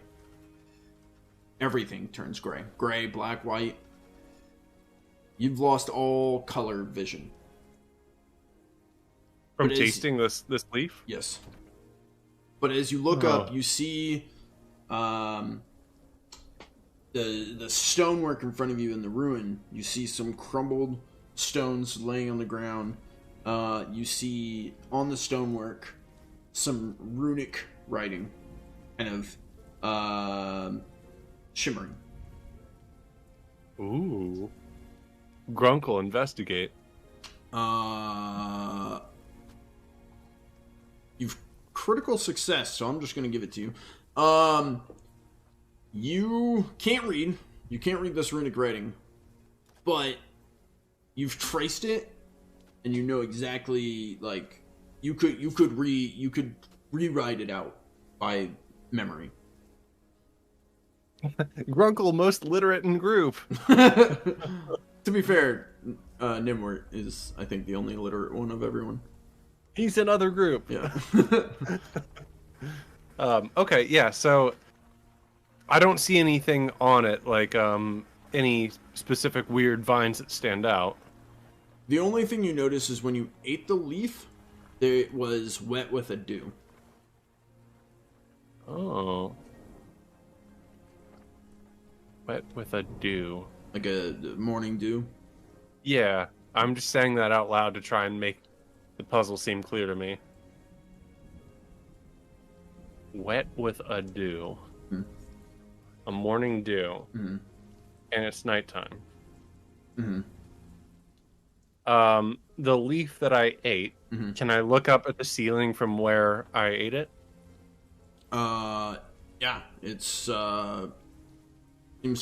Everything turns gray. Gray, black, white. You've lost all color vision. From But is- tasting this leaf? Yes. But as you look up, you see the stonework in front of you in the ruin. You see some crumbled stones laying on the ground. You see on the stonework some runic writing, kind of shimmering. Ooh. Grunkle, investigate. You've critical success, so I'm just going to give it to you. You can't read. You can't read this runic writing, but you've traced it, and you know exactly, like, you could rewrite it out by memory. Grunkle, most literate in group. To be fair, Nimwort is, I think, the only illiterate one of everyone. He's in other group. Yeah. Okay, yeah, so I don't see anything on it, like any specific weird vines that stand out. The only thing you notice is when you ate the leaf, it was wet with a dew. Oh. Wet with a dew. Like a morning dew. Yeah, I'm just saying that out loud to try and make the puzzle seem clear to me. wet with a dew. Mm. A morning dew. Mm-hmm. And it's nighttime. Mm-hmm. The leaf that I ate, Mm-hmm. can I look up at the ceiling from where I ate it? Yeah, it's seems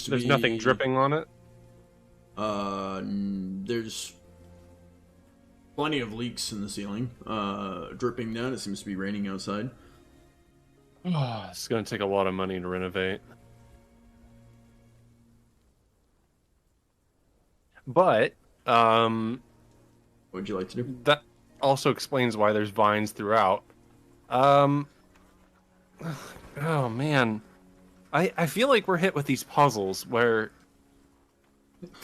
to There's be nothing dripping on it? There's plenty of leaks in the ceiling, dripping down. It seems to be raining outside. Oh, it's going to take a lot of money to renovate. But, What would you like to do? that also explains why there's vines throughout. Oh, man. I feel like we're hit with these puzzles where...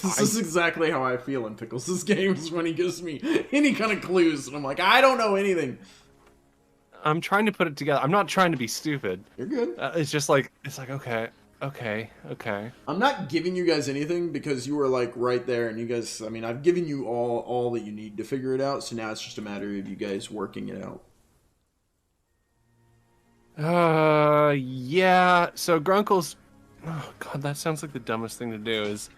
This is exactly how I feel in Pickles' games when he gives me any kind of clues, and I'm like, I don't know anything. I'm trying to put it together. I'm not trying to be stupid. You're good. It's just like, okay. I'm not giving you guys anything because you were like right there, and you guys, I mean, I've given you all that you need to figure it out, so now it's just a matter of you guys working it out. Yeah. So Grunkle's... Oh, God, that sounds like the dumbest thing to do. Is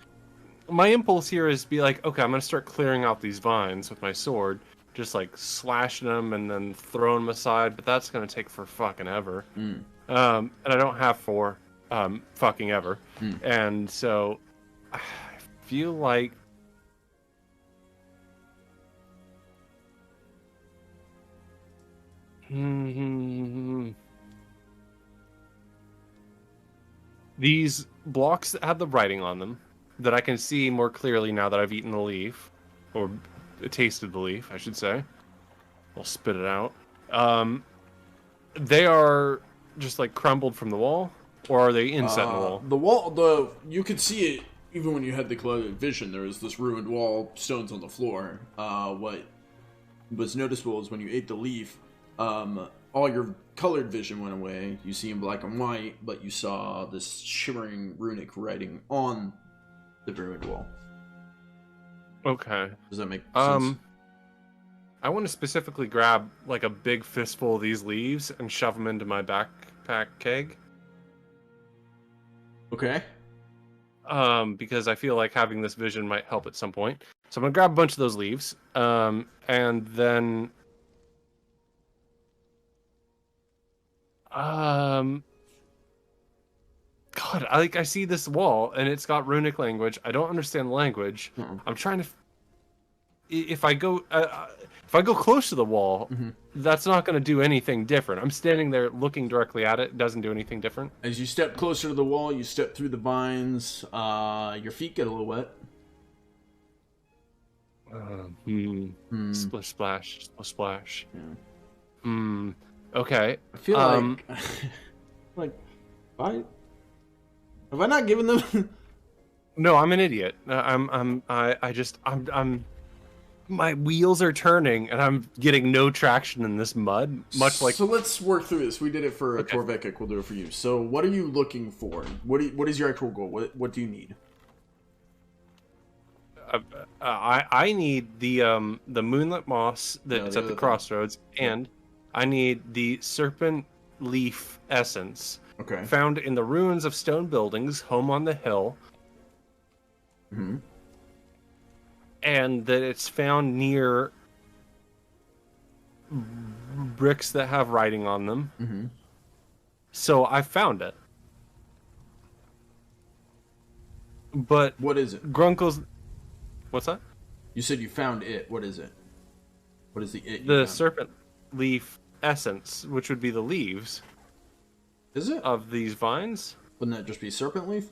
my impulse here is be like, okay, I'm going to start clearing out these vines with my sword. Just, like, slashing them and then throwing them aside, but that's going to take for fucking ever. Mm. And I don't have for fucking ever. Mm. And so I feel like... These blocks that have the writing on them, that I can see more clearly now that I've eaten the leaf, or tasted the leaf, I should say. I'll spit it out. They are just like crumbled from the wall, or are they inset in the wall? You could see it even when you had the clouded vision. There was this ruined wall, stones on the floor. What was noticeable is when you ate the leaf, all your colored vision went away. You see in black and white, but you saw this shimmering runic writing on the ruined wall. Okay. Does that make sense? I want to specifically grab like a big fistful of these leaves and shove them into my backpack keg. Okay. Because I feel like having this vision might help at some point. So I'm gonna grab a bunch of those leaves, and then, God, I see this wall and it's got runic language. I don't understand the language. Uh-uh. I'm trying to. If I go close to the wall, that's not going to do anything different. I'm standing there looking directly at it. It doesn't do anything different. As you step closer to the wall, you step through the vines. Your feet get a little wet. Splish splash, splish splash. Yeah. Okay. I feel like have I not given them? No, I'm an idiot. I'm my wheels are turning and I'm getting no traction in this mud. Much like... So let's work through this. We did it for Okay. Torvekek. We'll do it for you. So what are you looking for? What is your actual goal? What do you need? I need the moonlit moss that's the at the other crossroads, and I need the Serpentleaf essence Okay. found in the ruins of stone buildings, home on the hill, Mm-hmm. and that it's found near bricks that have writing on them. Mm-hmm. So I found it. But What is it? Grunkle's... What's that? You said you found it. What is it? What is the it? The Serpentleaf essence, which would be the leaves Is it? of these vines. Wouldn't that just be Serpentleaf?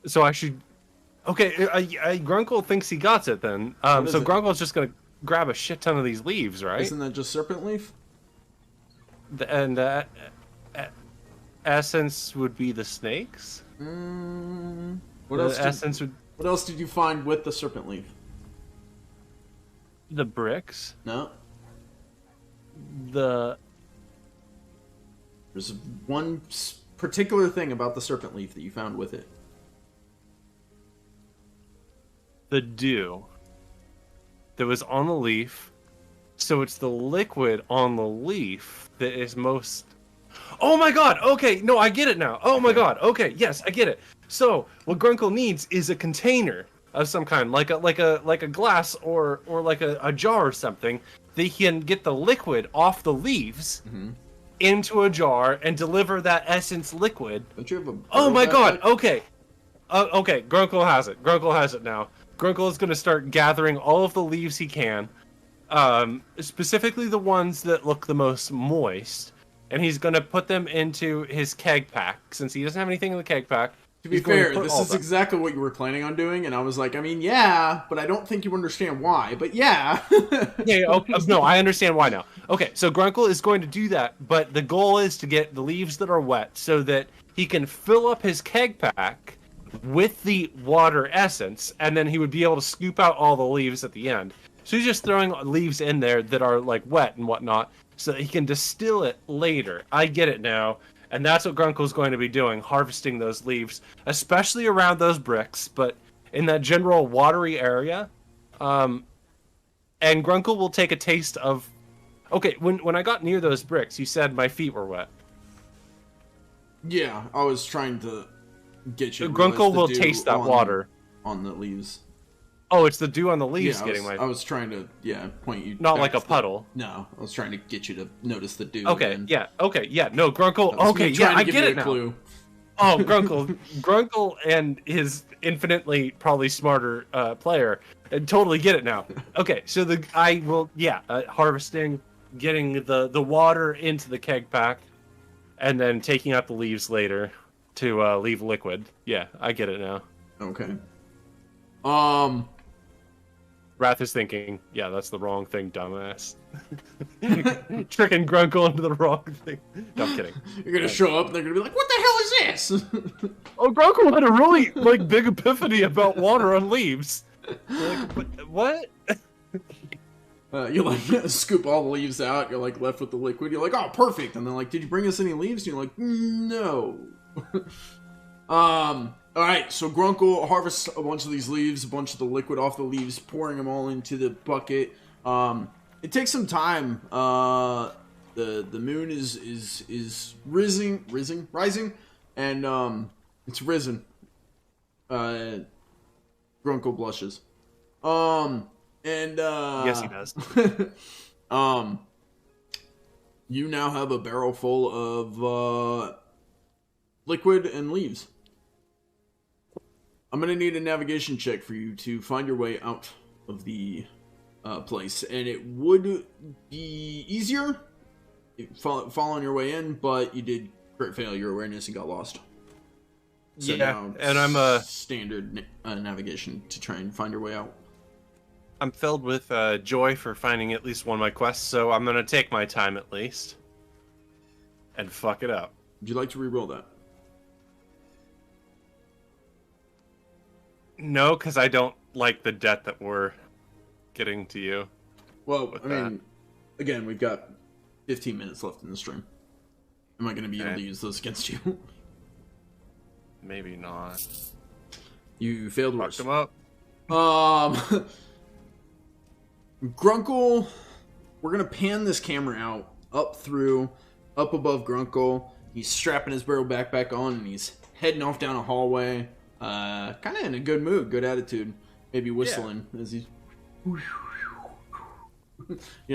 So I should... Okay, Grunkle thinks he got it then. is So it? Grunkle's just going to grab a shit ton of these leaves, right? Isn't that just Serpentleaf? And essence would be the snakes? What The else? essence would... What else did you find with the Serpentleaf? The bricks? No. The... There's one particular thing about the Serpentleaf that you found with it. The dew that was on the leaf So it's the liquid on the leaf that is most... Oh my god! Okay, no, I get it now. Oh my god. Okay, yes, I get it. So what Grunkle needs is a container of some kind, like a glass or like a jar or something, that he can get the liquid off the leaves into a jar and deliver that essence liquid. Don't you have a Oh my god! backpack? Okay, okay. Grunkle has it. Grunkle has it now. Grunkle is going to start gathering all of the leaves he can, specifically the ones that look the most moist. And he's going to put them into his keg pack, since he doesn't have anything in the keg pack. To be fair, this is exactly what you were planning on doing, and I was like, I mean, yeah, but I don't think you understand why, but yeah. Yeah, okay, no, I understand why now. Okay, so Grunkle is going to do that, but the goal is to get the leaves that are wet so that he can fill up his keg pack with the water essence, and then he would be able to scoop out all the leaves at the end. So he's just throwing leaves in there that are like wet and whatnot, so that he can distill it later. I get it now. And that's what Grunkle's going to be doing, harvesting those leaves, especially around those bricks, but in that general watery area. And Grunkle will take a taste of... Okay, when I got near those bricks, you said my feet were wet. Yeah, I was trying to get you to Grunkle will taste that water. On the leaves. Oh, it's the dew on the leaves getting my... I was trying to, point you... Not like a puddle. No, I was trying to get you to notice the dew. Okay, yeah, no, Grunkle... Okay, yeah, I get it now. Clue. Oh, Grunkle and his infinitely probably smarter player totally get it now. Okay, so harvesting, getting the water into the keg pack, and then taking out the leaves later to leave liquid. Yeah, I get it now. Okay. Wrath is thinking, yeah, that's the wrong thing, dumbass. Tricking Grunkle into the wrong thing. No, I'm kidding. You're gonna show up and they're gonna be like, what the hell is this? Oh, Grunkle had a really, big epiphany about water on leaves. Like, what? You, scoop all the leaves out, you're, left with the liquid. You're like, oh, perfect. And then, did you bring us any leaves? And you're like, no. Alright, so Grunkle harvests a bunch of these leaves, a bunch of the liquid off the leaves, pouring them all into the bucket. It takes some time. The moon is rising, and it's risen. Grunkle blushes. Yes, he does. You now have a barrel full of liquid and leaves. I'm going to need a navigation check for you to find your way out of the place. And it would be easier following your way in, but you did crit fail your awareness and got lost. So yeah, and I'm a standard navigation to try and find your way out. I'm filled with joy for finding at least one of my quests, so I'm going to take my time at least. And fuck it up. Would you like to reroll that? No, because I don't like the debt that we're getting to you. Well, I mean, again, we've got 15 minutes left in the stream. Am I going to be able to use those against you? Maybe not. You failed worse. Fucked him up. Grunkle, we're going to pan this camera out, up above Grunkle. He's strapping his barrel backpack on, and he's heading off down a hallway. Kind of in a good mood, good attitude. Maybe whistling as he's,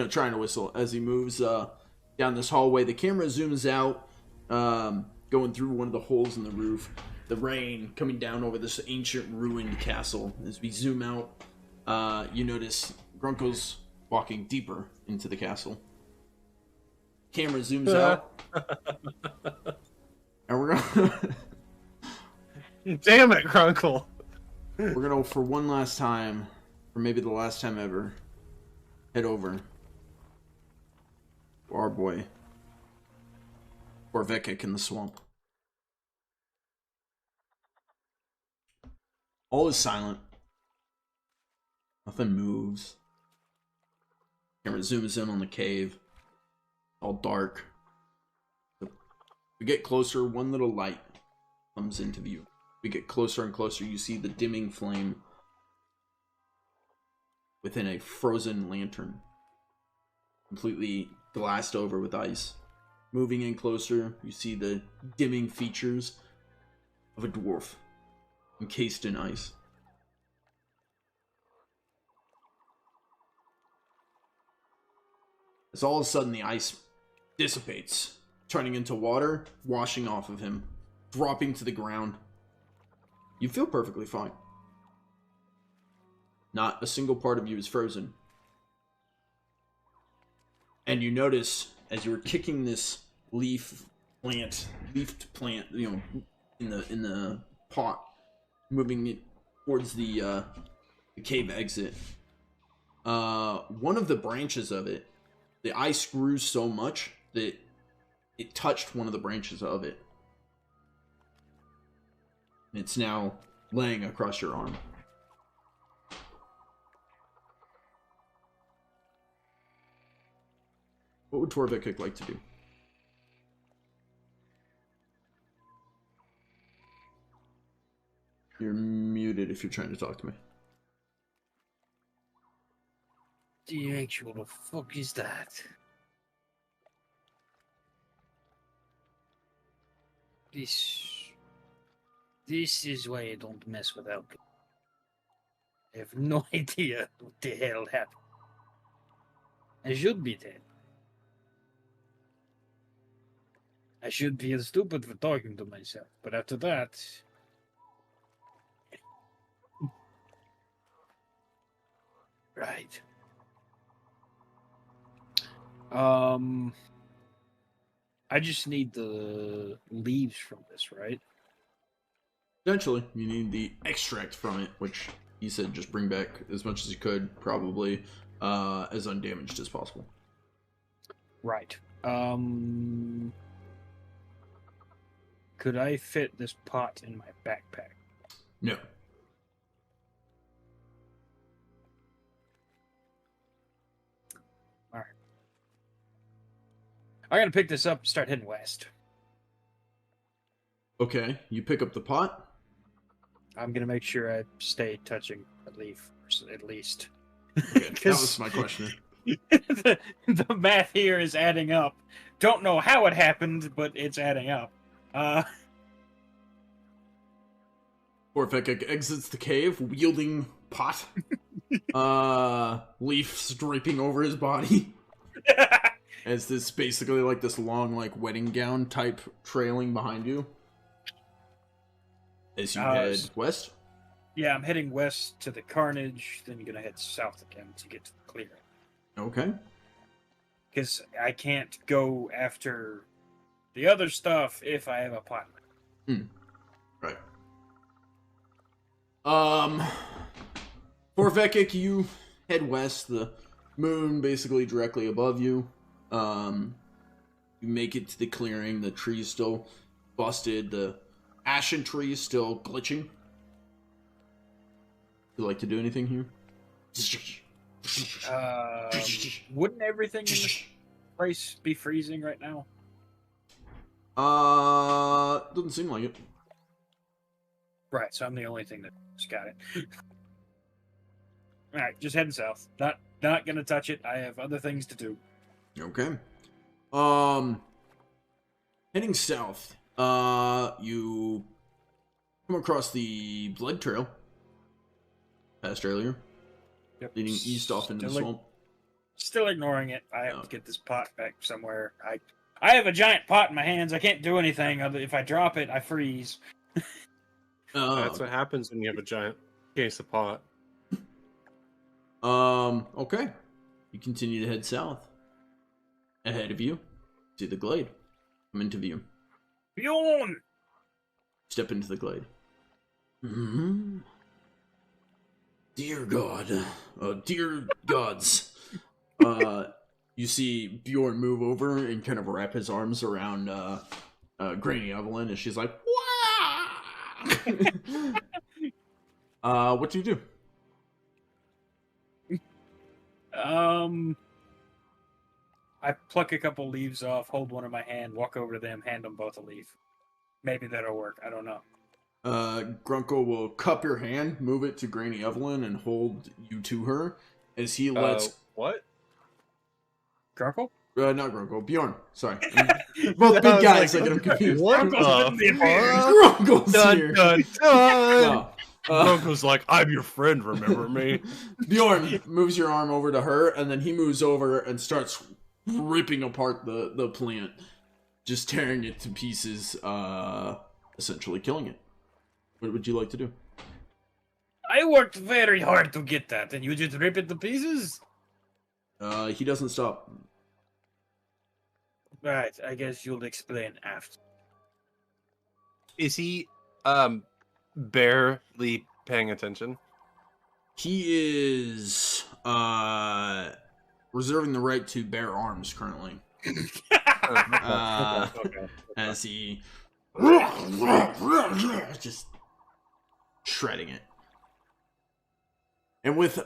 trying to whistle as he moves down this hallway. The camera zooms out, going through one of the holes in the roof. The rain coming down over this ancient ruined castle. As we zoom out, you notice Grunkle's walking deeper into the castle. Camera zooms out, and we're gonna. Damn it, Grunkle. We're gonna, for one last time, or maybe the last time ever, head over to our boy Torvekek in the swamp. All is silent. Nothing moves. Camera zooms in on the cave. All dark. We get closer, one little light comes into view. We get closer and closer, you see the dimming flame within a frozen lantern. completely glassed over with ice. Moving in closer, you see the dimming features of a dwarf encased in ice. As all of a sudden the ice dissipates, turning into water, washing off of him, dropping to the ground. You feel perfectly fine. Not a single part of you is frozen. And you notice, as you were kicking this leafed plant, you know, in the pot, moving it towards the cave exit, one of the branches of it, the ice grew so much that it touched one of the branches of it. And it's now laying across your arm. What would Torvekek like to do? You're muted if you're trying to talk to me. The actual fuck is that? This is why I don't mess with alcohol. I have no idea what the hell happened. I should be dead. I should feel stupid for talking to myself, but after that... Right. I just need the leaves from this, right? Eventually, you need the extract from it, which he said just bring back as much as you could, probably as undamaged as possible. Right. Could I fit this pot in my backpack? No. Alright. I'm gonna pick this up and start heading west. Okay, you pick up the pot. I'm gonna make sure I stay touching a leaf, at least. Okay, that was my question. the math here is adding up. Don't know how it happened, but it's adding up. Torvekek exits the cave, wielding pot. Leaves draping over his body. As this basically like this long like wedding gown type trailing behind you. As you head west? Yeah, I'm heading west to the carnage, then you're gonna head south again to get to the clearing. Okay. Because I can't go after the other stuff if I have a pot. Right. Torvekek, you head west, the moon basically directly above you. You make it to the clearing, the tree's still busted, the ashen tree is still glitching. You like to do anything here? Wouldn't everything in this place be freezing right now? Doesn't seem like it. Right, so I'm the only thing that's got it. Alright, just heading south. Not gonna touch it. I have other things to do. Okay. Heading south, you come across the blood trail passed earlier, leading east off into the swamp. Still ignoring it. I have to get this pot back somewhere. I have a giant pot in my hands. I can't do anything. If I drop it, I freeze. That's what happens when you have a giant case of pot. Okay. You continue to head south. Ahead of you, see the glade. Come into view. Bjoern! Step into the glade. Mm-hmm. Dear God. Dear gods. You see Bjoern move over and kind of wrap his arms around Granny Evelyn, and she's like, "Wah!" What do you do? I pluck a couple leaves off, hold one in my hand, walk over to them, hand them both a leaf. Maybe that'll work. I don't know. Grunkle will cup your hand, move it to Granny Evelyn, and hold you to her as he lets... What? Grunkle? Not Grunkle, Bjorn. Sorry. Both big guys, I get them confused. What Grunkle's Dun, here. dun, dun. Oh, Grunkle's like, I'm your friend, remember me? Bjorn moves your arm over to her, and then he moves over and starts ripping apart the plant, just tearing it to pieces, essentially killing it. What would you like to do? I worked very hard to get that, and you just rip it to pieces? He doesn't stop. Right, I guess you'll explain after. Is he barely paying attention? He is reserving the right to bear arms currently. Okay. As he just shredding it. And with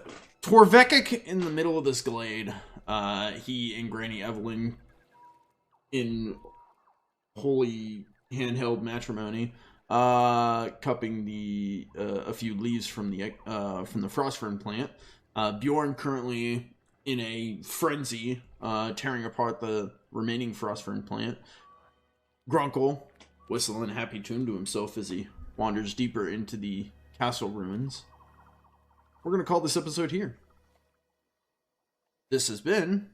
Torvekek in the middle of this glade, he and Granny Evelyn in holy handheld matrimony, cupping a few leaves from the Frostfern plant. Bjoern currently in a frenzy, tearing apart the remaining Frostfern plant. Grunkle whistling a happy tune to himself as he wanders deeper into the castle ruins. We're going to call this episode here. This has been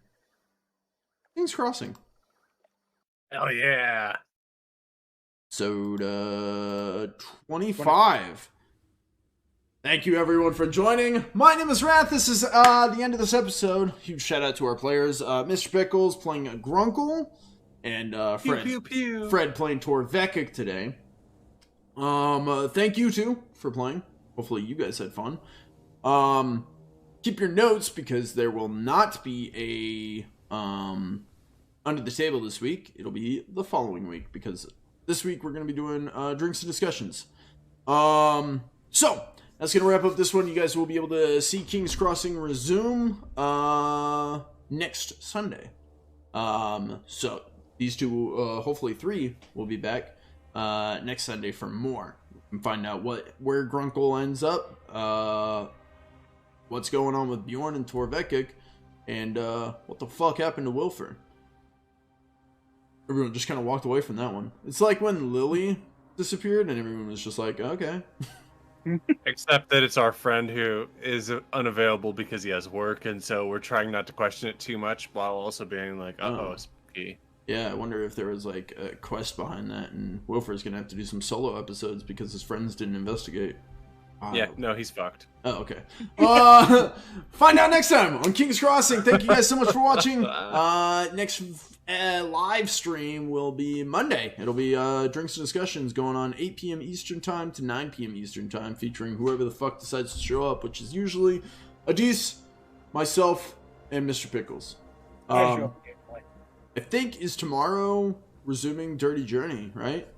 King's Crossing. Hell yeah. Episode 25. Thank you everyone for joining. My name is Wrath. This is the end of this episode. Huge shout out to our players. Mr. Pickles playing Grunkle and Fred. Pew, pew, pew. Fred playing Torvekek today. Thank you two for playing. Hopefully you guys had fun. Keep your notes because there will not be a Under the Table this week. It'll be the following week because this week we're going to be doing drinks and discussions. So that's going to wrap up this one. You guys will be able to see King's Crossing resume next Sunday. So these two, hopefully three, will be back next Sunday for more. And find out where Grunkle ends up, what's going on with Bjoern and Torvekek, and what the fuck happened to Wilfer. Everyone just kind of walked away from that one. It's like when Lily disappeared and everyone was just like, okay. Except that it's our friend who is unavailable because he has work, and so we're trying not to question it too much while also being like, uh-oh, spooky. Yeah, I wonder if there was like a quest behind that, and Wilfer's gonna have to do some solo episodes because his friends didn't investigate. Yeah, no, he's fucked. Oh, okay. Find out next time on King's Crossing. Thank you guys so much for watching. Next live stream will be Monday. It'll be drinks and discussions going on 8 p.m. Eastern Time to 9 p.m. Eastern Time, featuring whoever the fuck decides to show up, which is usually Adis, myself, and Mr. Pickles. I think is tomorrow resuming Dirty Journey, right?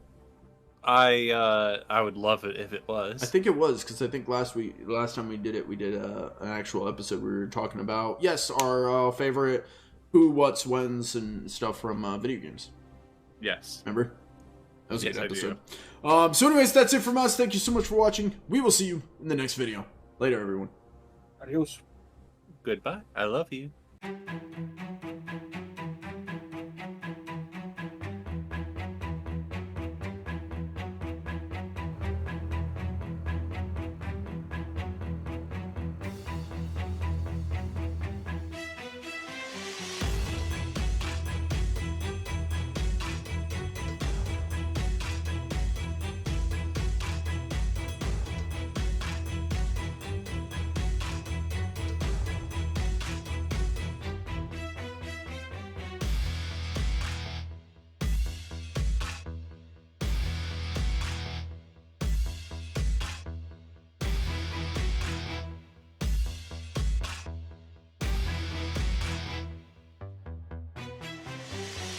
I would love it if it was. I think it was, because I think last time we did it, we did an actual episode where we were talking about, yes, our favorite who, what's, whens, and stuff from video games. Yes. Remember? That was a good I episode. do. So anyways, that's it from us. Thank you so much for watching. We will see you in the next video. Later, everyone. Adios. Goodbye. I love you.